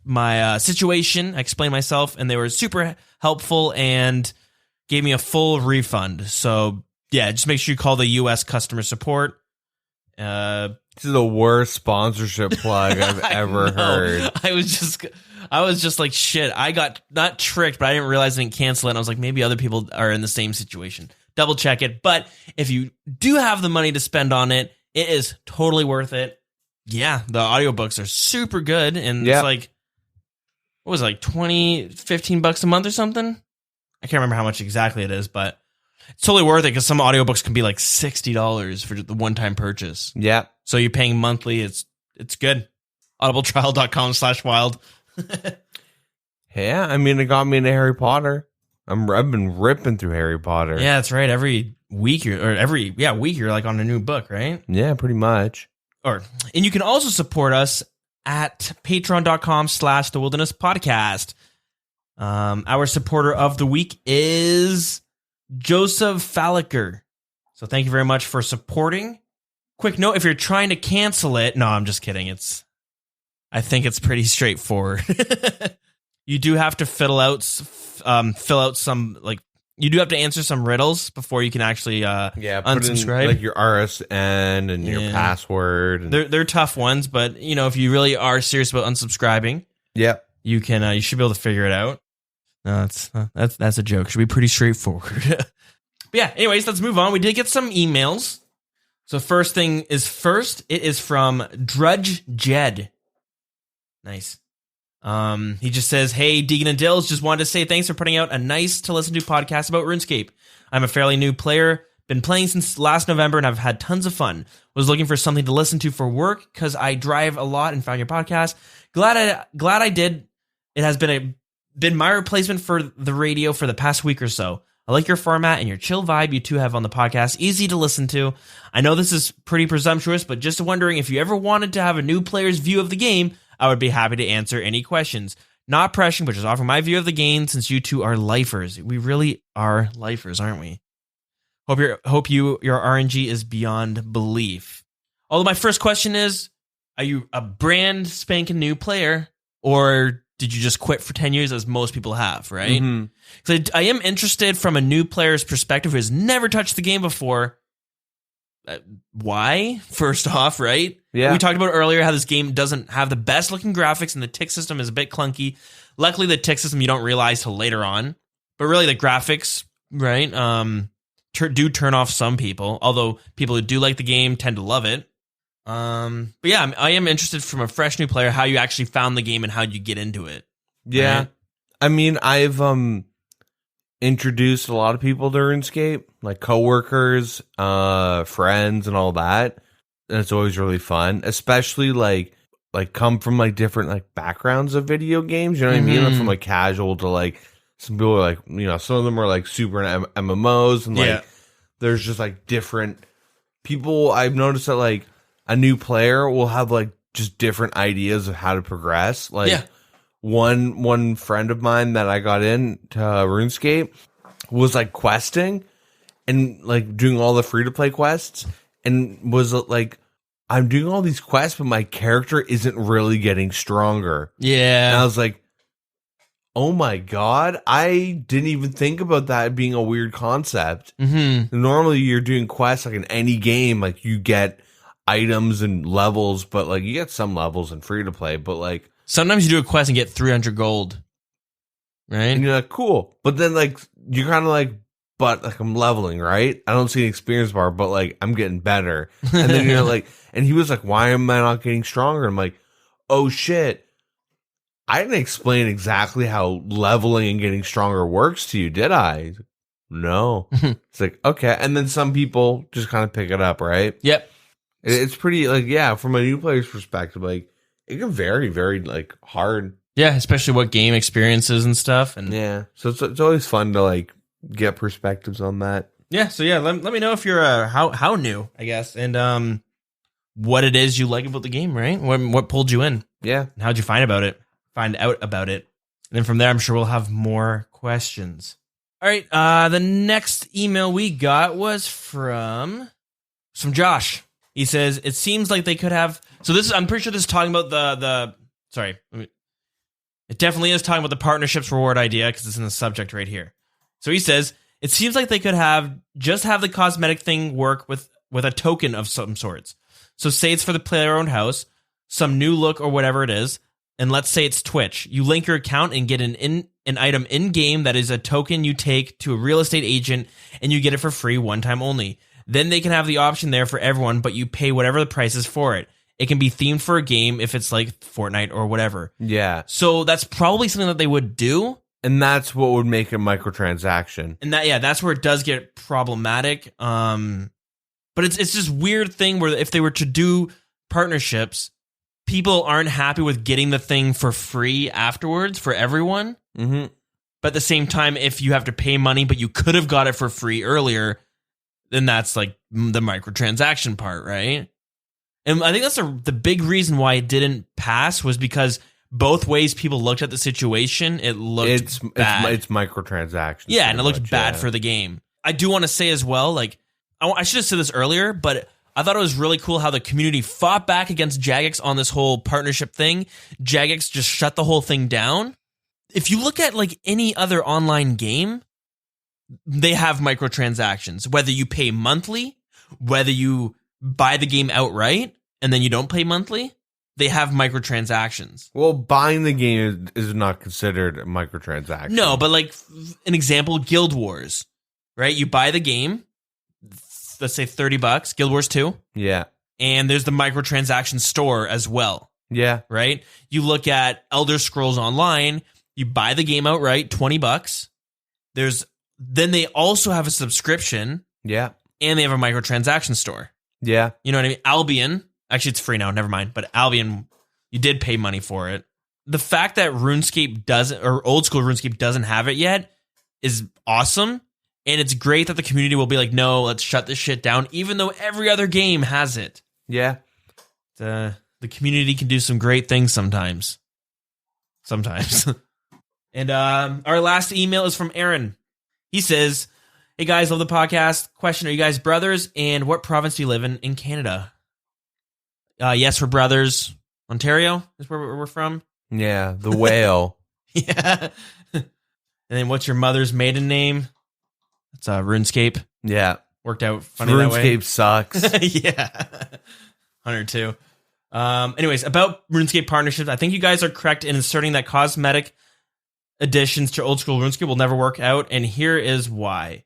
my situation, I explained myself, and they were super helpful and gave me a full refund. So, yeah, just make sure you call the U.S. customer support. This is the worst sponsorship plug I've ever heard. I was just like, shit, I got not tricked, but I didn't realize I didn't cancel it. And I was like, maybe other people are in the same situation. Double check it. But if you do have the money to spend on it, it is totally worth it. Yeah, the audiobooks are super good. And it's like, what was it, like $15 a month or something? I can't remember how much exactly it is, but it's totally worth it because some audiobooks can be like $60 for the one-time purchase. Yeah. So you're paying monthly. It's good. audibletrial.com/wild. Yeah, I mean, it got me into Harry Potter. I've been ripping through Harry Potter. Yeah, that's right. Every week you're like on a new book, right? Yeah, pretty much. And you can also support us at patreon.com/The Wilderness Podcast. Our supporter of the week is Joseph Falliker. So thank you very much for supporting. Quick note, if you're trying to cancel it, no, I'm just kidding. I think it's pretty straightforward. You do have to fill out some, like, you do have to answer some riddles before you can actually unsubscribe. In, like, your RSN and your password. And they're tough ones, but if you really are serious about unsubscribing, you can you should be able to figure it out. No, that's a joke. It should be pretty straightforward. But yeah, anyways, let's move on. We did get some emails. So first thing is first. It is from Drudge Jed. Nice. He just says, "Hey, Deegan and Dills, just wanted to say thanks for putting out a nice to listen to podcast about RuneScape. I'm a fairly new player, been playing since last November, and I've had tons of fun. Was looking for something to listen to for work because I drive a lot and found your podcast. Glad I did. It has been my replacement for the radio for the past week or so. I like your format and your chill vibe you two have on the podcast. Easy to listen to. I know this is pretty presumptuous, but just wondering if you ever wanted to have a new player's view of the game, I would be happy to answer any questions. Not pressuring, but just offering my view of the game since you two are lifers. We really are lifers, aren't we? Hope your RNG is beyond belief. Although my first question is, are you a brand spanking new player, or did you just quit for 10 years as most people have, right? Because I am interested from a new player's perspective who has never touched the game before. Why? First off, right? Yeah. We talked about earlier how this game doesn't have the best looking graphics and the tick system is a bit clunky. Luckily, the tick system you don't realize till later on. But really, the graphics, right, do turn off some people. Although people who do like the game tend to love it. But yeah, I am interested from a fresh new player how you actually found the game and how you get into it. Yeah. Right? I mean, I've introduced a lot of people to RuneScape, like coworkers, friends, and all that. And it's always really fun, especially like come from like different like backgrounds of video games. You know what I mean? Like, from like casual to like some people are like, some of them are like super in MMOs, and like there's just like different people. I've noticed that like a new player will have like just different ideas of how to progress. Like one friend of mine that I got into RuneScape was like questing and like doing all the free to play quests, and was like, I'm doing all these quests, but my character isn't really getting stronger. Yeah. And I was like, oh my God, I didn't even think about that being a weird concept. Normally you're doing quests like in any game, like you get items and levels, but like you get some levels in free to play, but like sometimes you do a quest and get 300 gold, right? And you're like, cool. But then like you're kind of like, but like I'm leveling, right? I don't see an experience bar, but like I'm getting better. And then you're like, and he was like, why am I not getting stronger? I'm like, oh shit, I didn't explain exactly how leveling and getting stronger works to you, did I? He's like, no. It's like, okay. And then some people just kind of pick it up, right? Yep. It's pretty like, yeah, from a new player's perspective, like it can very, very like hard. Yeah, especially what game experiences and stuff. And yeah, so it's always fun to like get perspectives on that. Yeah, so yeah, let me know if you're how new, I guess, and what it is you like about the game, right? What pulled you in? Yeah. And how'd you find out about it? And then from there, I'm sure we'll have more questions. All right, the next email we got was from Josh. He says, it seems like they could have... So I'm pretty sure this is talking about it definitely is talking about the partnerships reward idea because it's in the subject right here. So he says, it seems like they could have the cosmetic thing work with a token of some sorts. So say it's for the player-owned house, some new look or whatever it is, and let's say it's Twitch. You link your account and get an item in-game that is a token you take to a real estate agent, and you get it for free one time only. Then they can have the option there for everyone, but you pay whatever the price is for it. It can be themed for a game if it's like Fortnite or whatever. Yeah. So that's probably something that they would do. And that's what would make a microtransaction. And that's where it does get problematic. But it's this weird thing where if they were to do partnerships, people aren't happy with getting the thing for free afterwards for everyone. Mm-hmm. But at the same time, if you have to pay money, but you could have got it for free earlier, then that's like the microtransaction part, right? And I think that's the big reason why it didn't pass was because both ways people looked at the situation, it looked bad. It's microtransactions. Yeah, and it looked bad for the game. I do want to say as well, like, I should have said this earlier, but I thought it was really cool how the community fought back against Jagex on this whole partnership thing. Jagex just shut the whole thing down. If you look at like any other online game, they have microtransactions, whether you pay monthly, whether you buy the game outright and then you don't pay monthly, they have microtransactions. Well, buying the game is not considered a microtransaction. No, but like an example, Guild Wars, right? You buy the game, let's say $30, Guild Wars 2. Yeah. And there's the microtransaction store as well. Yeah. Right? You look at Elder Scrolls Online, you buy the game outright, $20. Then they also have a subscription. Yeah. And they have a microtransaction store. Yeah. You know what I mean? Albion, actually it's free now, never mind. But Albion, you did pay money for it. The fact that RuneScape doesn't, or old school RuneScape doesn't have it yet is awesome. And it's great that the community will be like, no, let's shut this shit down, even though every other game has it. Yeah. The community can do some great things sometimes. And our last email is from Aaron. He says, hey guys, love the podcast. Question, are you guys brothers? And what province do you live in Canada? Yes, we're brothers. Ontario is where we're from. Yeah, the whale. Yeah. And then what's your mother's maiden name? It's RuneScape. Yeah. Worked out funny that way. RuneScape sucks. Yeah. 102. Anyways, about RuneScape partnerships, I think you guys are correct in asserting that cosmetic additions to old school RuneScape will never work out, and here is why.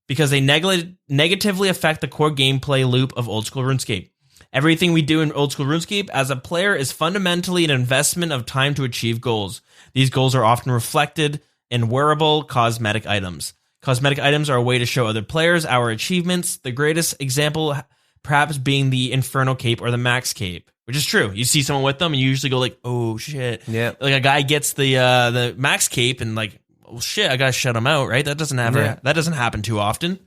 Because they negatively affect the core gameplay loop of old school RuneScape. Everything we do in old school RuneScape as a player is fundamentally an investment of time to achieve goals. These goals are often reflected in wearable cosmetic items. Cosmetic items are a way to show other players our achievements, the greatest example perhaps being the Inferno Cape or the Max Cape, which is true. You see someone with them and you usually go like, oh shit. Yeah. Like a guy gets the Max Cape and like, oh shit, I gotta shut him out, right? That doesn't happen too often.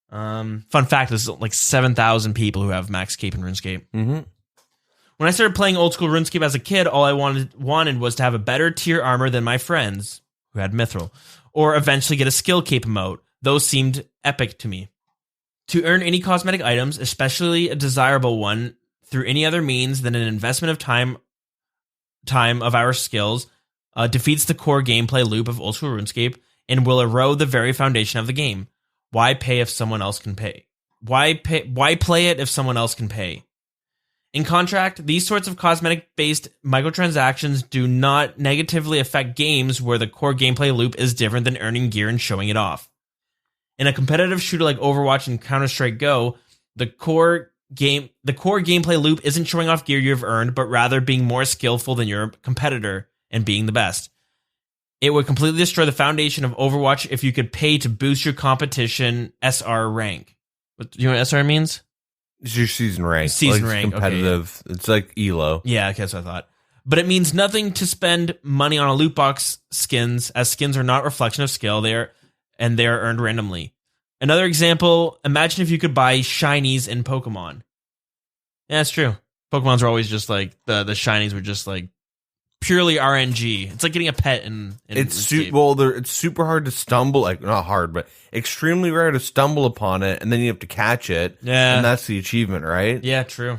Fun fact, there's like 7,000 people who have Max Cape in RuneScape. Mm-hmm. When I started playing old school RuneScape as a kid, all I wanted was to have a better tier armor than my friends who had Mithril, or eventually get a skill cape emote. Those seemed epic to me. To earn any cosmetic items, especially a desirable one, through any other means than an investment of time of our skills, defeats the core gameplay loop of old school RuneScape and will erode the very foundation of the game. Why pay if someone else can pay? Why play it if someone else can pay? In contrast, these sorts of cosmetic-based microtransactions do not negatively affect games where the core gameplay loop is different than earning gear and showing it off. In a competitive shooter like Overwatch and Counter-Strike Go, the core gameplay loop isn't showing off gear you've earned, but rather being more skillful than your competitor and being the best. It would completely destroy the foundation of Overwatch if you could pay to boost your competition SR rank. Do you know what SR means? It's your season rank. Season like rank. Competitive. Okay. It's like ELO. Yeah, okay, that's what I thought. But it means nothing to spend money on a loot box skins, as skins are not a reflection of skill. They are and they are earned randomly. Another example, imagine if you could buy shinies in Pokemon. Yeah, that's true. Pokemons are always just like, the shinies were just like purely RNG. It's like getting a pet in it's RuneScape. it's super hard to stumble, like not hard, but extremely rare to stumble upon it, and then you have to catch it. Yeah. And that's the achievement, right? Yeah, true.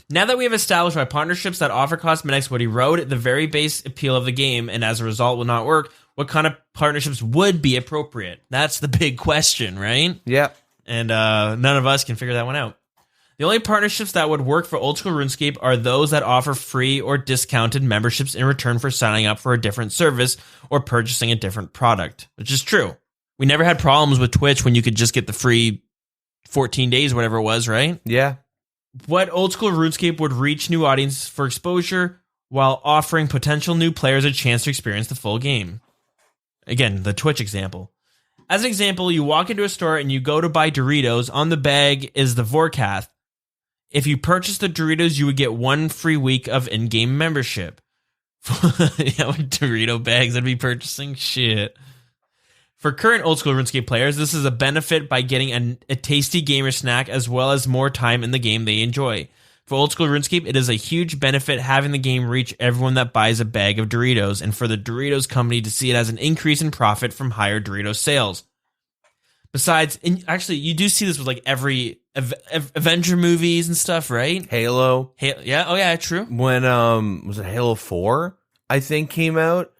Now that we have established why partnerships that offer cosmetics would erode the very base appeal of the game and as a result will not work, what kind of partnerships would be appropriate? That's the big question, right? Yeah. And none of us can figure that one out. The only partnerships that would work for old school RuneScape are those that offer free or discounted memberships in return for signing up for a different service or purchasing a different product, which is true. We never had problems with Twitch when you could just get the free 14 days, whatever it was, right? Yeah. What old school RuneScape would reach new audiences for exposure while offering potential new players a chance to experience the full game? Again, the Twitch example. As an example, you walk into a store and you go to buy Doritos. On the bag is the Vorkath. If you purchase the Doritos, you would get 1 free week of in-game membership. Yeah, with Dorito bags I'd be purchasing? Shit. For current old school RuneScape players, this is a benefit by getting a tasty gamer snack as well as more time in the game they enjoy. For old school RuneScape, it is a huge benefit having the game reach everyone that buys a bag of Doritos, and for the Doritos company to see it as an increase in profit from higher Doritos sales. Besides, and actually, you do see this with like every Avenger movies and stuff, right? Halo. Yeah, oh yeah, true. When was it Halo 4, I think, came out?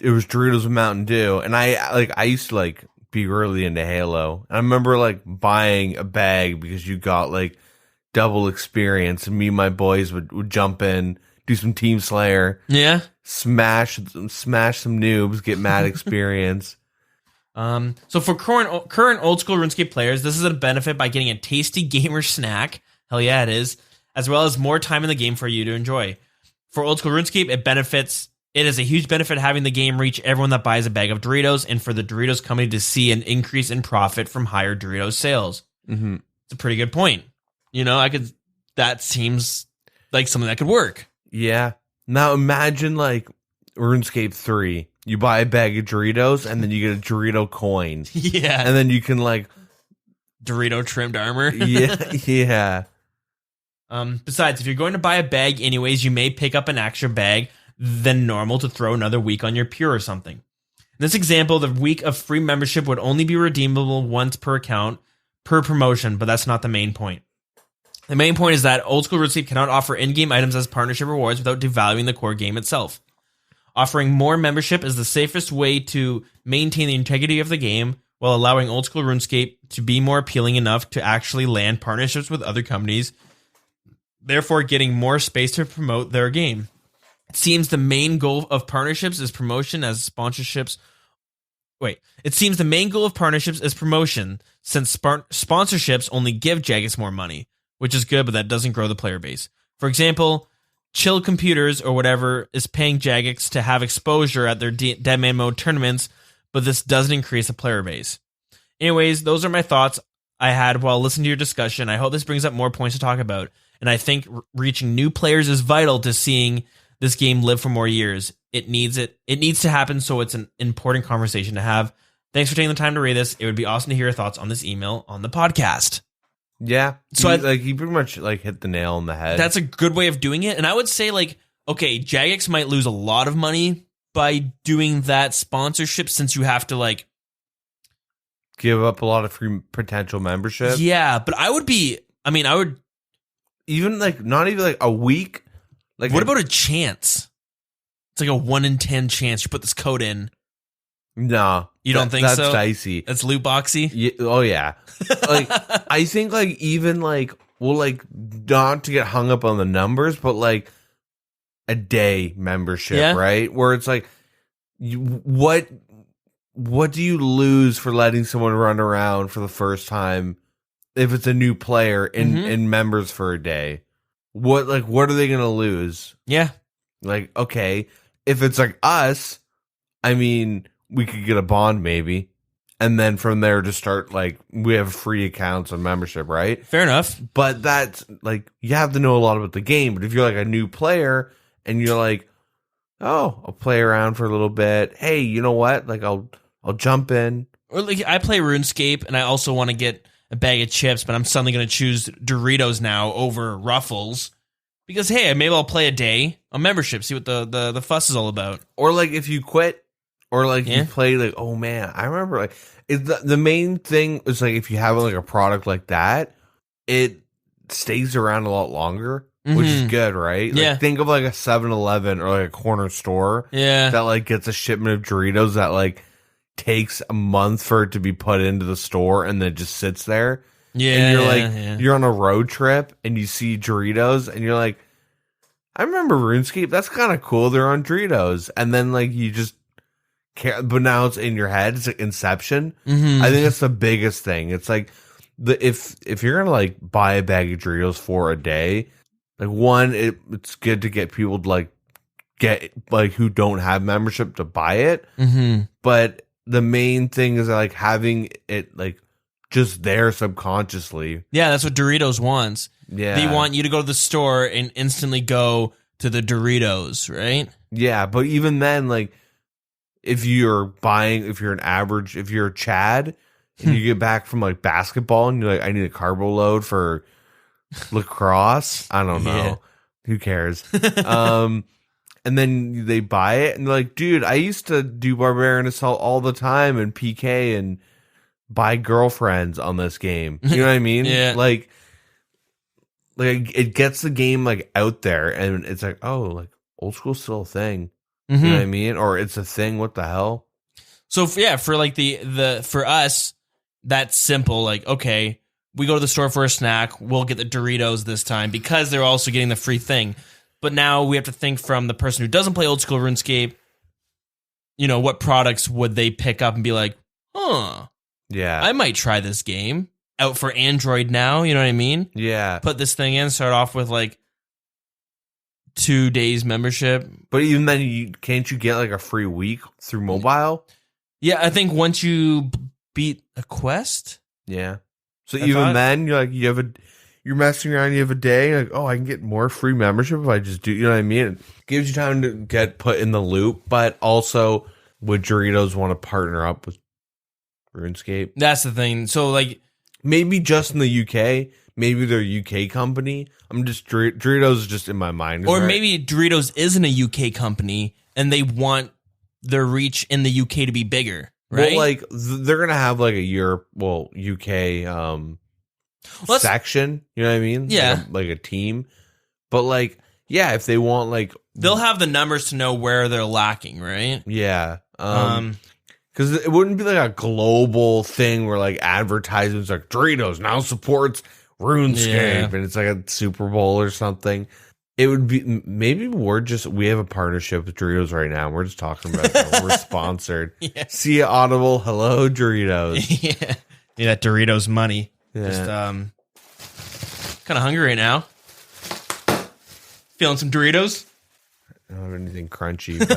It was Doritos and Mountain Dew, and I used to like be really into Halo. I remember like buying a bag because you got like double experience, and me and my boys would jump in, do some Team Slayer, Yeah. smash some noobs, get mad experience. So for current old school RuneScape players, this is a benefit by getting a tasty gamer snack. Hell yeah, it is. As well as more time in the game for you to enjoy. For old school RuneScape, it is a huge benefit having the game reach everyone that buys a bag of Doritos, and for the Doritos company to see an increase in profit from higher Doritos sales. Mm-hmm. It's a pretty good point. You know, that seems like something that could work. Yeah. Now imagine like RuneScape 3. You buy a bag of Doritos, and then you get a Dorito coin. Yeah. And then you can like Dorito trimmed armor. Yeah. Besides, if you're going to buy a bag anyways, you may pick up an extra bag than normal to throw another week on your Pure or something. In this example, the week of free membership would only be redeemable once per account per promotion, but that's not the main point. The main point is that old school RuneScape cannot offer in-game items as partnership rewards without devaluing the core game itself. Offering more membership is the safest way to maintain the integrity of the game while allowing old school RuneScape to be more appealing enough to actually land partnerships with other companies, therefore getting more space to promote their game. It seems the main goal of partnerships is promotion as sponsorships. It seems the main goal of partnerships is promotion, since sponsorships only give Jagex more money, which is good, but that doesn't grow the player base. For example, Chill Computers or whatever is paying Jagex to have exposure at their Deadman Mode tournaments, but this doesn't increase the player base. Anyways, those are my thoughts I had while listening to your discussion. I hope this brings up more points to talk about, and I think reaching new players is vital to seeing this game live for more years. It needs to happen, so it's an important conversation to have. Thanks for taking the time to read this. It would be awesome to hear your thoughts on this email on the podcast. Yeah. So you pretty much like hit the nail on the head. That's a good way of doing it. And I would say like, okay, Jagex might lose a lot of money by doing that sponsorship since you have to like give up a lot of free potential membership. Yeah, but I would even like not even like a week. Like what about a chance? It's like a 1 in 10 chance you put this code in. No. You don't think so? That's dicey. That's loot boxy? Yeah, oh yeah. Like I think like even like well like not to get hung up on the numbers, but like a day membership, right? Where it's like what do you lose for letting someone run around for the first time if it's a new player in members for a day? What are they gonna lose? Yeah. Like, okay, if it's like us, I mean, we could get a bond maybe. And then from there to start, like, we have free accounts and membership, right? Fair enough. But that's, like, you have to know a lot about the game. But if you're, like, a new player and you're like, oh, I'll play around for a little bit. Hey, you know what? Like, I'll I'll jump in. Or like I play RuneScape, and I also want to get a bag of chips, but I'm suddenly going to choose Doritos now over Ruffles because hey, maybe I'll play a day on membership, see what the fuss is all about. Or like if you quit, or like you play like, oh man, I remember like the main thing is like if you have like a product like that, it stays around a lot longer, which is good, right? Like, think of like a 7-Eleven or like a corner store that like gets a shipment of Doritos that like takes a month for it to be put into the store and then just sits there. Yeah. And you're like, you're on a road trip and you see Doritos and you're like, I remember RuneScape. That's kind of cool. They're on Doritos. And then like you just care, but now it's in your head. It's like Inception. I think that's the biggest thing. It's like if you're gonna like buy a bag of Doritos for a day, like one, it's good to get people to like get like who don't have membership to buy it. But the main thing is like having it like just there subconsciously. Yeah, that's what Doritos wants. Yeah. They want you to go to the store and instantly go to the Doritos, right? Yeah, but even then, like if you're a Chad and you get back from like basketball and you're like, I need a carbo load for lacrosse. I don't know. Yeah. Who cares? And then they buy it and they're like, dude, I used to do Barbarian Assault all the time and PK and buy girlfriends on this game. You know what I mean? Yeah. Like it gets the game like out there and it's like, oh, like old school's still a thing. You know what I mean? Or it's a thing. What the hell? So for like for us, that's simple. Like, okay, we go to the store for a snack. We'll get the Doritos this time because they're also getting the free thing. But now we have to think from the person who doesn't play old school RuneScape, you know, what products would they pick up and be like, yeah, I might try this game out for Android now. You know what I mean? Yeah. Put this thing in, start off with like 2 days membership. But even then, can't you get like a free week through mobile? Yeah, I think once you beat a quest. Yeah. So then you're like, you're messing around, you have a day, like, oh, I can get more free membership if I just do, you know what I mean? It gives you time to get put in the loop, but also would Doritos want to partner up with RuneScape? That's the thing. So like maybe just in the UK, maybe they're a UK company. Doritos is just in my mind. Or maybe Doritos isn't a UK company and they want their reach in the UK to be bigger, right? Well, like they're going to have like a UK section, you know what I mean? Yeah. Like a team. But like, yeah, if they want like... They'll have the numbers to know where they're lacking, right? Yeah. Because it wouldn't be like a global thing where like advertisements like Doritos now supports RuneScape and it's like a Super Bowl or something. It would be maybe we have a partnership with Doritos right now. We're just talking about it. We're sponsored. Yeah. See ya, Audible. Hello, Doritos. Yeah. Need that Doritos money. Yeah. Just kind of hungry right now. Feeling some Doritos? I don't have anything crunchy, but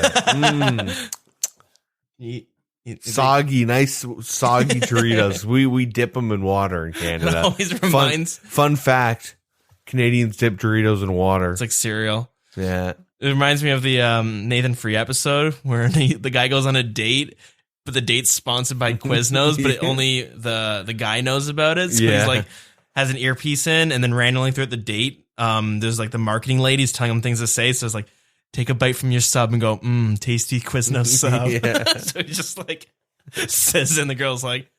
soggy, nice soggy Doritos. We dip them in water in Canada. It always reminds. Fun fact: Canadians dip Doritos in water. It's like cereal. Yeah. It reminds me of the Nathan Free episode where the guy goes on a date, but the date's sponsored by Quiznos, but only the guy knows about it. So he's like has an earpiece in, and then randomly throughout the date, there's like the marketing ladies telling him things to say. So it's like, take a bite from your sub and go, tasty Quiznos sub. So he just like says, and the girl's like,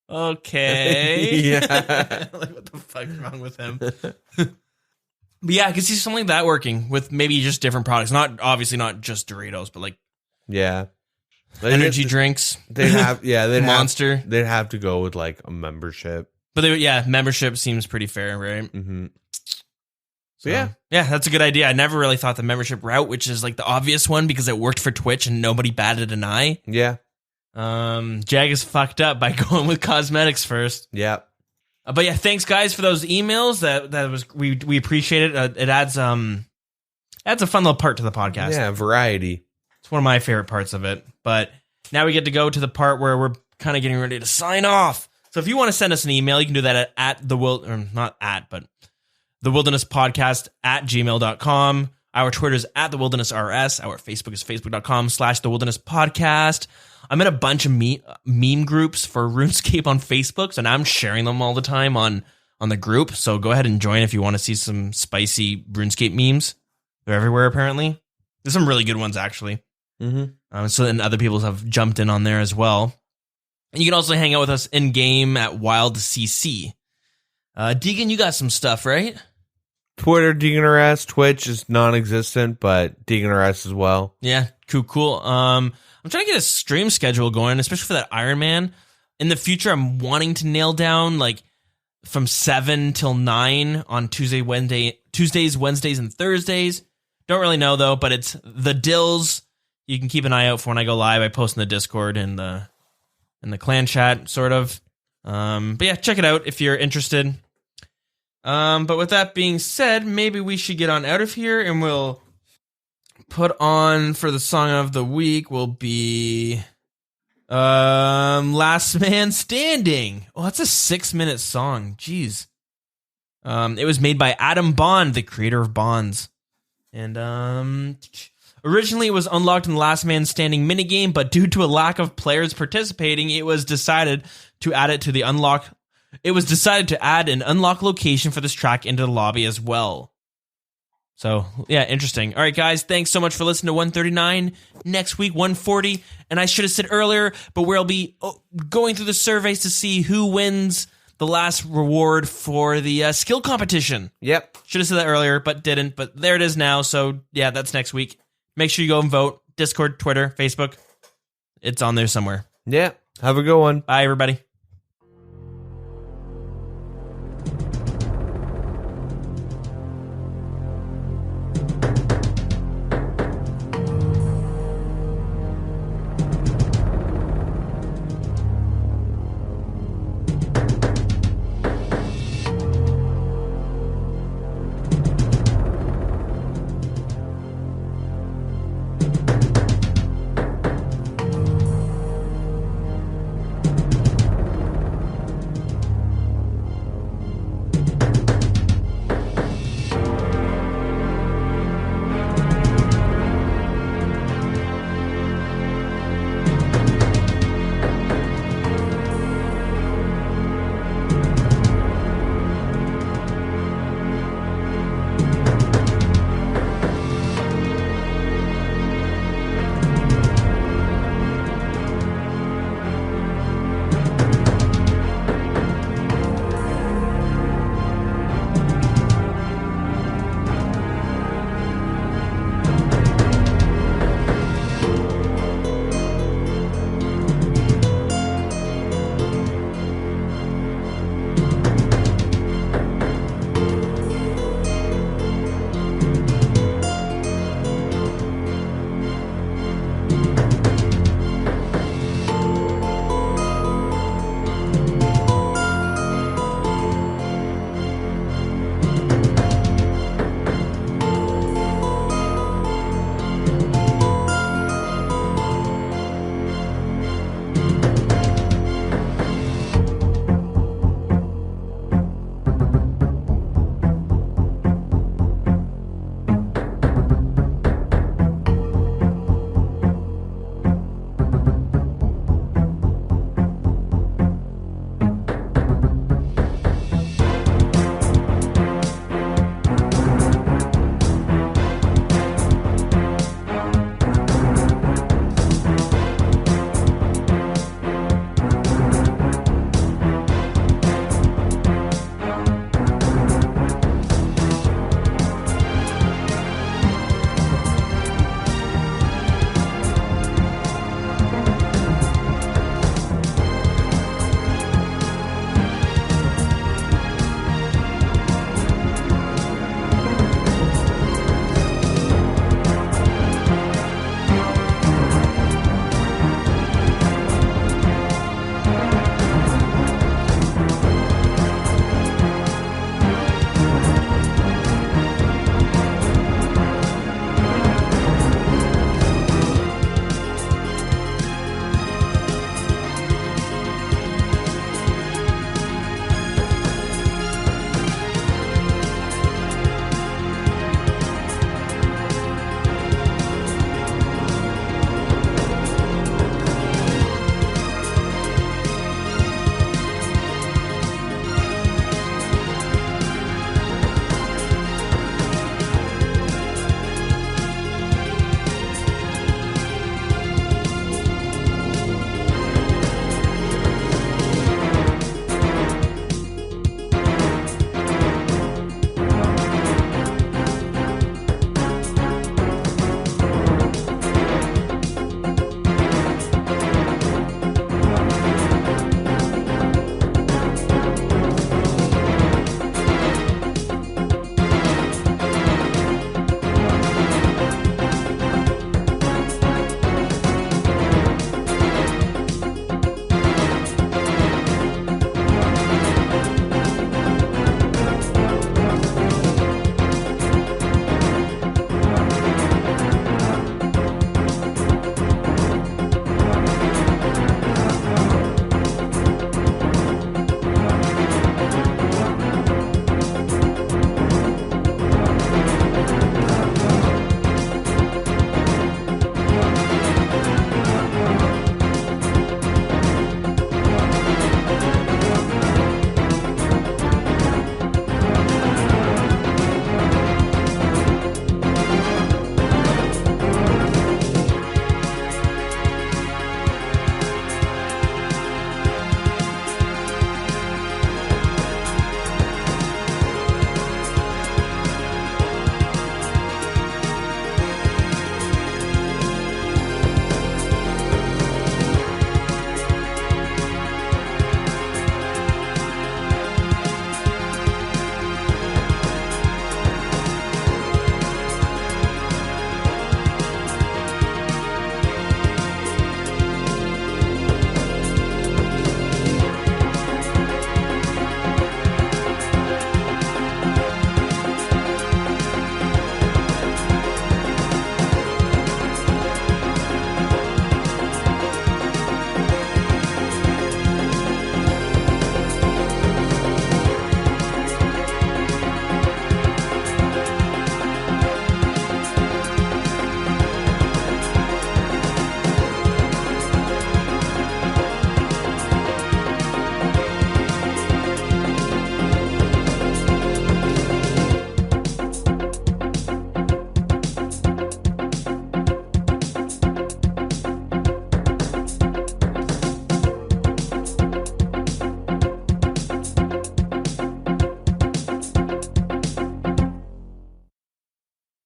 okay. Yeah. Like, what the fuck's wrong with him? But yeah, I can see something like that working with maybe just different products. Obviously not just Doritos, but like energy drinks. They'd have Monster. They'd have to go with like a membership. But membership seems pretty fair, right? Mm-hmm. So, yeah, that's a good idea. I never really thought the membership route, which is like the obvious one because it worked for Twitch and nobody batted an eye. Yeah. Jag is fucked up by going with cosmetics first. Yeah. But yeah, thanks guys for those emails. That was we appreciate it. It adds a fun little part to the podcast. Yeah, variety. It's one of my favorite parts of it. But now we get to go to the part where we're kind of getting ready to sign off. So if you want to send us an email, you can do that at the wilderness podcast at gmail.com. Our Twitter is at The Wilderness RS. Our Facebook is facebook.com/The Wilderness Podcast. I'm in a bunch of meme groups for RuneScape on Facebook, so now I'm sharing them all the time on the group. So go ahead and join if you want to see some spicy RuneScape memes. They're everywhere, apparently. There's some really good ones, actually. So then other people have jumped in on there as well. And you can also hang out with us in-game at Wild CC. Deegan, you got some stuff, right? Twitter, DeeganRS. Twitch is non-existent, but DeeganRS as well. Yeah, cool. I'm trying to get a stream schedule going, especially for that Iron Man. In the future, I'm wanting to nail down like from 7 till 9 on Tuesdays, Wednesdays, and Thursdays. Don't really know though, but it's the Dills. You can keep an eye out for when I go live. I post in the Discord and the clan chat, sort of. But yeah, check it out if you're interested. But with that being said, maybe we should get on out of here, and we'll put on for the song of the week will be Last Man Standing. Oh, that's a 6-minute song. Jeez. It was made by Adam Bond, the creator of Bonds. And originally it was unlocked in the Last Man Standing minigame, but due to a lack of players participating, it was decided to add it to the unlock. It was decided to add an unlock location for this track into the lobby as well. So, yeah, interesting. All right, guys, thanks so much for listening to 139. Next week, 140. And I should have said earlier, but we'll be going through the surveys to see who wins the last reward for the skill competition. Yep. Should have said that earlier, but didn't. But there it is now. So, yeah, that's next week. Make sure you go and vote. Discord, Twitter, Facebook. It's on there somewhere. Yeah. Have a good one. Bye, everybody.